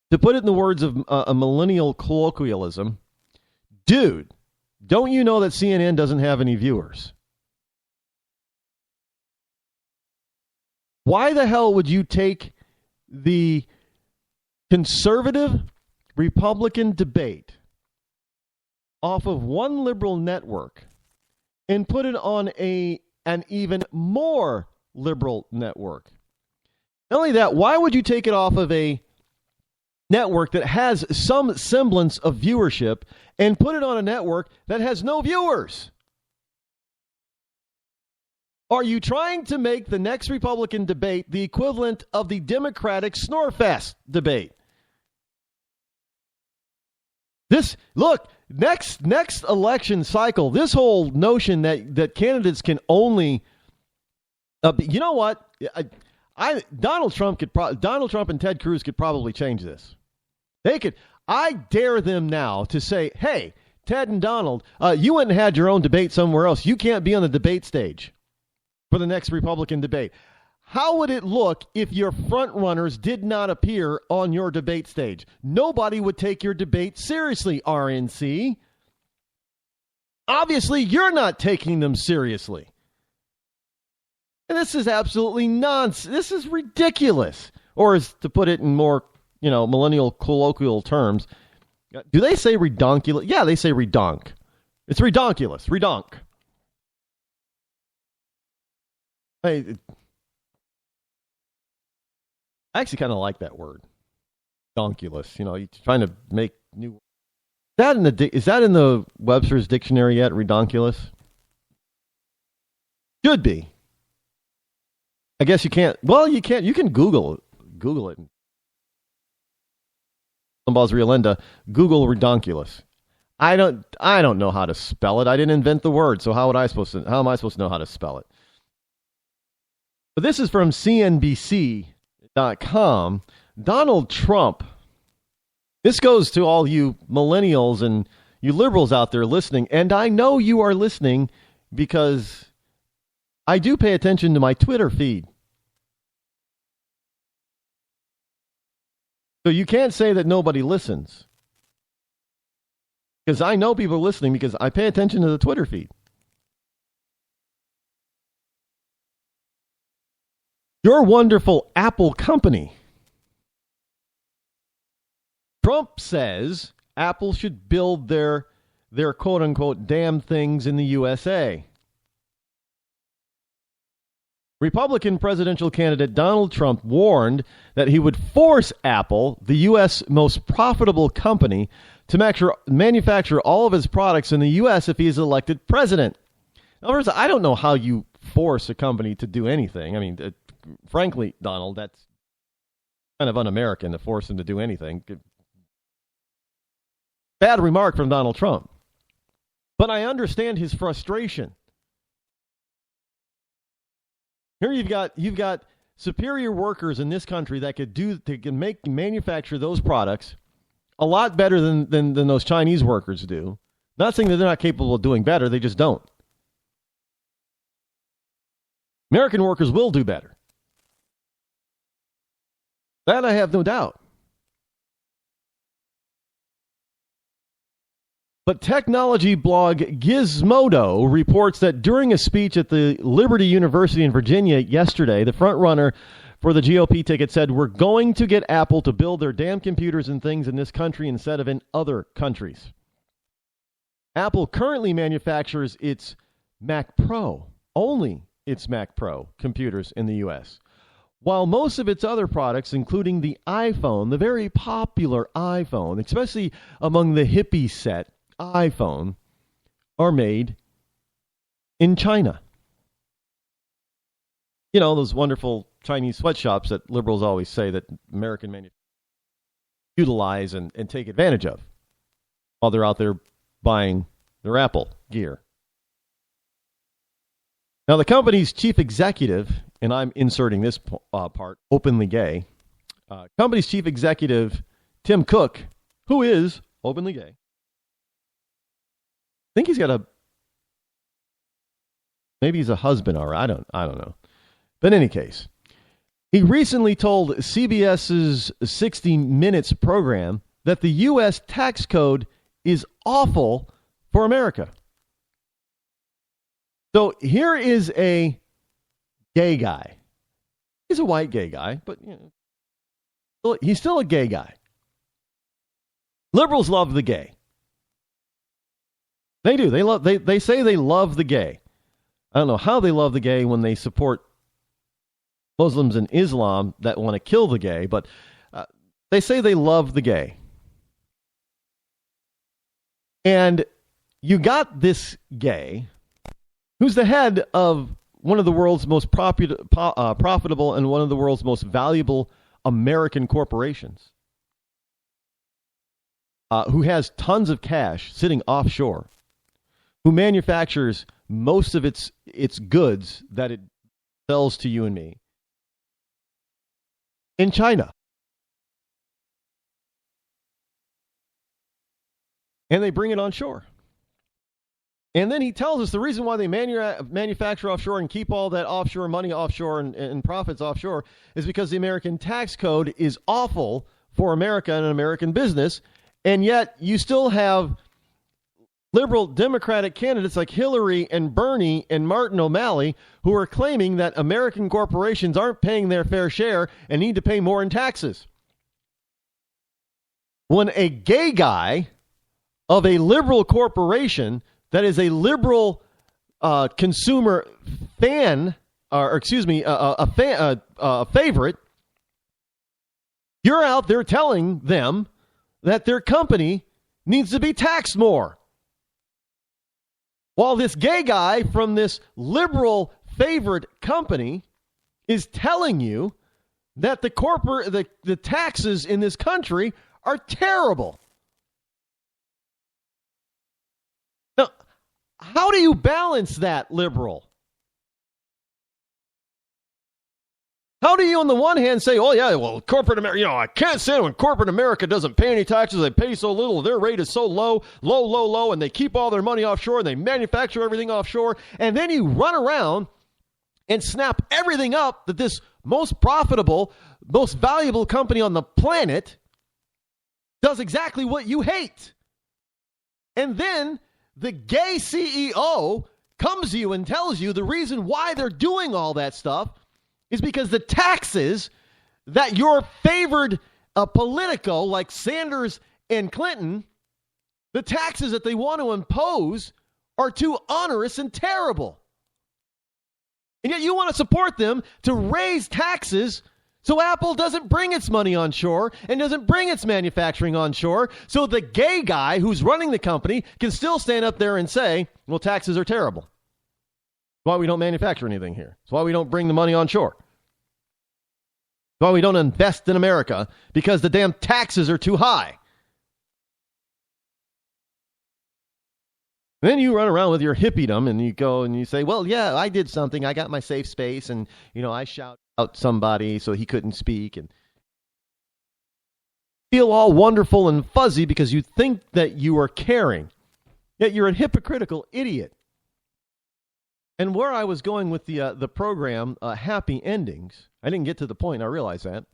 to put it in the words of a millennial colloquialism, dude, don't you know that CNN doesn't have any viewers? Why the hell would you take the conservative Republican debate off of one liberal network and put it on an even more liberal network? Not only that, why would you take it off of a network that has some semblance of viewership and put it on a network that has no viewers? Are you trying to make the next Republican debate the equivalent of the Democratic Snorefest debate? Next election cycle, this whole notion that candidates can only, you know what? Donald Trump and Ted Cruz could probably change this. They could. I dare them now to say, hey, Ted and Donald, you went and had your own debate somewhere else. You can't be on the debate stage for the next Republican debate. How would it look if your front runners did not appear on your debate stage? Nobody would take your debate seriously, RNC. Obviously, you're not taking them seriously. And this is absolutely nonsense. This is ridiculous. Or, as to put it in more, millennial colloquial terms, do they say redonkulous? Yeah, they say redonk. It's redonkulous. Redonk. Hey, I actually kind of like that word, redonkulous. You know, you're trying to make new. Is that in the Webster's dictionary yet? Redonkulous should be. I guess you can't. Well, you can't. You can Google it. Somebody's Riolenda. Google redonkulous. I don't know how to spell it. I didn't invent the word, so how am I supposed to know how to spell it? But this is from CNBC.com. Donald Trump. This goes to all you millennials and you liberals out there listening, and I know you are listening because I do pay attention to my Twitter feed. So you can't say that nobody listens. Because I know people are listening because I pay attention to the Twitter feed. Your wonderful Apple company. Trump says Apple should build their quote-unquote damn things in the USA. Republican presidential candidate Donald Trump warned that he would force Apple, the U.S. most profitable company, to manufacture all of his products in the U.S. if he is elected president. In other words, I don't know how you force a company to do anything. I mean, frankly, Donald, that's kind of un-American to force him to do anything. Bad remark from Donald Trump. But I understand his frustration. Here you've got superior workers in this country that can manufacture those products a lot better than those Chinese workers do. Not saying that they're not capable of doing better, they just don't. American workers will do better. That I have no doubt. But technology blog Gizmodo reports that during a speech at the Liberty University in Virginia yesterday, the frontrunner for the GOP ticket said, "We're going to get Apple to build their damn computers and things in this country instead of in other countries." Apple currently manufactures its Mac Pro, only its Mac Pro computers in the U.S., while most of its other products, including the iPhone, the very popular iPhone, especially among the hippie set, iPhone, are made in China. You know, those wonderful Chinese sweatshops that liberals always say that American manufacturers utilize and take advantage of while they're out there buying their Apple gear. Now, the company's chief executive, and I'm inserting this part, openly gay, company's chief executive, Tim Cook, who is openly gay, I think maybe he's a husband, or I don't know. But in any case, he recently told CBS's 60 Minutes program that the U.S. tax code is awful for America. So here is a gay guy. He's a white gay guy, but he's still a gay guy. Liberals love the gay. They do. They say they love the gay. I don't know how they love the gay when they support Muslims and Islam that want to kill the gay, but they say they love the gay. And you got this gay who's the head of one of the world's most profitable and one of the world's most valuable American corporations, who has tons of cash sitting offshore, who manufactures most of its goods that it sells to you and me in China. And they bring it on shore. And then he tells us the reason why they manufacture offshore and keep all that offshore money offshore and profits offshore is because the American tax code is awful for America and American business. And yet you still have liberal Democratic candidates like Hillary and Bernie and Martin O'Malley who are claiming that American corporations aren't paying their fair share and need to pay more in taxes. When a gay guy of a liberal corporation that is a liberal consumer fan, a favorite, You're out there telling them that their company needs to be taxed more. While this gay guy from this liberal favorite company is telling you that the taxes in this country are terrible. Now, how do you balance that, liberal? How do you, on the one hand, say, oh, yeah, well, corporate America, I can't stand it when corporate America doesn't pay any taxes. They pay so little. Their rate is so low, and they keep all their money offshore, and they manufacture everything offshore. And then you run around and snap everything up that this most profitable, most valuable company on the planet does exactly what you hate. And then the gay CEO comes to you and tells you the reason why they're doing all that stuff is because the taxes that your favored Politico like Sanders and Clinton, the taxes that they want to impose are too onerous and terrible. And yet you want to support them to raise taxes so Apple doesn't bring its money onshore and doesn't bring its manufacturing onshore, so the gay guy who's running the company can still stand up there and say, well, taxes are terrible. That's why we don't manufacture anything here. That's why we don't bring the money onshore. That's why we don't invest in America, because the damn taxes are too high. And then you run around with your hippiedom and you go and you say, well, yeah, I did something. I got my safe space and, I shout out somebody so he couldn't speak and feel all wonderful and fuzzy because you think that you are caring. Yet you're a hypocritical idiot. And where I was going with the program, Happy Endings, I didn't get to the point, I realize that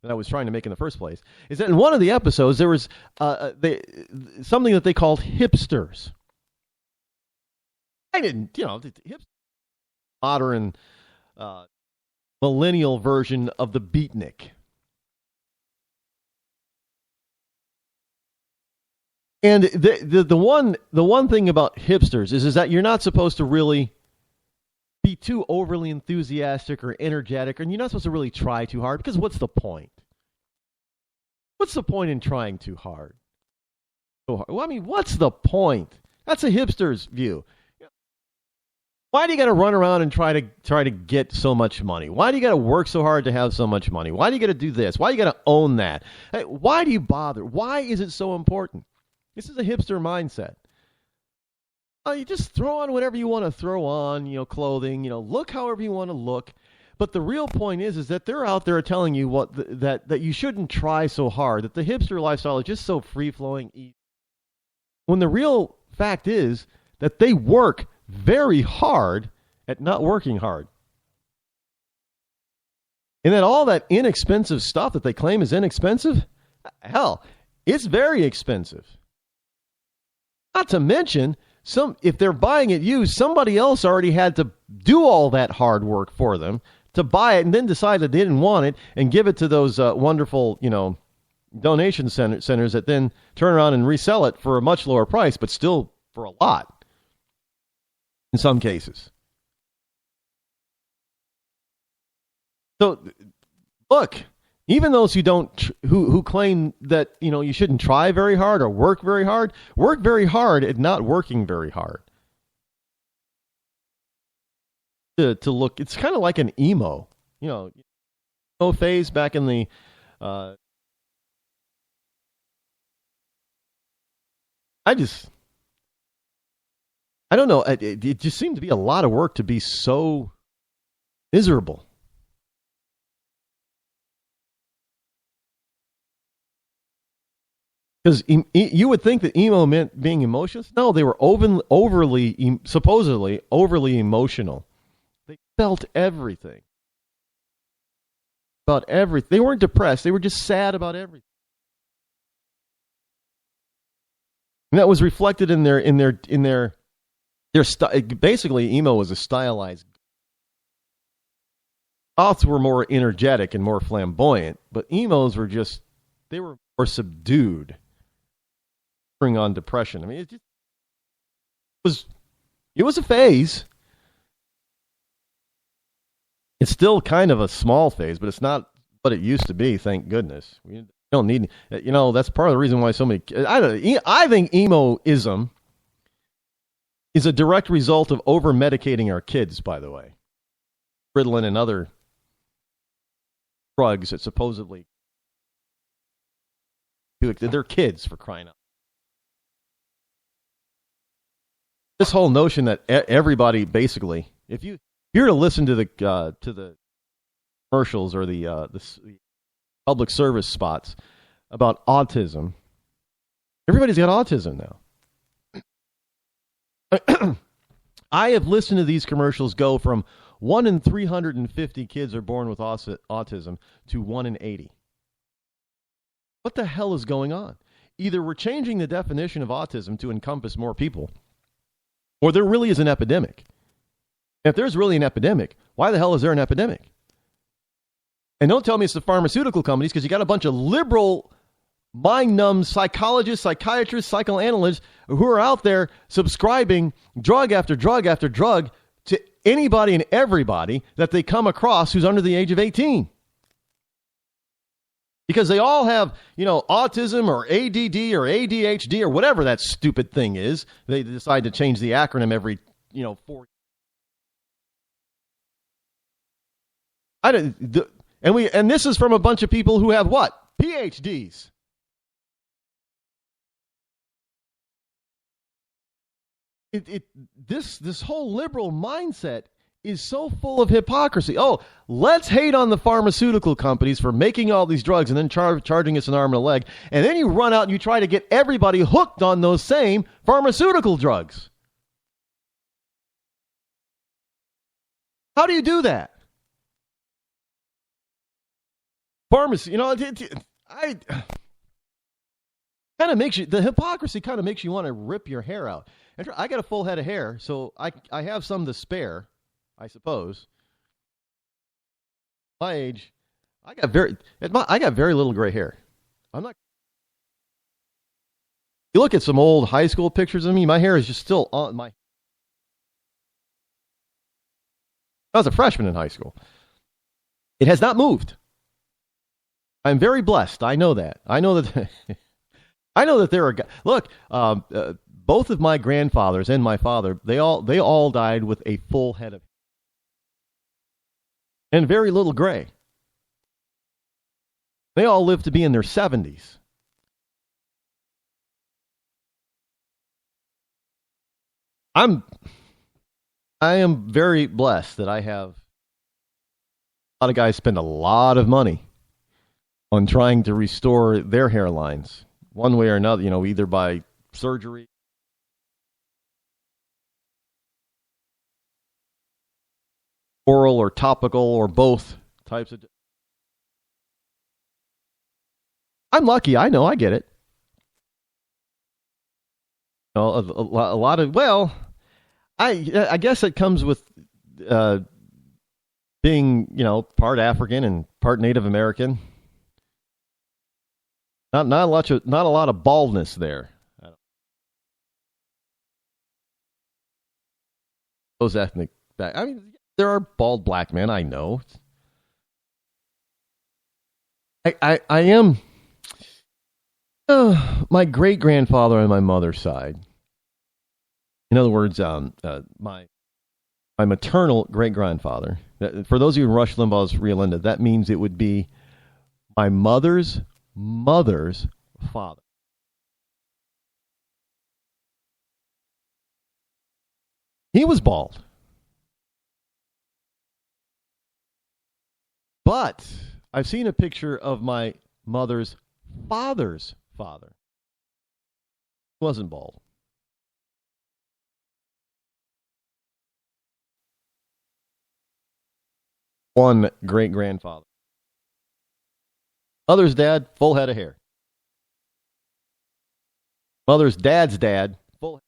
I was trying to make in the first place, is that in one of the episodes there was something that they called hipsters. I didn't, modern millennial version of the beatnik. And the one thing about hipsters is that you're not supposed to really be too overly enthusiastic or energetic, and you're not supposed to really try too hard, because what's the point? What's the point in trying too hard? Well, I mean, what's the point? That's a hipster's view. Why do you got to run around and try to get so much money? Why do you got to work so hard to have so much money? Why do you got to do this? Why do you got to own that? Hey, why do you bother? Why is it so important? This is a hipster mindset. You just throw on whatever you want to throw on, clothing, look however you want to look. But the real point is that they're out there telling you that you shouldn't try so hard, that the hipster lifestyle is just so free-flowing. When the real fact is that they work very hard at not working hard. And that all that inexpensive stuff that they claim is inexpensive, hell, it's very expensive. Not to mention, if they're buying it used, somebody else already had to do all that hard work for them to buy it and then decide that they didn't want it and give it to those wonderful, donation centers that then turn around and resell it for a much lower price, but still for a lot. In some cases. So, look, even those who claim that, you shouldn't try very hard or work very hard at not working very hard. To look, it's kind of like an emo, phase back in the, I don't know. It just seemed to be a lot of work to be so miserable. Because you would think that emo meant being emotionless. No, they were supposedly overly emotional. They felt everything. About everything. They weren't depressed. They were just sad about everything. And that was reflected in their basically, emo was a stylized. Goths were more energetic and more flamboyant, but emos they were more subdued. Bring on depression. I mean, it was a phase. It's still kind of a small phase, but it's not what it used to be, thank goodness. We don't need, that's part of the reason why so many, I think emo-ism is a direct result of over-medicating our kids, by the way. Ritalin and other drugs that supposedly, they're kids, for crying out. This whole notion that everybody, basically, if you're to listen to the commercials or the public service spots about autism, everybody's got autism now. I have listened to these commercials go from 1 in 350 kids are born with autism to 1 in 80. What the hell is going on? Either we're changing the definition of autism to encompass more people, or there really is an epidemic. If there's really an epidemic, why the hell is there an epidemic? And don't tell me it's the pharmaceutical companies, because you got a bunch of liberal, mind-numb psychologists, psychiatrists, psychoanalysts who are out there subscribing drug after drug after drug to anybody and everybody that they come across who's under the age of 18. Because they all have, autism or ADD or ADHD or whatever that stupid thing is. They decide to change the acronym every, 4 years. And this is from a bunch of people who have what? PhDs. This whole liberal mindset is so full of hypocrisy. Oh, let's hate on the pharmaceutical companies for making all these drugs and then charging us an arm and a leg. And then you run out and you try to get everybody hooked on those same pharmaceutical drugs. How do you do that? Pharmacy, kind of makes you, the hypocrisy kind of makes you want to rip your hair out. And I got a full head of hair, so I have some to spare, I suppose. My age, I got very little gray hair. I'm not. You look at some old high school pictures of me, my hair is just still on my. I was a freshman in high school. It has not moved. I'm very blessed. I know that. I know that. I know that there are. Look, both of my grandfathers and my father, they all died with a full head of hair and very little gray. They all lived to be in their 70s. I am very blessed that I have. A lot of guys spend a lot of money on trying to restore their hairlines one way or another, either by surgery, oral or topical, or both types of. I'm lucky. I know. I get it. A lot of, I guess it comes with being, part African and part Native American. Not a lot of baldness there. Those ethnic back. I mean, there are bald black men. I know. I am. My great grandfather on my mother's side. In other words, my maternal great grandfather. For those of you in Rush Limbaugh's Real Linda, that means it would be my mother's father. He was bald. But I've seen a picture of my mother's father's father. He wasn't bald. One great-grandfather. Mother's dad, full head of hair. Mother's dad's dad, full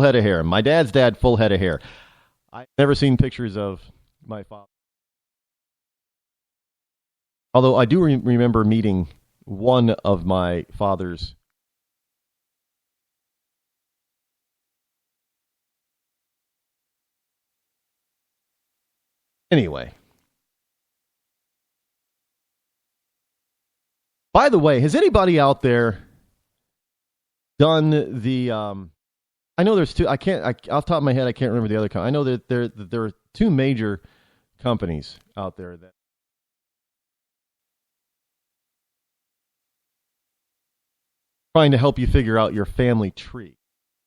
head of hair. My dad's dad, full head of hair. I've never seen pictures of my father. Although I do remember meeting one of my father's anyway. By the way, has anybody out there done the? I know there's two. Off the top of my head, I can't remember the other company. I know that there are two major companies out there that trying to help you figure out your family tree.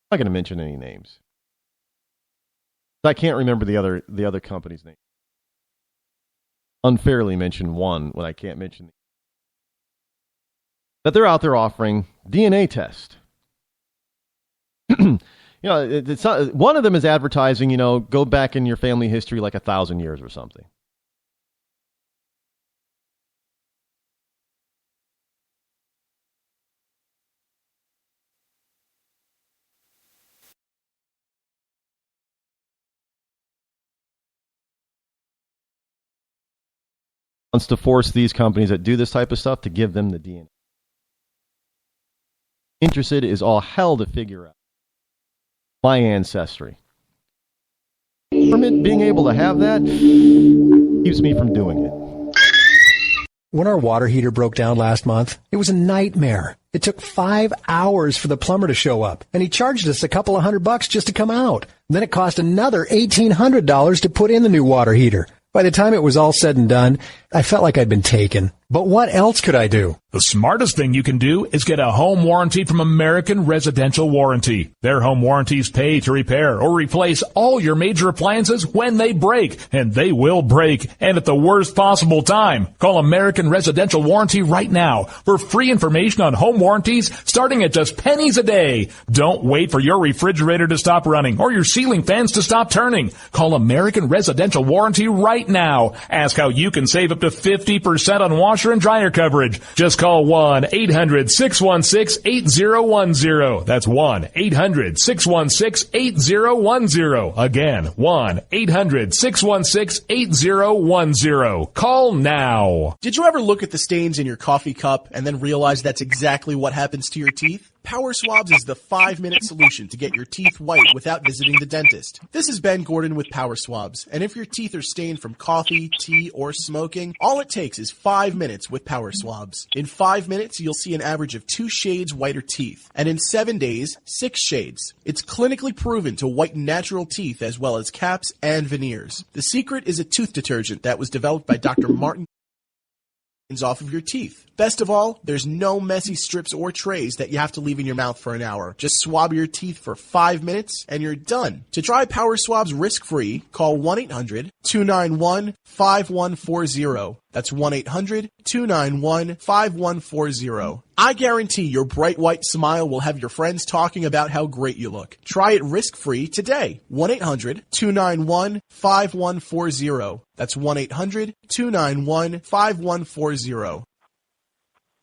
I'm not going to mention any names. I can't remember the other company's name. Unfairly mention one when I can't mention the. That they're out there offering DNA test. It's not, one of them is advertising, go back in your family history like 1,000 years or something. Wants to force these companies that do this type of stuff to give them the DNA. Interested is all hell to figure out my ancestry. Being able to have that keeps me from doing it. When our water heater broke down last month, it was a nightmare. It took 5 hours for the plumber to show up, and he charged us a couple of $100 just to come out. Then it cost another $1,800 to put in the new water heater. By the time it was all said and done, I felt like I'd been taken. But what else could I do? The smartest thing you can do is get a home warranty from American Residential Warranty. Their home warranties pay to repair or replace all your major appliances when they break, and they will break, and at the worst possible time. Call American Residential Warranty right now for free information on home warranties starting at just pennies a day. Don't wait for your refrigerator to stop running or your ceiling fans to stop turning. Call American Residential Warranty right now. Ask how you can save up to 50% on washer and dryer coverage. Just call 1-800-616-8010. That's 1-800-616-8010. Again, 1-800-616-8010. Call now. Did you ever look at the stains in your coffee cup and then realize that's exactly what happens to your teeth? Power Swabs is the 5-minute solution to get your teeth white without visiting the dentist. This is Ben Gordon with Power Swabs, and if your teeth are stained from coffee, tea, or smoking, all it takes is 5 minutes with Power Swabs. In 5 minutes, you'll see an average of 2 shades whiter teeth, and in 7 days, 6 shades. It's clinically proven to whiten natural teeth as well as caps and veneers. The secret is a tooth detergent that was developed by Dr. Martin off of your teeth. Best of all, there's no messy strips or trays that you have to leave in your mouth for an hour. Just swab your teeth for 5 minutes and you're done. To try Power Swabs risk-free, call 1-800-291-5140. That's 1-800-291-5140. I guarantee your bright white smile will have your friends talking about how great you look. Try it risk-free today. 1-800-291-5140. That's 1-800-291-5140.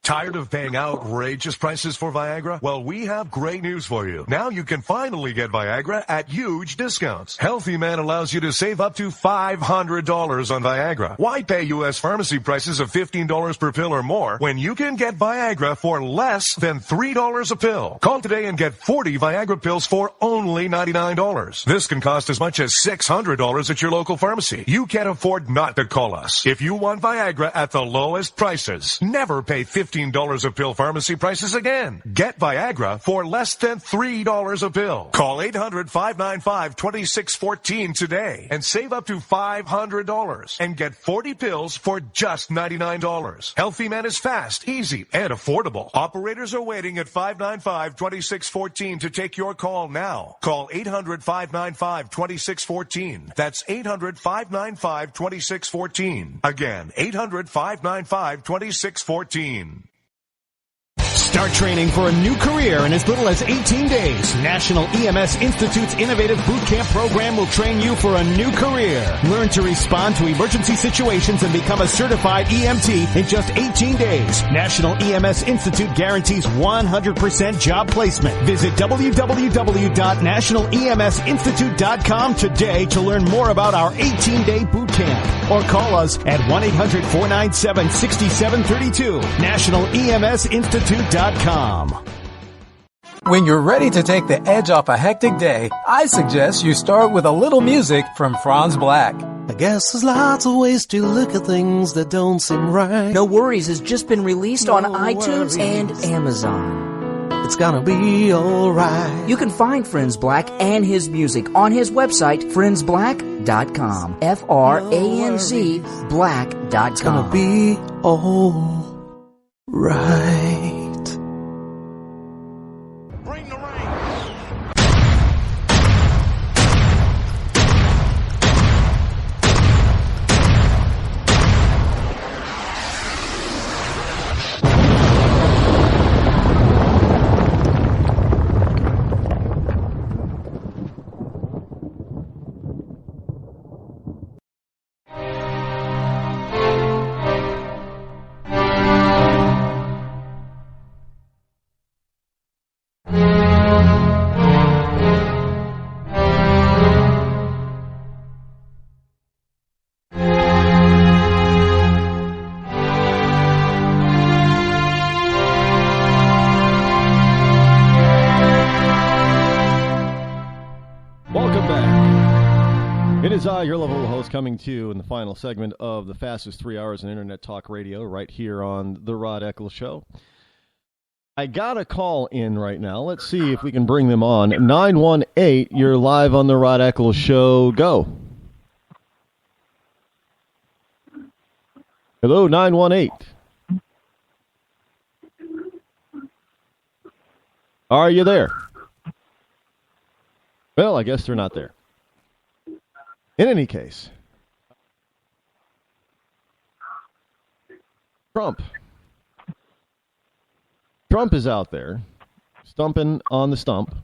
Tired of paying outrageous prices for Viagra? Well, we have great news for you. Now you can finally get Viagra at huge discounts. Healthy Man allows you to save up to $500 on Viagra. Why pay U.S. pharmacy prices of $15 per pill or more when you can get Viagra for less than $3 a pill? Call today and get 40 Viagra pills for only $99. This can cost as much as $600 at your local pharmacy. You can't afford not to call us. If you want Viagra at the lowest prices, never pay $15 a pill pharmacy prices again. Get Viagra for less than $3 a pill. Call 800-595-2614 today and save up to $500 and get 40 pills for just $99. Healthy Man is fast, easy, and affordable. Operators are waiting at 595-2614 to take your call now. Call 800-595-2614. That's 800-595-2614. Again, 800-595-2614. Start training for a new career in as little as 18 days. National EMS Institute's innovative boot camp program will train you for a new career. Learn to respond to emergency situations and become a certified EMT in just 18 days. National EMS Institute guarantees 100% job placement. Visit www.nationaleMSinstitute.com today to learn more about our 18-day boot camp. Or call us at 1-800-497-6732. NationalEMSInstitute.com. When you're ready to take the edge off a hectic day, I suggest you start with a little music from Franz Black. I guess there's lots of ways to look at things that don't seem right. No Worries has just been released on iTunes and Amazon. It's gonna be alright. You can find Friends Black and his music on his website, friendsblack.com. F-R-A-N-Z black.com. It's gonna be alright. Your level host coming to you in the final segment of the fastest 3 hours in Internet Talk Radio right here on the Rod Eccles Show. I got a call in right now. Let's see if we can bring them on. 918, you're live on the Rod Eccles Show. Go. Hello, 918. Are you there? Well, I guess they're not there. In any case, Trump is out there stumping on the stump,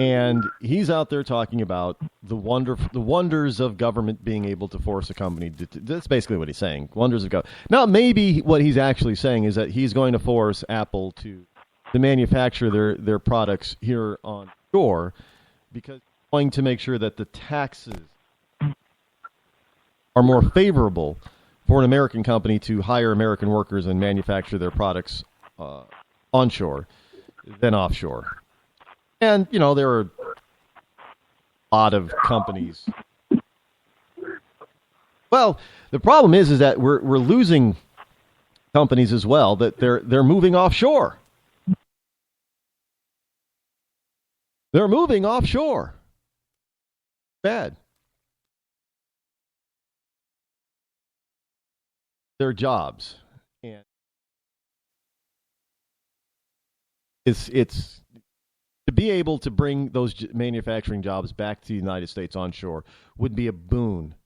and he's out there talking about the wonders of government being able to force a company. That's basically what he's saying. Wonders of government. Now, maybe what he's actually saying is that he's going to force Apple to manufacture their products here on shore because going to make sure that the taxes are more favorable for an American company to hire American workers and manufacture their products onshore than offshore. And, you know, there are a lot of companies. Well, the problem is that we're losing companies as well, that they're moving offshore. They're moving offshore. Bad. Their jobs, and it's to be able to bring those manufacturing jobs back to the United States onshore would be a boon to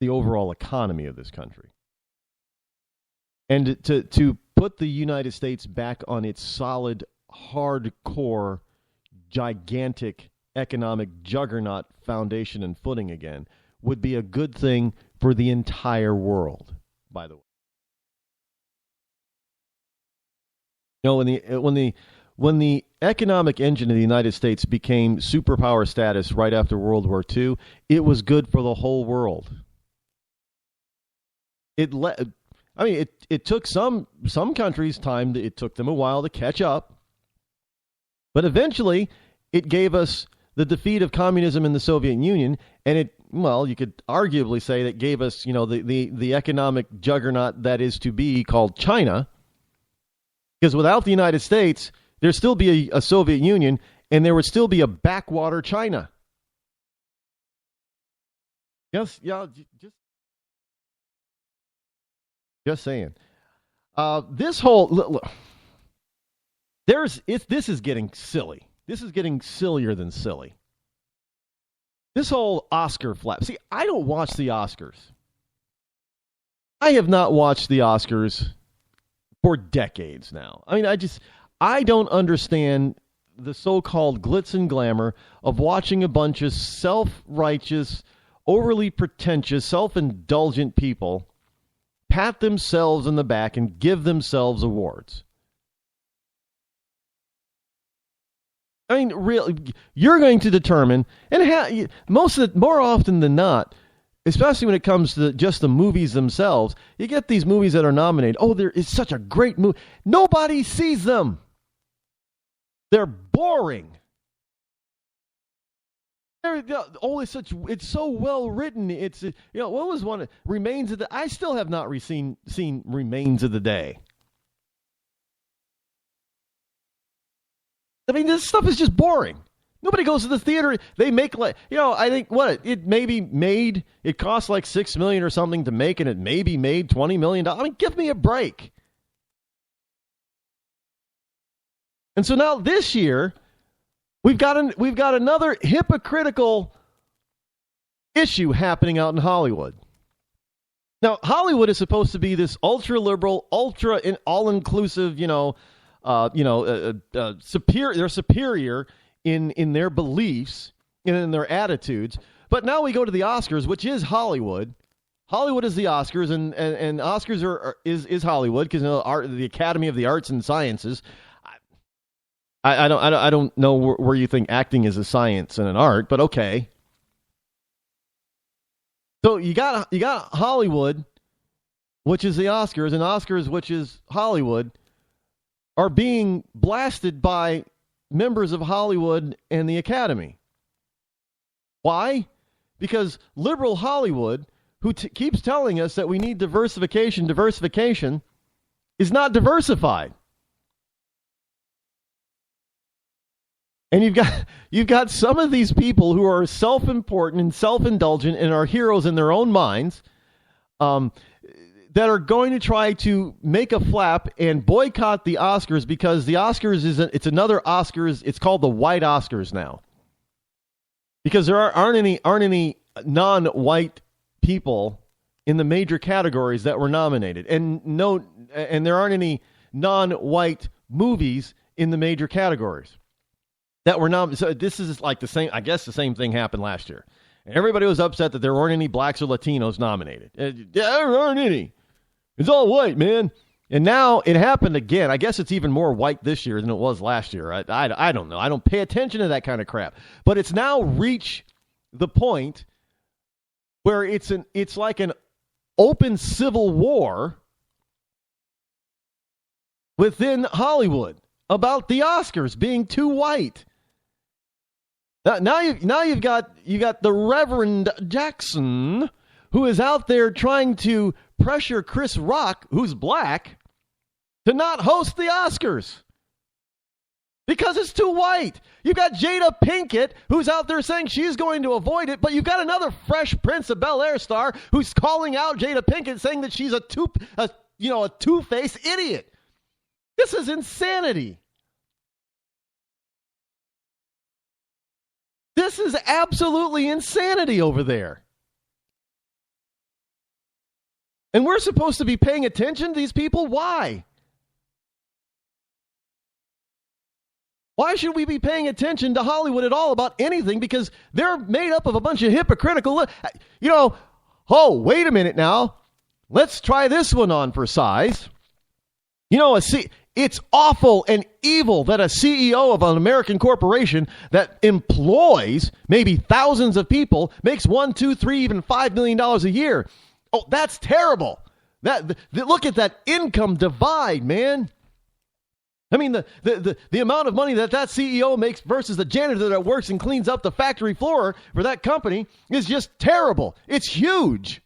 the overall economy of this country, and to put the United States back on its solid, hardcore, gigantic economic juggernaut foundation and footing again would be a good thing for the entire world, by the way. You know, when the economic engine of the United States became superpower status right after World War II, it was good for the whole world. It took some countries time. It took them a while to catch up, but eventually it gave us the defeat of communism in the Soviet Union, and you could arguably say that gave us, you know, the economic juggernaut that is to be called China. Because without the United States, there'd still be a Soviet Union, and there would still be a backwater China. Yes, yeah, just saying. This whole look, this is getting silly. This is getting sillier than silly. This whole Oscar flap. See, I don't watch the Oscars. I have not watched the Oscars for decades now. I mean, I don't understand the so-called glitz and glamour of watching a bunch of self-righteous, overly pretentious, self-indulgent people pat themselves in the back and give themselves awards. I mean, really, you're going to determine, and more often than not, especially when it comes to just the movies themselves, you get these movies that are nominated. Oh, it's such a great movie. Nobody sees them. They're boring. It's so well written. It's what was one Remains of the? I still have not seen Remains of the Day. I mean, this stuff is just boring. Nobody goes to the theater. They make I think it cost like $6 million or something to make, and it maybe made $20 million. I mean, give me a break. And so now this year, we've got another hypocritical issue happening out in Hollywood. Now, Hollywood is supposed to be this ultra liberal, all inclusive, superior. They're superior in their beliefs and in their attitudes. But now we go to the Oscars, which is Hollywood. Hollywood is the Oscars, and Oscars is Hollywood because the Academy of the Arts and Sciences. I don't know where you think acting is a science and an art, but okay. So you got Hollywood, which is the Oscars, and Oscars, which is Hollywood, are being blasted by members of Hollywood and the Academy. Why? Because liberal Hollywood, who keeps telling us that we need diversification, is not diversified. And you've got some of these people who are self-important and self-indulgent and are heroes in their own minds, that are going to try to make a flap and boycott the Oscars because the Oscars it's another Oscars. It's called the White Oscars now, because there aren't any non-white people in the major categories that were nominated, and there aren't any non-white movies in the major categories that were nominated. So this is like the same. I guess the same thing happened last year. And everybody was upset that there weren't any blacks or Latinos nominated. There aren't any. It's all white, man. And now it happened again. I guess it's even more white this year than it was last year. I don't know. I don't pay attention to that kind of crap. But it's now reached the point where it's like an open civil war within Hollywood about the Oscars being too white. Now you've got the Reverend Jackson, who is out there trying to pressure Chris Rock, who's black, to not host the Oscars because it's too white. You've got Jada Pinkett, who's out there saying she's going to avoid it, but you've got another Fresh Prince of Bel-Air star who's calling out Jada Pinkett, saying that she's a two-faced idiot. This is insanity. This is absolutely insanity over there. And we're supposed to be paying attention to these people? Why? Why should we be paying attention to Hollywood at all about anything? Because they're made up of a bunch of hypocritical, oh, wait a minute now. Let's try this one on for size. It's awful and evil that a CEO of an American corporation that employs maybe thousands of people makes $1, $2, $3, even $5 million a year. Oh, that's terrible. Look at that income divide, man. I mean, the amount of money that CEO makes versus the janitor that works and cleans up the factory floor for that company is just terrible. It's huge.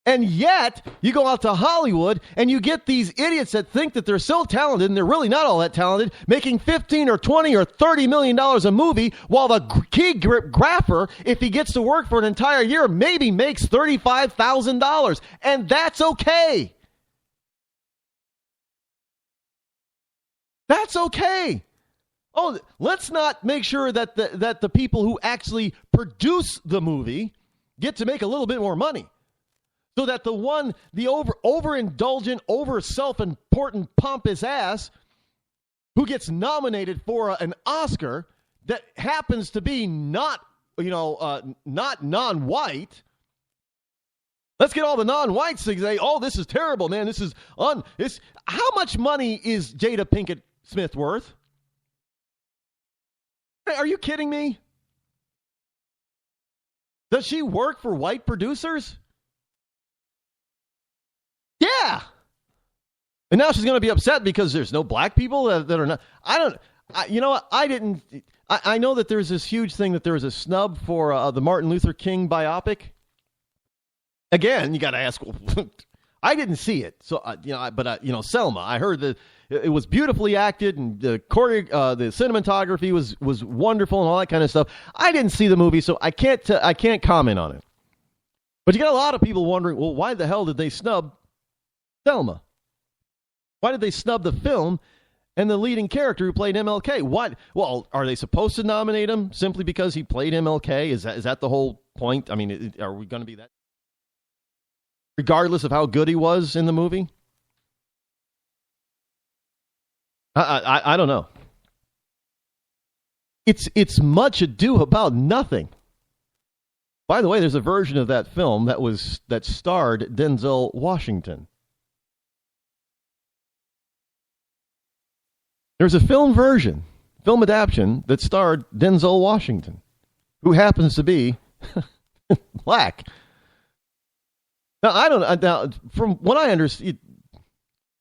And yet, you go out to Hollywood and you get these idiots that think that they're so talented and they're really not all that talented, making $15 or $20 or $30 million a movie, while the key grapher, if he gets to work for an entire year, maybe makes $35,000. And that's okay. That's okay. Oh, let's not make sure that the people who actually produce the movie get to make a little bit more money. So that the overindulgent, over self-important, pompous ass who gets nominated for an Oscar that happens to be not non-white. Let's get all the non-whites to say, "Oh, this is terrible, man. This is how much money is Jada Pinkett Smith worth? Are you kidding me? Does she work for white producers? Yeah. And now she's going to be upset because there's no black people that are not. You know what? I know that there's this huge thing that there was a snub for the Martin Luther King biopic. Again, you got to ask. I didn't see it, so Selma. I heard that it was beautifully acted, and the cinematography was wonderful, and all that kind of stuff. I didn't see the movie, so I can't comment on it. But you got a lot of people wondering, well, why the hell did they snub Selma? Why did they snub the film and the leading character who played MLK? What? Well, are they supposed to nominate him simply because he played MLK? Is that the whole point? I mean, are we going to be that? Regardless of how good he was in the movie? I don't know. It's much ado about nothing. By the way, there's a version of that film that starred Denzel Washington. There's a film adaptation that starred Denzel Washington, who happens to be black. Now, from what I understand,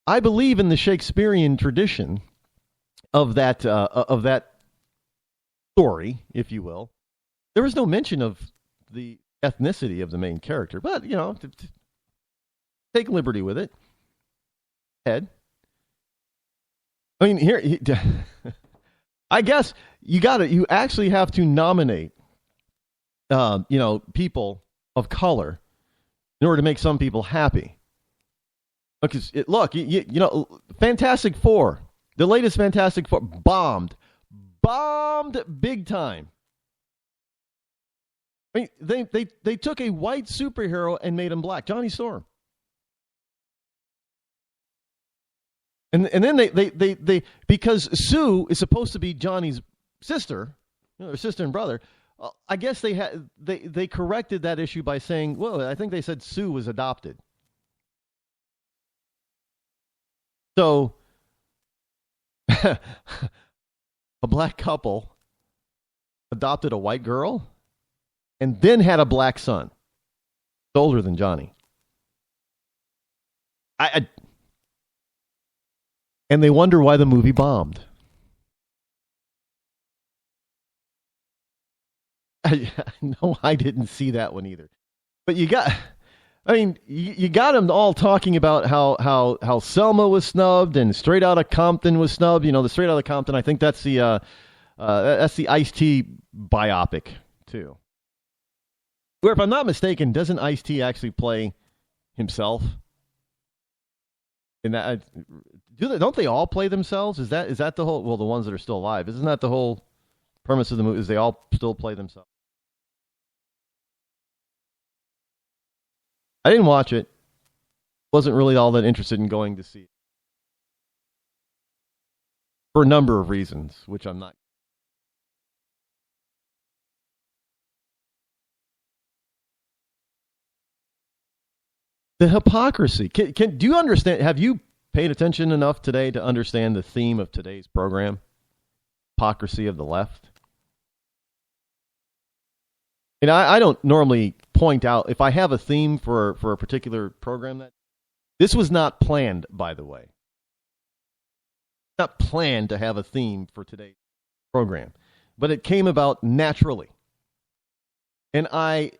I believe in the Shakespearean tradition of that story, if you will. There was no mention of the ethnicity of the main character, but take liberty with it. Head. I mean, here, I guess you actually have to nominate, people of color in order to make some people happy. Because Fantastic Four, the latest Fantastic Four, bombed big time. I mean, they took a white superhero and made him black, Johnny Storm. And then they because Sue is supposed to be Johnny's sister, her sister and brother. I guess they corrected that issue by saying, well, I think they said Sue was adopted. So a black couple adopted a white girl and then had a black son, older than Johnny. And they wonder why the movie bombed. No, I didn't see that one either. But you got them all talking about how Selma was snubbed and Straight Outta Compton was snubbed. The Straight Outta Compton, I think that's the Ice-T biopic too. Where, if I'm not mistaken, doesn't Ice-T actually play himself? In that, don't they all play themselves? Is that the whole? Well, the ones that are still alive, isn't that the whole premise of the movie? Is they all still play themselves? I didn't watch it. Wasn't really all that interested in going to see it for a number of reasons, which I'm not. The hypocrisy. Do you understand? Have you paid attention enough today to understand the theme of today's program? Hypocrisy of the left. And I don't normally point out, if I have a theme for a particular program, that this was not planned, by the way. Not planned to have a theme for today's program, but it came about naturally. And I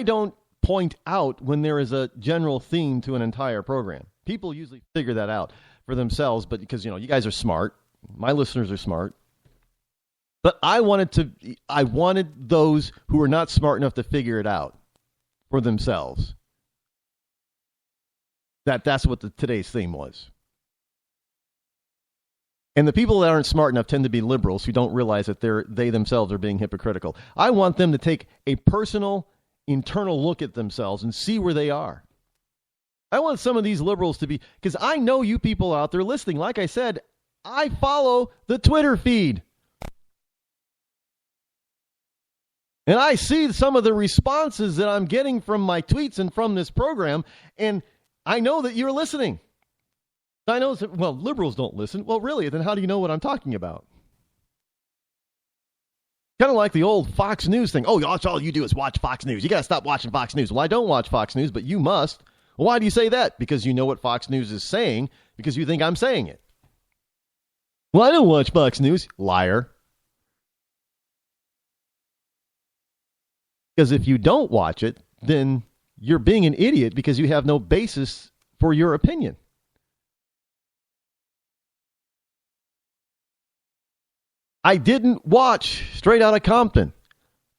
don't point out when there is a general theme to an entire program. People usually figure that out for themselves, but because, you guys are smart. My listeners are smart. But I wanted those who are not smart enough to figure it out for themselves. That's what today's theme was. And the people that aren't smart enough tend to be liberals who don't realize that they themselves are being hypocritical. I want them to take a personal, internal look at themselves and see where they are. I want some of these liberals to be, because I know you people out there listening. Like I said, I follow the Twitter feed. And I see some of the responses that I'm getting from my tweets and from this program, and I know that you're listening. I know, well, liberals don't listen. Well, really, then how do you know what I'm talking about? Kind of like the old Fox News thing. Oh, that's all you do is watch Fox News. You got to stop watching Fox News. Well, I don't watch Fox News, but you must. Well, why do you say that? Because you know what Fox News is saying, because you think I'm saying it. Well, I don't watch Fox News. Liar. Because if you don't watch it, then you're being an idiot because you have no basis for your opinion. I didn't watch Straight Outta Compton.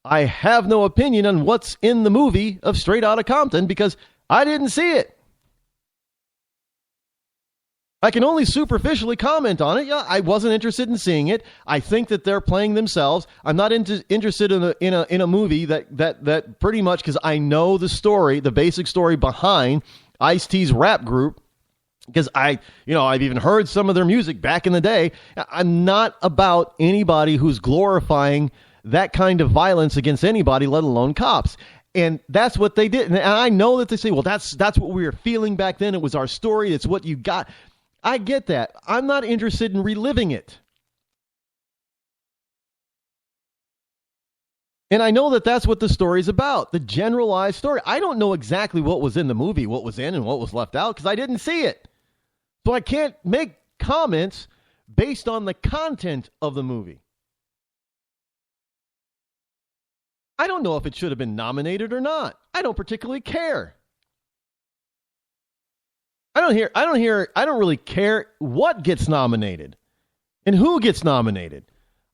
I have no opinion on what's in the movie of Straight Outta Compton because I didn't see it. I can only superficially comment on it. Yeah, I wasn't interested in seeing it. I think that they're playing themselves. I'm not interested in a movie that pretty much, because I know the story, the basic story behind Ice-T's rap group, because I've even heard some of their music back in the day. I'm not about anybody who's glorifying that kind of violence against anybody, let alone cops. And that's what they did. And I know that they say, well, that's what we were feeling back then. It was our story. It's what you got. I get that. I'm not interested in reliving it. And I know that that's what the story's about, the generalized story. I don't know exactly what was in the movie, what was in and what was left out, because I didn't see it. So I can't make comments based on the content of the movie. I don't know if it should have been nominated or not. I don't particularly care. I don't really care what gets nominated and who gets nominated.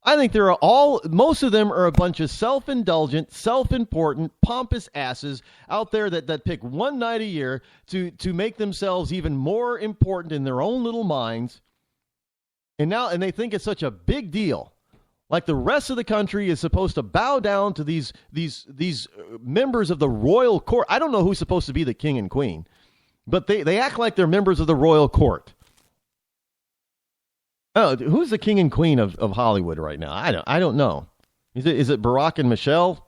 I think most of them are a bunch of self-indulgent, self-important, pompous asses out there that pick one night a year to make themselves even more important in their own little minds. And they think it's such a big deal. Like the rest of the country is supposed to bow down to these members of the royal court. I don't know who's supposed to be the king and queen, but they act like they're members of the royal court. Oh, who's the king and queen of Hollywood right now? I don't know. Is it Barack and Michelle?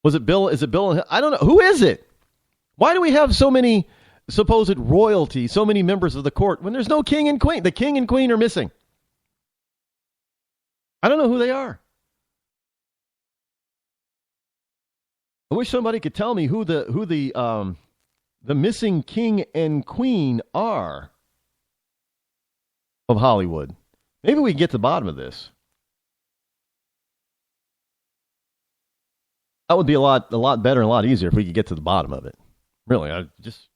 Was it Bill? Is it Bill? And, I don't know. Who is it? Why do we have so many supposed royalty, so many members of the court when there's no king and queen? The king and queen are missing. I don't know who they are. I wish somebody could tell me who the missing king and queen are of Hollywood. Maybe we can get to the bottom of this. That would be a lot better and a lot easier if we could get to the bottom of it. Really, I just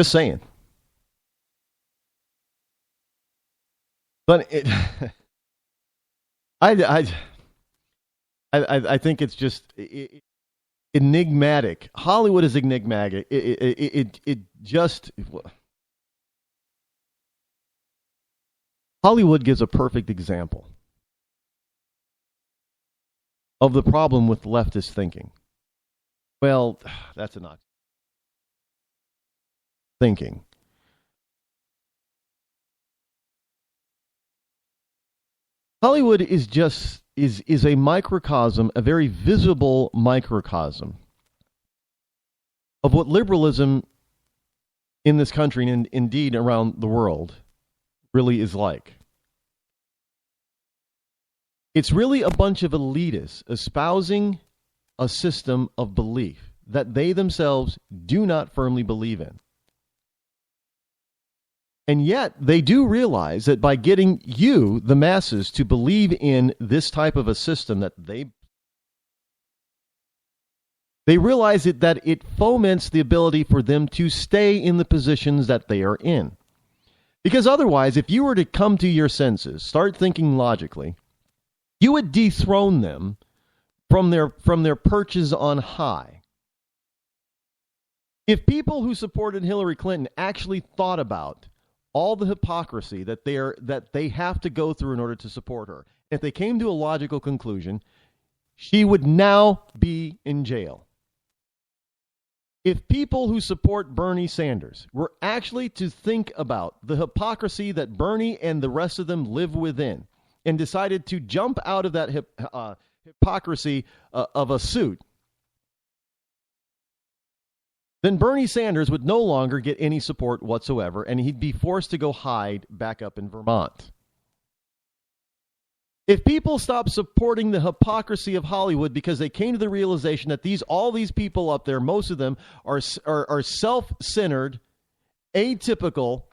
saying. But I think it's just enigmatic. Hollywood is enigmatic. Hollywood gives a perfect example of the problem with leftist thinking. Well, that's not thinking. Hollywood is a microcosm, a very visible microcosm of what liberalism in this country and indeed around the world really is like. It's really a bunch of elitists espousing a system of belief that they themselves do not firmly believe in. And yet, they do realize that by getting you, the masses, to believe in this type of a system that they realize that it foments the ability for them to stay in the positions that they are in. Because otherwise, if you were to come to your senses, start thinking logically, you would dethrone them from their perches on high. If people who supported Hillary Clinton actually thought about all the hypocrisy that they have to go through in order to support her, if they came to a logical conclusion, she would now be in jail. If people who support Bernie Sanders were actually to think about the hypocrisy that Bernie and the rest of them live within and decided to jump out of that hypocrisy of a suit, then Bernie Sanders would no longer get any support whatsoever, and he'd be forced to go hide back up in Vermont. If people stop supporting the hypocrisy of Hollywood because they came to the realization that all these people up there, most of them are self-centered, atypical,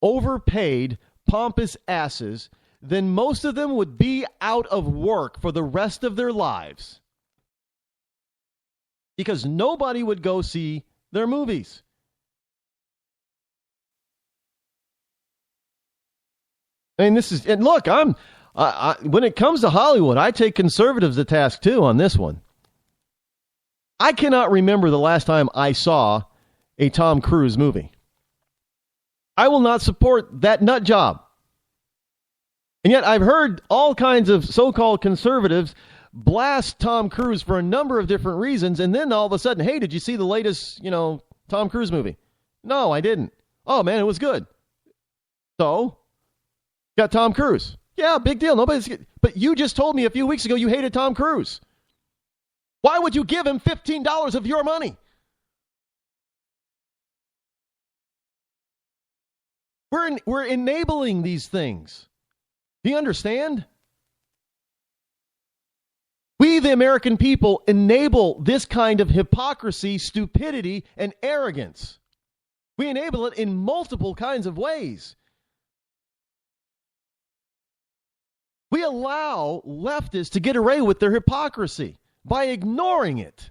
overpaid, pompous asses, then most of them would be out of work for the rest of their lives. Because nobody would go see their movies. And look, when it comes to Hollywood, I take conservatives to task too on this one. I cannot remember the last time I saw a Tom Cruise movie. I will not support that nut job. And yet I've heard all kinds of so-called conservatives blast Tom Cruise for a number of different reasons, and then all of a sudden, hey, did you see the latest, Tom Cruise movie? No, I didn't. Oh, man, it was good. So, got Tom Cruise. Yeah, big deal. But you just told me a few weeks ago you hated Tom Cruise. Why would you give him $15 of your money? We're enabling these things. Do you understand? We, the American people, enable this kind of hypocrisy, stupidity, and arrogance. We enable it in multiple kinds of ways. We allow leftists to get away with their hypocrisy by ignoring it.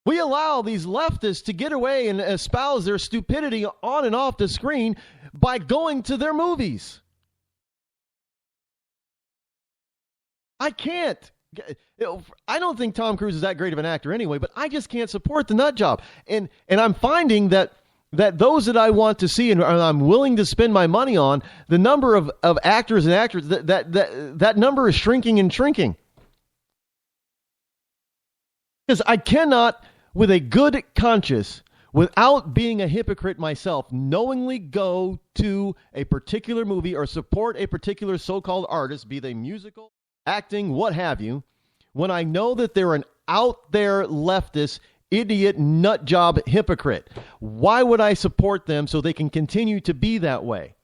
We allow these leftists to get away and espouse their stupidity on and off the screen by going to their movies. I can't. I don't think Tom Cruise is that great of an actor anyway, but I just can't support the nut job. And I'm finding that those that I want to see and I'm willing to spend my money on, the number of actors and actors, that number is shrinking and shrinking. Because I cannot, with a good conscience, without being a hypocrite myself, knowingly go to a particular movie or support a particular so-called artist, be they musical, acting, what have you, when I know that they're an out there leftist, idiot, nut job hypocrite. Why would I support them so they can continue to be that way?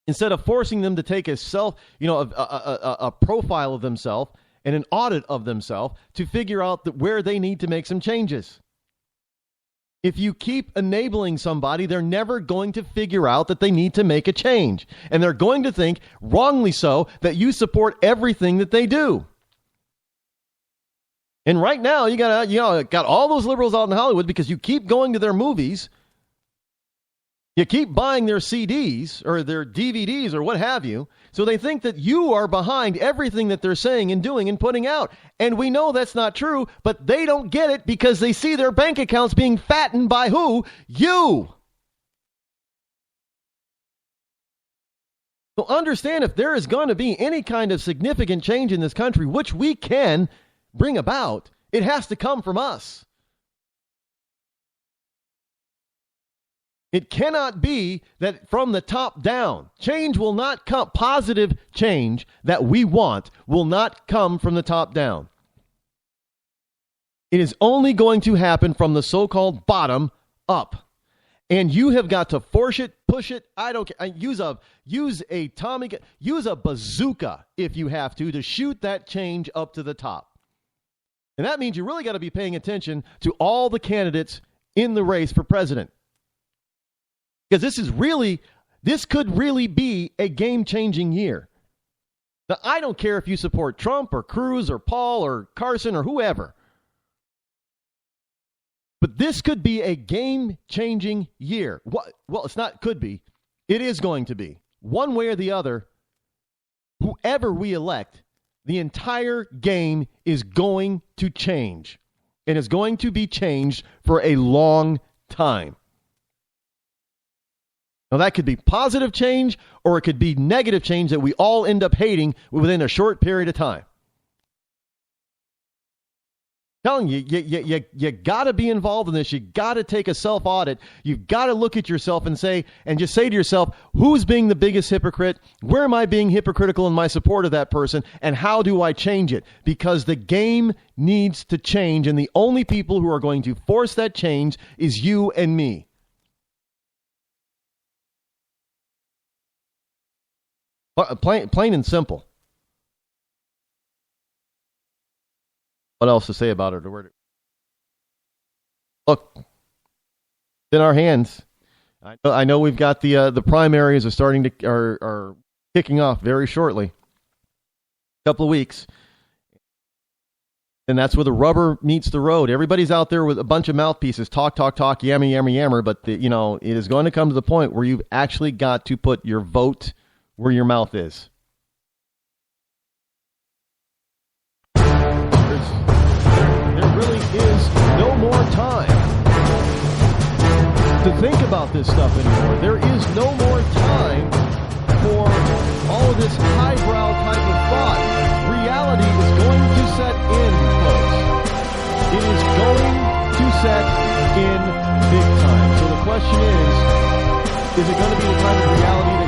Instead of forcing them to take a profile of themselves and an audit of themselves to figure out where they need to make some changes. If you keep enabling somebody, they're never going to figure out that they need to make a change. And they're going to think, wrongly so, that you support everything that they do. And right now, you got all those liberals out in Hollywood because you keep going to their movies. You keep buying their CDs or their DVDs or what have you. So they think that you are behind everything that they're saying and doing and putting out. And we know that's not true, but they don't get it because they see their bank accounts being fattened by who? You. So understand, if there is going to be any kind of significant change in this country, which we can bring about, it has to come from us. It cannot be that from the top down. Change will not come. Positive change that we want will not come from the top down. It is only going to happen from the so-called bottom up. And you have got to force it, push it. I don't care. Use a bazooka if you have to shoot that change up to the top. And that means you really got to be paying attention to all the candidates in the race for president. Because this could really be a game-changing year. Now, I don't care if you support Trump or Cruz or Paul or Carson or whoever. But this could be a game-changing year. Well, it's not could be. It is going to be. One way or the other, whoever we elect, the entire game is going to change. And is going to be changed for a long time. Now, that could be positive change, or it could be negative change that we all end up hating within a short period of time. I'm telling you, you got to be involved in this. You got to take a self-audit. You've got to look at yourself and just say to yourself, who's being the biggest hypocrite? Where am I being hypocritical in my support of that person? And how do I change it? Because the game needs to change, and the only people who are going to force that change is you and me. Plain and simple. What else to say about it? Look, it's in our hands. I know we've got the primaries are kicking off very shortly. A couple of weeks. And that's where the rubber meets the road. Everybody's out there with a bunch of mouthpieces, talk, yammer, but it is going to come to the point where you've actually got to put your vote where your mouth is. There really is no more time to think about this stuff anymore. There is no more time for all of this highbrow type of thought. Reality is going to set in, folks. It is going to set in big time. So the question is it going to be the kind of reality